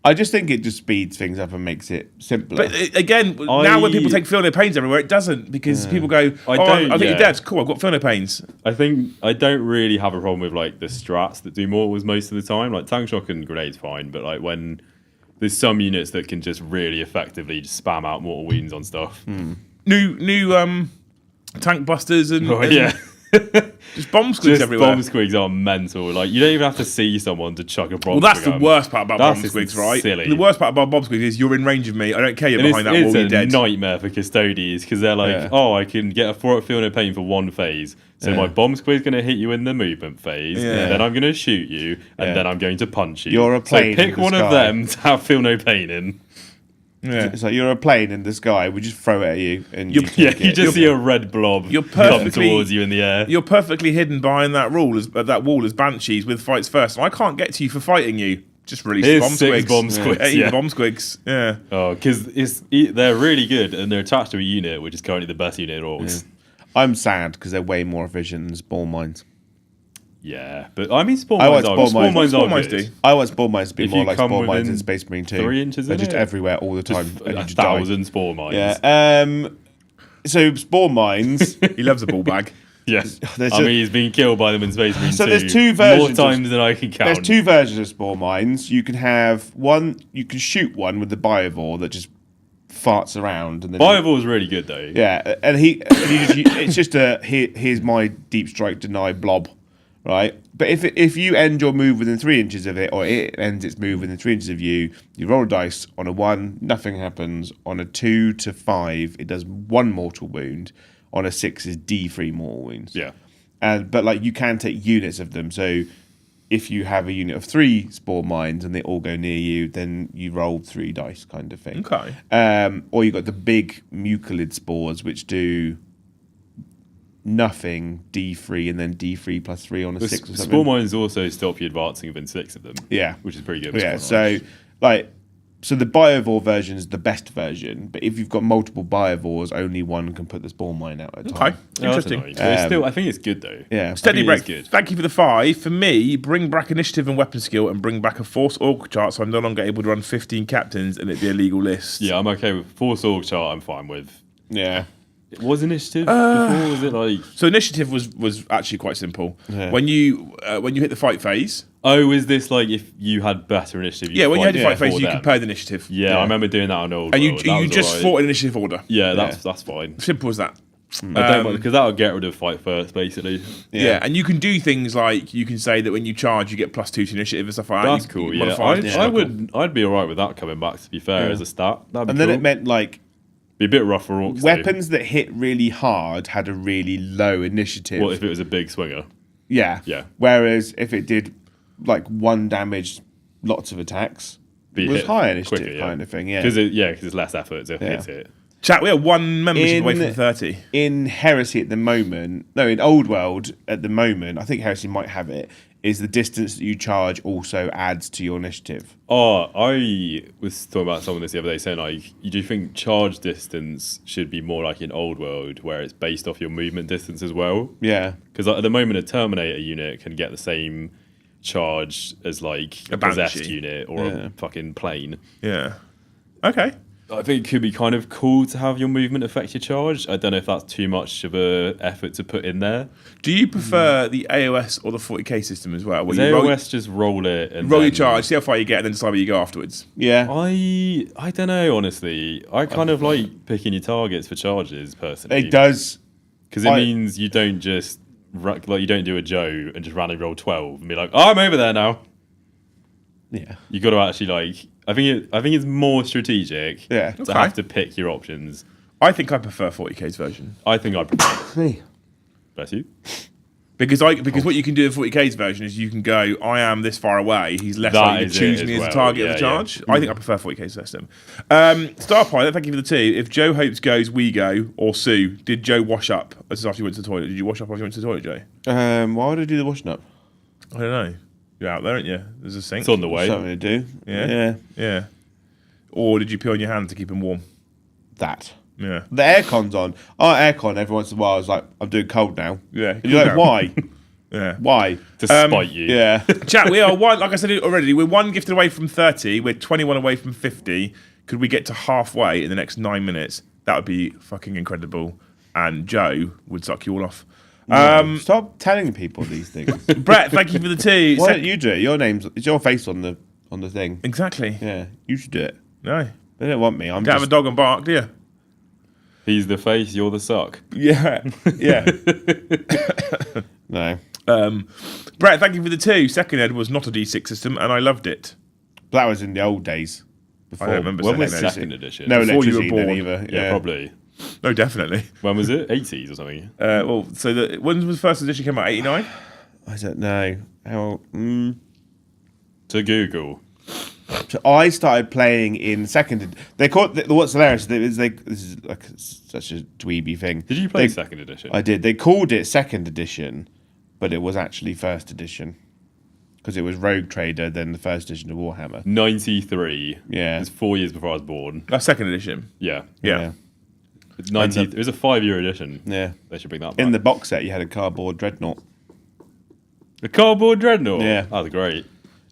I just think it just speeds things up and makes it simpler. But again, now when people take feel no pains everywhere, it doesn't because people go, I think you're dead. Cool, I've got feel no pains. I think I don't really have a problem with like the strats that do mortals most of the time. Like tank shock and grenades fine, but like when there's some units that can just really effectively just spam out mortal wounds on stuff. New tank busters and just bomb squigs just everywhere. Bomb squigs are mental. Like you don't even have to see someone to chuck a bomb. Well, that's the worst part about bomb squigs, right? Silly. The worst part about bomb squigs is you're in range of me. I don't care you're behind that wall. You're dead. It's a nightmare for custodians because they're like, I can get a 4-up feel no pain for one phase. So my bomb squid's going to hit you in the movement phase, and then I'm going to shoot you, and then I'm going to punch you. You're a plane. So pick one of them to have feel no pain in. Yeah. It's like you're a plane in the sky. We just throw it at you, and you just see a red blob come towards you in the air. You're perfectly hidden behind that wall as banshees with fights first. And I can't get to you for fighting you. Just release the bomb squigs. Bomb squigs. Bomb squigs. Yeah. Oh, because they're really good, and they're attached to a unit, which is currently the best unit in orcs. Yeah. I'm sad because they're way more efficient than Spore Mines. Yeah, but I mean, Spore Mines are good. I want Spore Mines to be more like Spore Mines in Space Marine 2. 3 inches They're just everywhere all the time. And you just 1,000 Spore Mines. Yeah. So Spore Mines. He loves a ball bag. Yes. I mean, he's been killed by them in Space Marine 2. So there's two versions. More times than I can count. There's two versions of Spore Mines. You can have one. You can shoot one with the Biovore that just farts around, and then Biovore is really good though. Yeah, and it's just here's my deep strike deny blob, right? But if you end your move within 3 inches of it, or it ends its move within 3 inches of you, you roll a dice. On a 1, nothing happens. On a 2 to 5, it does 1 mortal wound. On a 6 is D3 mortal wounds. Yeah, but like you can take units of them. So if you have a unit of 3 Spore Mines and they all go near you, then you roll 3 dice, kind of thing. Okay. Or you got the big mucilid spores, which do nothing, D3, and then D3 plus 3 on a 6 or something. Spore Mines also stop you advancing within 6 of them. Yeah, which is pretty good. Yeah. So the Biovore version is the best version, but if you've got multiple Biovores, only one can put the Spore Mine out at a time. Okay, interesting. Still, I think it's good though. Yeah, Steady break. Thank you for the 5. For me, bring back initiative and weapon skill, and bring back a force org chart, so I'm no longer able to run 15 captains and it'd be a legal list. Yeah, I'm okay with force org chart. I'm fine with. Yeah. It was initiative before? Was it like so? Initiative was actually quite simple. Yeah. When you hit the fight phase. Oh, is this like if you had better initiative? Yeah, when you had the fight phase, you compared the initiative. Yeah, I remember doing that on old. And you just fought in initiative order. Yeah, that's fine. Simple as that. I don't because that'll get rid of fight first, basically. Yeah, and you can do things like you can say that when you charge, you get +2 to initiative and stuff like that. That's cool. Yeah, I'd be alright with that coming back. To be fair, as a stat, and then it meant like. Be a bit rough for orcs. Weapons that hit really hard had a really low initiative. Well, if it was a big swinger. Yeah. Yeah. Whereas if it did like 1 damage, lots of attacks, it was high initiative quicker, kind of thing. Yeah. Because it's less effort to hit it. Chat, we are 1 membership away from 30. In Heresy at the moment, in Old World at the moment, I think Heresy might have it, is the distance that you charge also adds to your initiative. Oh, I was talking about someone this the other day saying like, you do think charge distance should be more like in Old World where it's based off your movement distance as well? Yeah. Because at the moment a Terminator unit can get the same charge as like a possessed unit or a fucking plane. Yeah. Okay. I think it could be kind of cool to have your movement affect your charge. I don't know if that's too much of a effort to put in there. Do you prefer the AOS or the 40k system as well? Where Does you AOS just roll it and roll then, your charge, see how far you get, and then decide where you go afterwards? Yeah. I don't know, honestly. I kind of like picking your targets for charges personally. It does. Because it means you don't just you don't do a Joe and just randomly roll 12 and be like, oh, I'm over there now. Yeah. You got to actually like. I think it's more strategic. Yeah. To Okay. have to pick your options. I think I prefer 40k's version. I think I prefer. Me. Bless you. Because what you can do in 40k's version is you can go, I am this far away. He's less That likely to is choose it me as as a well. target of Yeah, the charge. I think I prefer 40k's system. Star Pilot, thank you for the 2. If Joe Hopes goes, we go, or Sue, did Joe wash up as after you went to the toilet? Did you wash up after you went to the toilet, Joe? Why would I do the washing up? I don't know. You're out there, aren't you? There's a sink. It's on the way. Something to do. Yeah. Yeah. Yeah. Or did you pee on your hand to keep him warm? That. Yeah. The aircon's on. Our aircon every once in a while is like, I'm doing cold now. Yeah. And you're like, why? Yeah. Why? To spite you. Yeah. Chat, we are one, like I said already, we're one gifted away from 30. We're 21 away from 50. Could we get to halfway in the next 9 minutes? That would be fucking incredible. And Joe would suck you all off. Stop telling people these things. Brett, thank you for the 2. Why don't you do it? Your name's it's your face on the thing. Exactly. Yeah, you should do it. No. They don't want me. I'm Can't have a just dog and bark, do you? He's the face, you're the suck. Yeah. Yeah. no. Brett, thank you for the 2. Second ed was not a D6 system, and I loved it. That was in the old days. Before. I don't remember When was second ed. second edition? No Before you were electricity then born. either. Yeah, probably. No, definitely. When was it? 80s or something? Well, so when was the first edition came out? 89? I don't know how. To Google. So I started playing in second. They call it what's hilarious. This is like such a dweeby thing. Did you play second edition? I did. They called it second edition, but it was actually first edition because it was Rogue Trader, then the first edition of Warhammer. 93. Yeah. It was 4 years before I was born. That's second edition. Yeah. Yeah. It's 90, it was a 5-year edition. Yeah. They should bring that back. In the box set, you had a cardboard dreadnought The cardboard dreadnought? Yeah. That was great.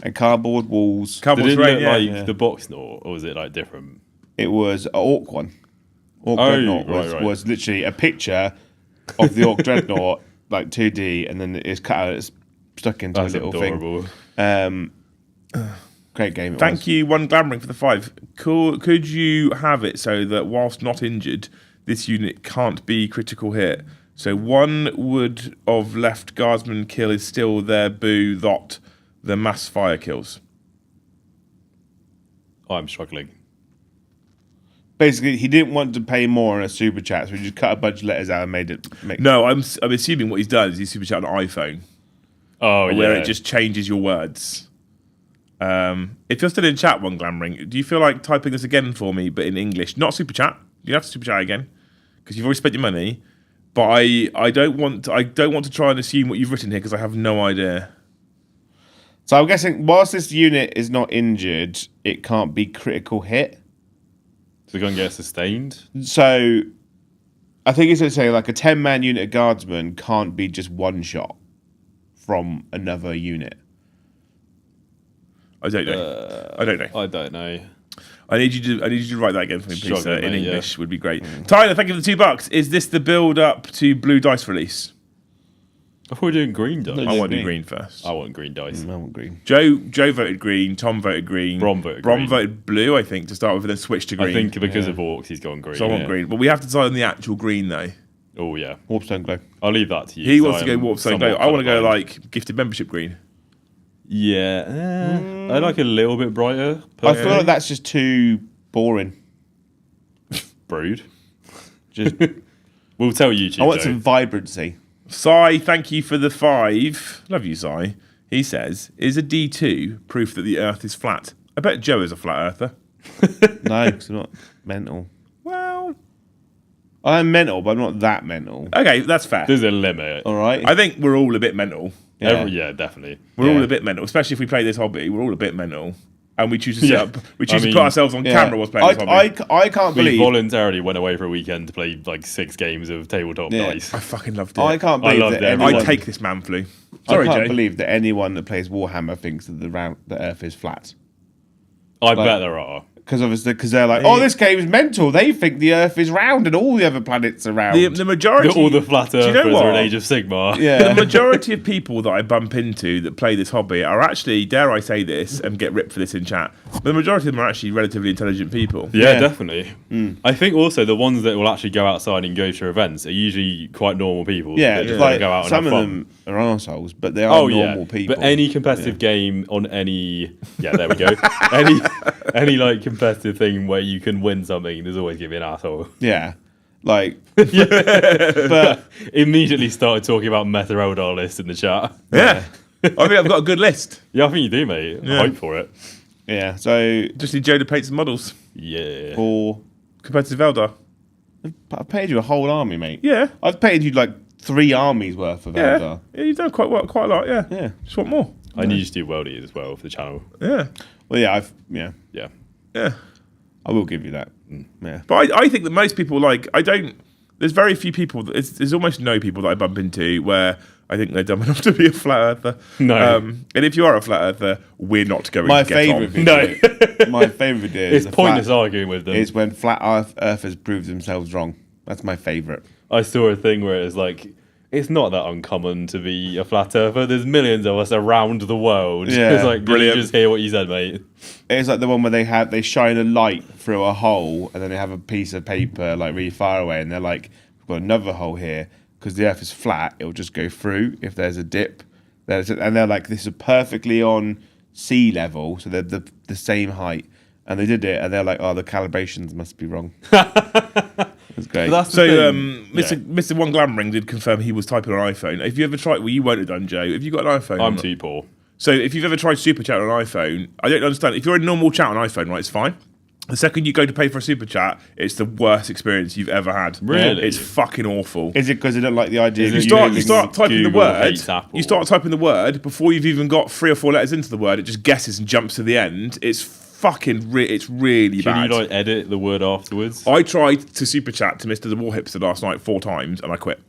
and cardboard walls. Did Cardboard's it great, look yeah. like Yeah. the box knot, or was it like different? It was an Orc one. Orc Oh, Dreadnought right. was literally a picture of the Orc Dreadnought, like 2D, and then it's cut out, it's stuck into That's a little adorable. thing. Great game. Thank you, One Glamoring, for the 5. Could you have it so that whilst not injured, this unit can't be critical hit? So one would of left guardsman kill is still there, boo, that the mass fire kills. I'm struggling. Basically, he didn't want to pay more on a super chat, so he just cut a bunch of letters out and made it. No, I'm assuming what he's done is he's super chat on an iPhone, Oh, where yeah. it just changes your words. If you're still in chat, One Glamoring, do you feel like typing this again for me, but in English? Not super chat. You have to super chat again because you've already spent your money. But I don't want to try and assume what you've written here because I have no idea. So I'm guessing, whilst this unit is not injured, it can't be critical hit. So they're going to get sustained? So I think it's going to say like a 10-man unit of guardsmen can't be just one shot from another unit. I don't know. I don't know. I don't know. I need you to write that again for me, please, sir. Struggling, In mate, English would be great. Tyler, thank you for the $2. Is this the build up to blue dice release? I thought we were doing green dice. I want to do green. green first. I want green dice. I want green. Joe voted green. Tom voted green. Brom voted green. voted blue, I think, to start with, and then switched to green. I think because of orcs, he's gone green. so. I want green, but we have to decide on the actual green though. Oh, yeah. Warpstone Glow. I'll leave that to you. He so wants to I go am warp stone somewhat glow. I want to go colourblind. like gifted membership green. Yeah. I like a little bit brighter. I feel like that's just too boring. Brood. Just We'll tell YouTube. I want Joe. some vibrancy. Sai, thank you for the 5. Love you, Sai. He says, "Is a D2 proof that the Earth is flat?" I bet Joe is a flat earther. No, because I'm not mental. Well, I'm mental, but I'm not that mental. okay, that's fair. There's a limit. All right. I think we're all a bit mental. Yeah, definitely. We're all Yeah. a bit mental, especially if we play this hobby. We're all a bit mental, and we choose to sit Yeah. up. We choose I to mean, put ourselves on camera whilst playing this hobby. I can't We believe. voluntarily went away for a weekend to play like 6 games of tabletop Yeah. dice. I fucking loved it. I can't I believe love that them. anyone. I take this man flu. I Sorry, can't Jay. believe that anyone that plays Warhammer thinks that the Earth is flat. I bet there are. because they're like, oh, this game's mental. They think the Earth is round and all the other planets are round. The majority, All the flat you know earthers what? are an Age of Sigmar. Yeah. The majority of people that I bump into that play this hobby are actually, dare I say this, and get ripped for this in chat, but the majority of them are actually relatively intelligent people. Yeah, Yeah. definitely. I think also the ones that will actually go outside and go to events are usually quite normal people. Yeah, that just like go out and some have of fun. them are arseholes, but they are normal people. But any competitive game on any there we go. any like competitive thing where you can win something, there's always gonna be an asshole. Yeah, like, but Immediately started talking about Meta Eldar list in the chat. Yeah. I think I've got a good list. Yeah, I think you do, mate. Yeah. Hype for it. yeah. So Just need Joe to paint some models. Yeah. for Competitive Eldar. I've paid you a whole army, mate. Yeah. I've paid you like 3 armies worth of Yeah. Eldar. Yeah, you've done quite a lot, yeah. Yeah. Just want more. I need you to do worldies as well for the channel. Yeah. Well, yeah, Yeah. Yeah. I will give you that. Yeah. But I think that most people, like, there's very few people, there's almost no people that I bump into where I think they're dumb enough to be a flat earther. No. And if you are a flat earther, we're not going My to get favourite on. video. My favourite video It's pointless arguing with them. is when flat earthers prove themselves wrong. That's my favourite. I saw a thing where it's like, it's not that uncommon to be a flat earther. There's millions of us around the world. Yeah, It's like, brilliant. did you just hear what you said, mate? It's like the one where they shine a light through a hole and then they have a piece of paper like really far away and they're like, we've got another hole here because the Earth is flat. It'll just go through if there's a dip. And they're like, this is perfectly on sea level, so they're the same height. And they did it, and they're like, oh, the calibrations must be wrong. That's great. But that's the So, thing. Mr. One Glamoring did confirm he was typing on an iPhone. If you ever tried, well, you won't have done, Joe. If you got an iPhone, I'm too poor. So if you've ever tried Super Chat on an iPhone, I don't understand. If you're in normal chat on iPhone, right, it's fine. The second you go to pay for a Super Chat, it's the worst experience you've ever had. Really? It's fucking awful. Is it because they don't like the idea? Is of it You start typing the Google word. hates Apple. You start typing the word before you've even got 3 or 4 letters into the word. It just guesses and jumps to the end. It's fucking. It's really Can bad. you like edit the word afterwards? I tried to Super Chat to Mr. the War Hipster last night 4 times and I quit.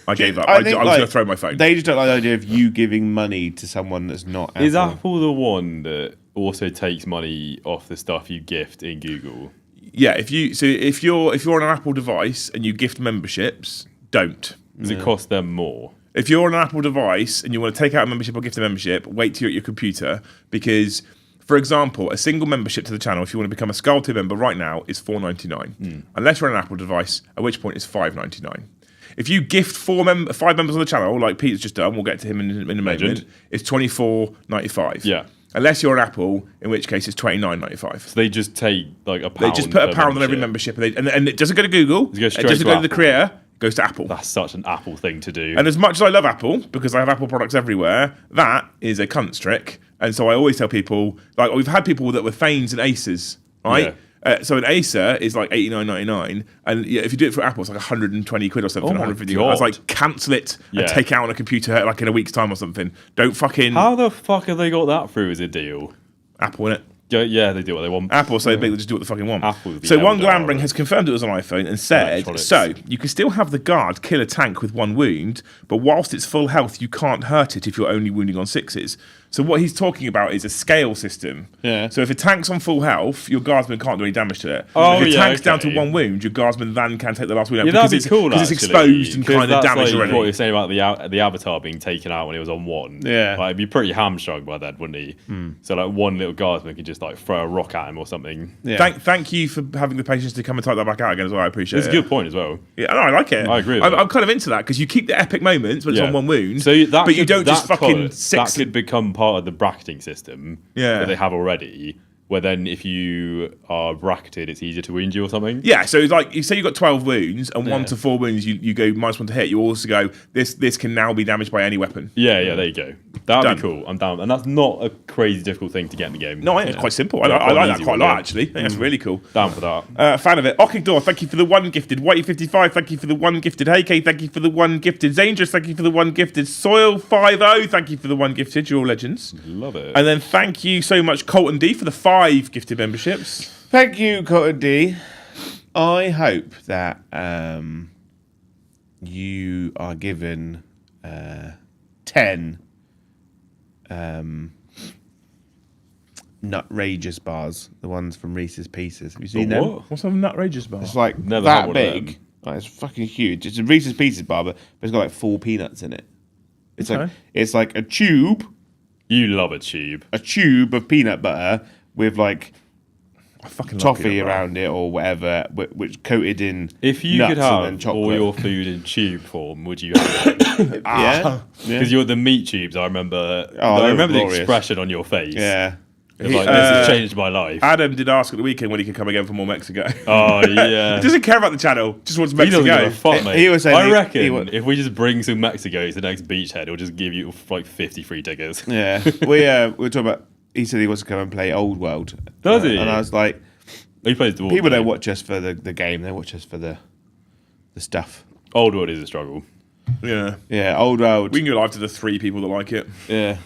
I gave up. I think, was going to throw my phone. They just don't like the idea of you giving money to someone that's not Apple. Is Apple the one that also takes money off the stuff you gift in Google? Yeah, if you're on an Apple device and you gift memberships, don't. Does it cost them more? If you're on an Apple device and you want to take out a membership or gift a membership, wait till you're at your computer because, for example, a single membership to the channel, if you want to become a Skull 2 member right now, is $4.99. Unless you're on an Apple device, at which point it's $5.99. If you gift 5 members on the channel, like Peter's just done, we'll get to him in a moment, it's $24.95. Yeah. Unless you're an Apple, in which case it's $29.95. So they just take like a pound. They just put a per pound on every membership, and it doesn't go to Google. It goes It straight doesn't to go to the Apple. creator. It goes to Apple. That's such an Apple thing to do. And as much as I love Apple, because I have Apple products everywhere, that is a cunt trick. And so I always tell people, like we've had people that were Thanes and Aces, right? Yeah. So an Acer is like $89.99, and if you do it for Apple, it's like 120 quid or something, Oh my 150. God. I was like, cancel it and Yeah. take it out on a computer like in a week's time or something. Don't fucking How the fuck have they got that through as a deal? Apple in it. Yeah, they do what they want. Apple so big, they just do what they fucking want. Apple, the So one Eldar. Glambring has confirmed it was on iPhone and said, Electronics. so you can still have the guard kill a tank with 1 wound, but whilst it's full health, you can't hurt it if you're only wounding on 6s. So what he's talking about is a scale system. Yeah. So if a tank's on full health, your guardsman can't do any damage to it. Oh, if a yeah, tank's down to okay. 1 wound, your guardsman then can take the last wound out Yeah, because that'd be cool. it's actually, exposed and 'cause kind of that's damaged like already. what you're saying about the Avatar being taken out when he was on 1. Yeah. Like, he'd be pretty hamstrung by that, wouldn't he? So like one little guardsman could just like throw a rock at him or something. Yeah. Thank you for having the patience to come and type that back out again as well. I appreciate It's it. a good point as well. Yeah, no, I like it. I agree with I'm, that. I'm kind of into that because you keep the epic moments when it's Yeah. on 1 wound, So that but you could- don't just that fucking could- six. That could become part of the bracketing system Yeah. that they have already. Where then if you are bracketed, it's easier to wound you or something. Yeah, so it's like you say you got 12 wounds and 1 to 4 wounds, you go -1 to hit. You also go this can now be damaged by any weapon. Yeah, there you go. That'd Done. be cool. I'm down. And that's not a crazy difficult thing to get in the game. No, I think it's quite simple. Yeah, I quite like an that easy quite a one, lot yeah. actually. I think that's really cool. Down for that. Fan of it. Okigdor, thank you for the 1 gifted. Whitey55, thank you for the 1 gifted. Hey K, thank you for the 1 gifted. Zangerous, thank you for the 1 gifted. Soil50, thank you for the 1 gifted. You're all legends. Love it. And then thank you so much, Colton D, for the 5 gifted memberships. Thank you, Cotton D. I hope that you are given 10 nutrageous bars, the ones from Reese's Pieces. Have you seen The them? what? What's a nutrageous bar? It's like Never had that one of them. big. Like, it's fucking huge. It's a Reese's Pieces bar, but it's got like 4 peanuts in it. Okay. It's like a tube You love a tube. of peanut butter with like I fucking love toffee peanut butter. around it or whatever, which coated in If you nuts could and then have chocolate. all your food in tube form, would you have it? yeah. Because you're the meat tubes. I remember. they I were remember the glorious. expression on your face. Yeah. It's like, this has changed my life. Adam did ask at the weekend when he could come again for more Mexico. Oh yeah. He doesn't care about the channel, just wants He Mexico. doesn't give a fuck, mate. He was saying I he reckon wa- if we just bring some Mexico to the next beachhead, it'll just give you like 50 free tickets. Yeah. we were talking about, he said he wants to come and play Old World. Does he? And I was like, He plays Dwarf. people don't watch us for the game, they watch us for the stuff. Old World is a struggle. Yeah. Yeah, Old World. We can go live to the 3 people that like it. Yeah.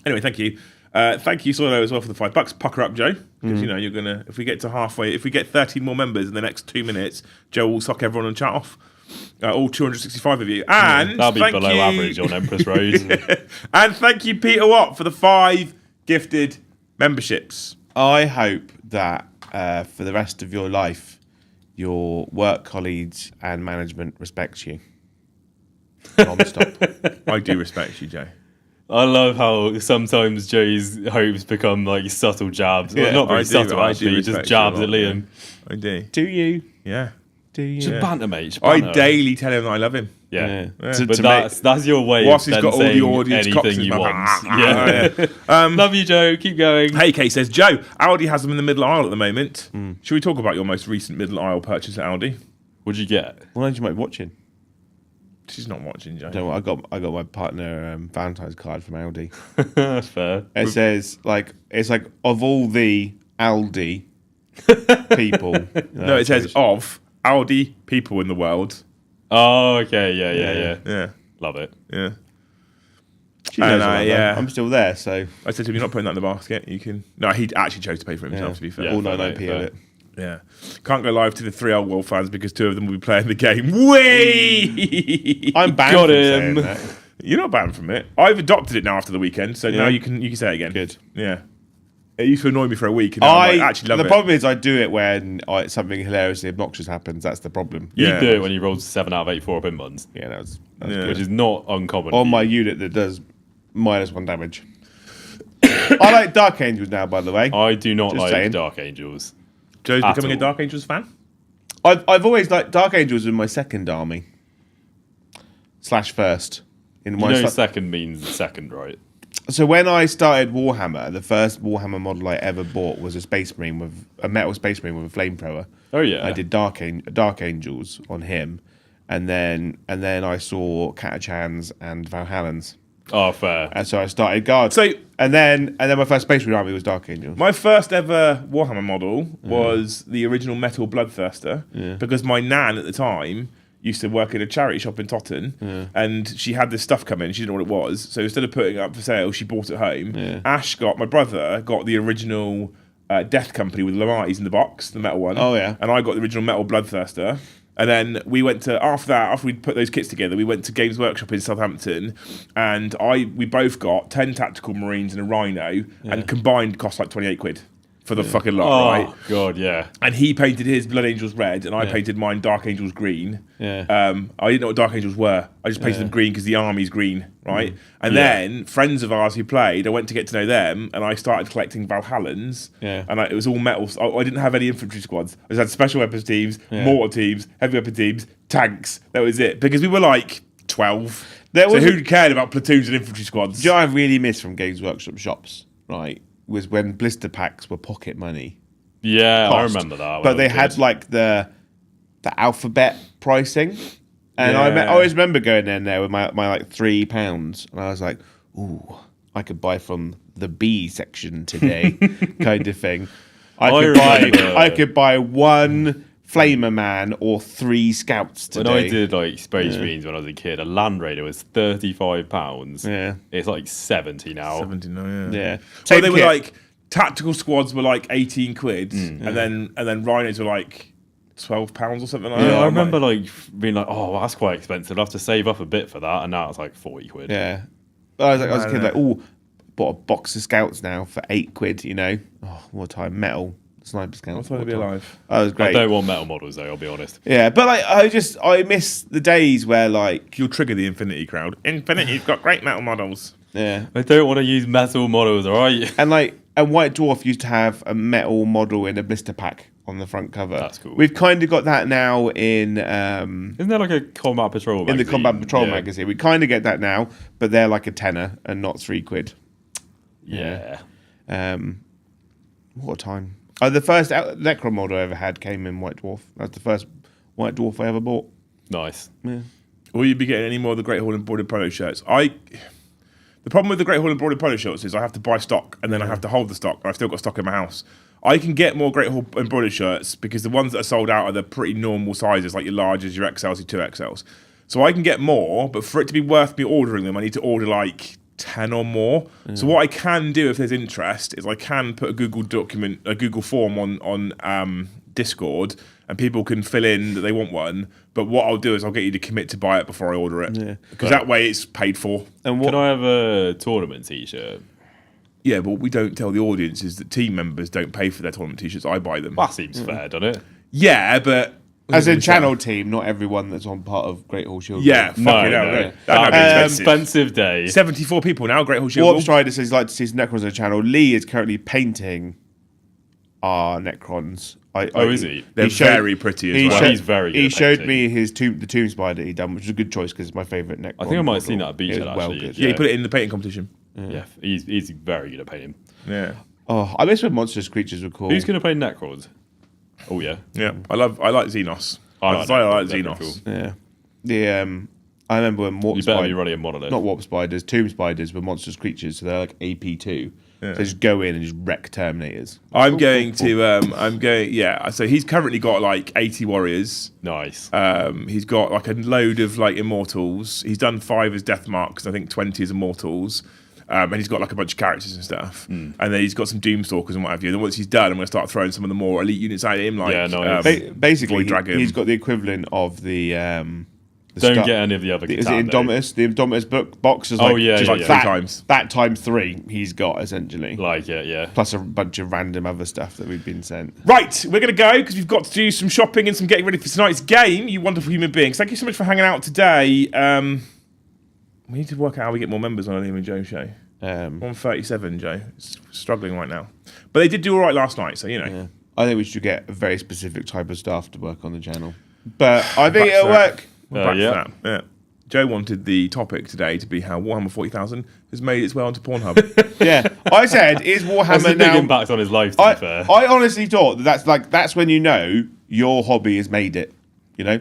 Anyway, thank you. Thank you, Solo, as well for the $5. Pucker up, Joe. Because, you know, you're going to... If we get to halfway... If we get 13 more members in the next 2 minutes, Joe will suck everyone and chat off. All 265 of you. And That'll be thank below you, average on Empress Road. And thank you, Peter Watt, for the 5 gifted memberships. I hope that for the rest of your life, your work colleagues and management respects you. Non-stop. I do respect you, Joe. I love how sometimes Joe's hopes become like subtle jabs. Well, Yeah, not very I do- subtle, I do actually. He just respect you a jabs lot, at Liam. I do. Do you? Yeah. Do you? Just banter, mate. Just I banter. daily tell him that I love him. Yeah. Yeah. But that's your way Whilst of he's then got all the saying audience cocks in anything his you mouth. want. Yeah. Love you, Joe. Keep going. Hey, Kay says, Joe, Aldi has them in the middle aisle at the moment. Should we talk about your most recent middle aisle purchase at Aldi? What'd you get? Why don't you mind watching? She's not watching, Joe. No, I got my partner Valentine's card from Aldi. That's fair. It says it's like of all the Aldi people. No, it says of Aldi people in the world. Oh, okay. Yeah. Yeah, Love it. yeah. She knows And, what I've yeah. done. I'm still there, so I said to him, you're not putting that in the basket. You can. No, he actually chose to pay for it himself, Yeah. to be fair. Yeah. all fair, 99p mate, of fair. it. Yeah. Can't go live to the 3 old Wolf fans because 2 of them will be playing the game. Whee! I'm banned Got from him. saying that. You're not banned from it. I've adopted it now after the weekend, so now Yeah. you can say it again. Good. Yeah. It used to annoy me for a week, and now I actually love the it. problem is I do it when something hilariously obnoxious happens. That's the problem. You Yeah. do it when you roll 7 out of 8 4 pin buns, Yeah, that's Yeah. good. which is not uncommon. On for my you. unit that does -1 damage. I like Dark Angels now, by the way. I do not Just like saying. Dark Angels. Joe's At becoming a all. Dark Angels fan? I've always liked Dark Angels in my second army / first. In You my know, sta- second means second, right? So when I started Warhammer, the first Warhammer model I ever bought was a metal Space Marine with a flamethrower. Oh yeah. I did Dark Angels on him, and then I saw Catachans and Valhallans, Oh, fair. and so I started Guards. So and then my first Space Marine army was Dark Angels. my first ever Warhammer model was the original Metal Bloodthirster because my nan at the time used to work in a charity shop in Totton and she had this stuff come in. She didn't know what it was. So instead of putting it up for sale, she bought it home. Yeah. My brother got the original Death Company with Lamarties in the box, the metal one. Oh, yeah. And I got the original Metal Bloodthirster. And then we went to, after we'd put those kits together, we went to Games Workshop in Southampton and we both got 10 tactical Marines and a Rhino and combined cost like 28 quid for the fucking lot, Oh right? god, yeah. And he painted his Blood Angels red and I painted mine Dark Angels green. Yeah. I didn't know what Dark Angels were. I just painted them green because the army's green, right? And Yeah. then friends of ours who played, I went to get to know them and I started collecting Valhallans. Yeah. And it was all metal. I didn't have any infantry squads. I just had special weapons teams, mortar teams, heavy weapon teams, tanks. That was it. Because we were like 12. There So was who cared about platoons and infantry squads? Do you know what I really miss from Games Workshop shops, right? Was when blister packs were pocket money. Yeah, Cost. I remember that. when But I they was had kid. like the alphabet pricing. And I Yeah. always remember going in there with my like £3 and I was like, ooh, I could buy from the B section today, kind of thing. I remember- could buy 1 Flamer Man or 3 Scouts When today. I did like Space Marines when I was a kid, a Land Raider was £35. Yeah. It's like 70 now. 79, yeah. Yeah. So Same they were kit. like tactical squads were like 18 quid, and then rhinos were like £12 or something like that. Yeah, I I'm remember like, like being like, oh, that's quite expensive. I'll have to save up a bit for that, and now it's like 40 quid. Yeah. I was a kid like, oh, bought a box of scouts now for £8. You know, oh, what time? Metal sniper scouts. I thought I'd be alive. That was I great. don't want metal models though. I'll be honest. Yeah, but like I miss the days where like You'll trigger the Infinity crowd. Infinity's got great metal models. yeah, I don't want to use metal models. All right. and like a White Dwarf used to have a metal model in a blister pack on the front cover. That's cool. We've kind of got that now in Isn't there like a combat patrol magazine? in the Combat Patrol Yeah. magazine. We kind of get that now, but they're like a tenner and not £3. Yeah. What time? Oh, the first Necron model I ever had came in White Dwarf. That's the first White Dwarf I ever bought. Nice. Yeah. Will you be getting any more of the Great Hall embroidered polo shirts? The problem with the Great Hall embroidered polo shirts is I have to buy stock and then I have to hold the stock. I've still got stock in my house. I can get more Great Hall embroidered shirts because the ones that are sold out are the pretty normal sizes, like your larges, your XLs, your 2XLs. So I can get more, but for it to be worth me ordering them, I need to order like 10 or more. So what I can do if there's interest is I can put a Google form on Discord, and people can fill in that they want one. But what I'll do is I'll get you to commit to buy it before I order it, because that way it's paid for. And what? Can I have a tournament T-shirt? Yeah, but what we don't tell the audience is that team members don't pay for their tournament t-shirts. I buy them. That seems fair, doesn't it? Yeah, but As a channel team, not everyone that's on part of Great Hall Shield. yeah, fucking hell, no. that'd be expensive. Expensive day. 74 people now. Great Hall Shield. Warp Strider says he'd like to see some Necrons on the channel. Lee is currently painting our Necrons. Is he? They're very pretty as well. He's very good He at showed painting. me the tomb spider he done, which is a good choice because it's my favourite Necron. I think I might have model. seen that at Beachhead, It was well actually. good. Yeah, you put it in the painting competition. Yeah, he's very good at painting. Yeah, Oh, I miss when monstrous creatures were cool. Who's going to play Necrons? Oh yeah. yeah. I like Xenos. I I like like They're Xenos. pretty cool. Yeah. The I remember when warp You better be spiders, running a monolith. not warp spiders, tomb spiders were monstrous creatures, so they're like AP2. So they just go in and just wreck Terminators. I'm going. Yeah. So he's currently got like 80 warriors. Nice. He's got like a load of like immortals. He's done 5 as death marks. I think 20 as immortals. And he's got like a bunch of characters and stuff. And then he's got some Doomstalkers and what have you. And then once he's done, I'm going to start throwing some of the more elite units at him. Like, Yeah, nice. Basically, Void Dragon. he's got the equivalent of the Don't stuff- get any of the other. Is it Catan, though. Indomitus? The Indomitus box is Oh, like, yeah, just yeah, like yeah. that, 3 times. that times 3 he's got essentially. Like it, yeah. Plus a bunch of random other stuff that we've been sent. Right, we're going to go because we've got to do some shopping and some getting ready for tonight's game, you wonderful human beings. Thank you so much for hanging out today. We need to work out how we get more members on Liam and Joe show. 137, Joe. It's struggling right now. But they did do all right last night, so, you know. Yeah. I think we should get a very specific type of staff to work on the channel. But I think Back to it'll that. work. We're back yeah. to that. Yeah. Joe wanted the topic today to be how Warhammer 40,000 has made its way onto Pornhub. Yeah. I said, is That's a Warhammer big now... impact on his life, to be fair. I honestly thought that's when you know your hobby has made it, you know?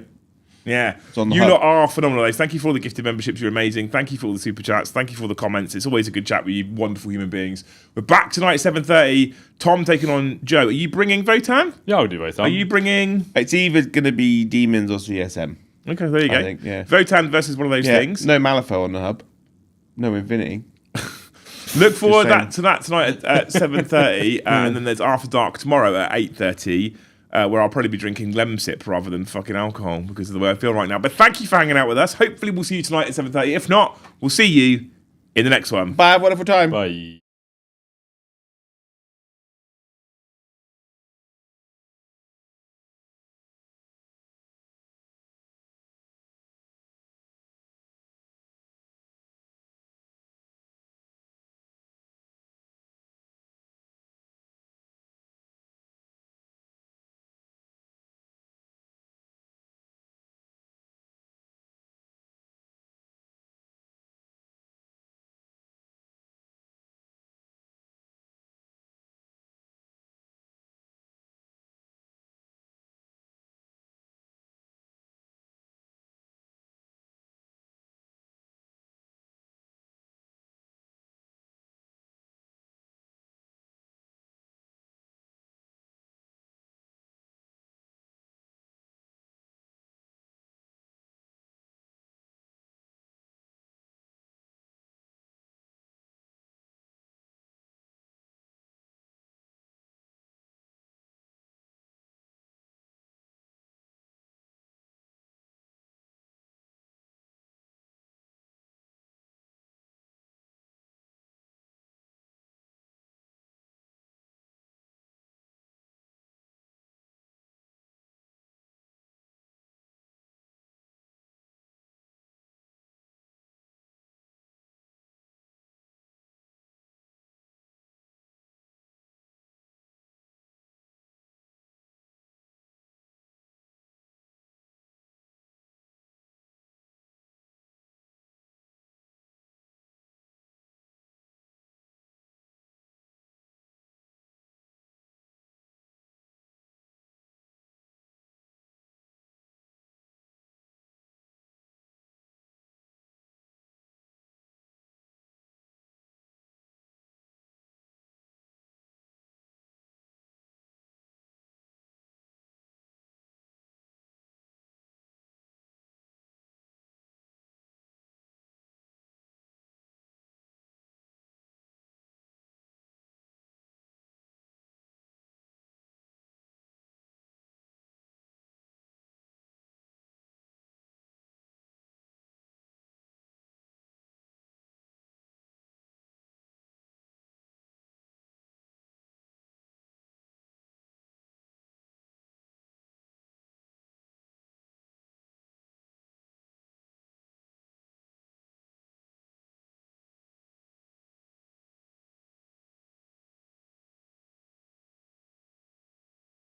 Yeah. on the You hub. lot are phenomenal. Thank you for all the gifted memberships. You're amazing. Thank you for all the super chats. Thank you for all the comments. It's always a good chat with you wonderful human beings. We're back tonight at 7:30. Tom taking on Joe. Are you bringing Votan? Yeah, I'll do both. Are you bringing... It's either going to be Demons or CSM. Okay, there you go. think, yeah. Votan versus one of those Yeah. things. No Malifaux on the hub. No Infinity. Look forward saying. to that tonight at 7:30, and then there's After Dark tomorrow at 8:30, where I'll probably be drinking Lemsip rather than fucking alcohol because of the way I feel right now. But thank you for hanging out with us. Hopefully we'll see you tonight at 7:30. If not, we'll see you in the next one. Bye, have a wonderful time. Bye.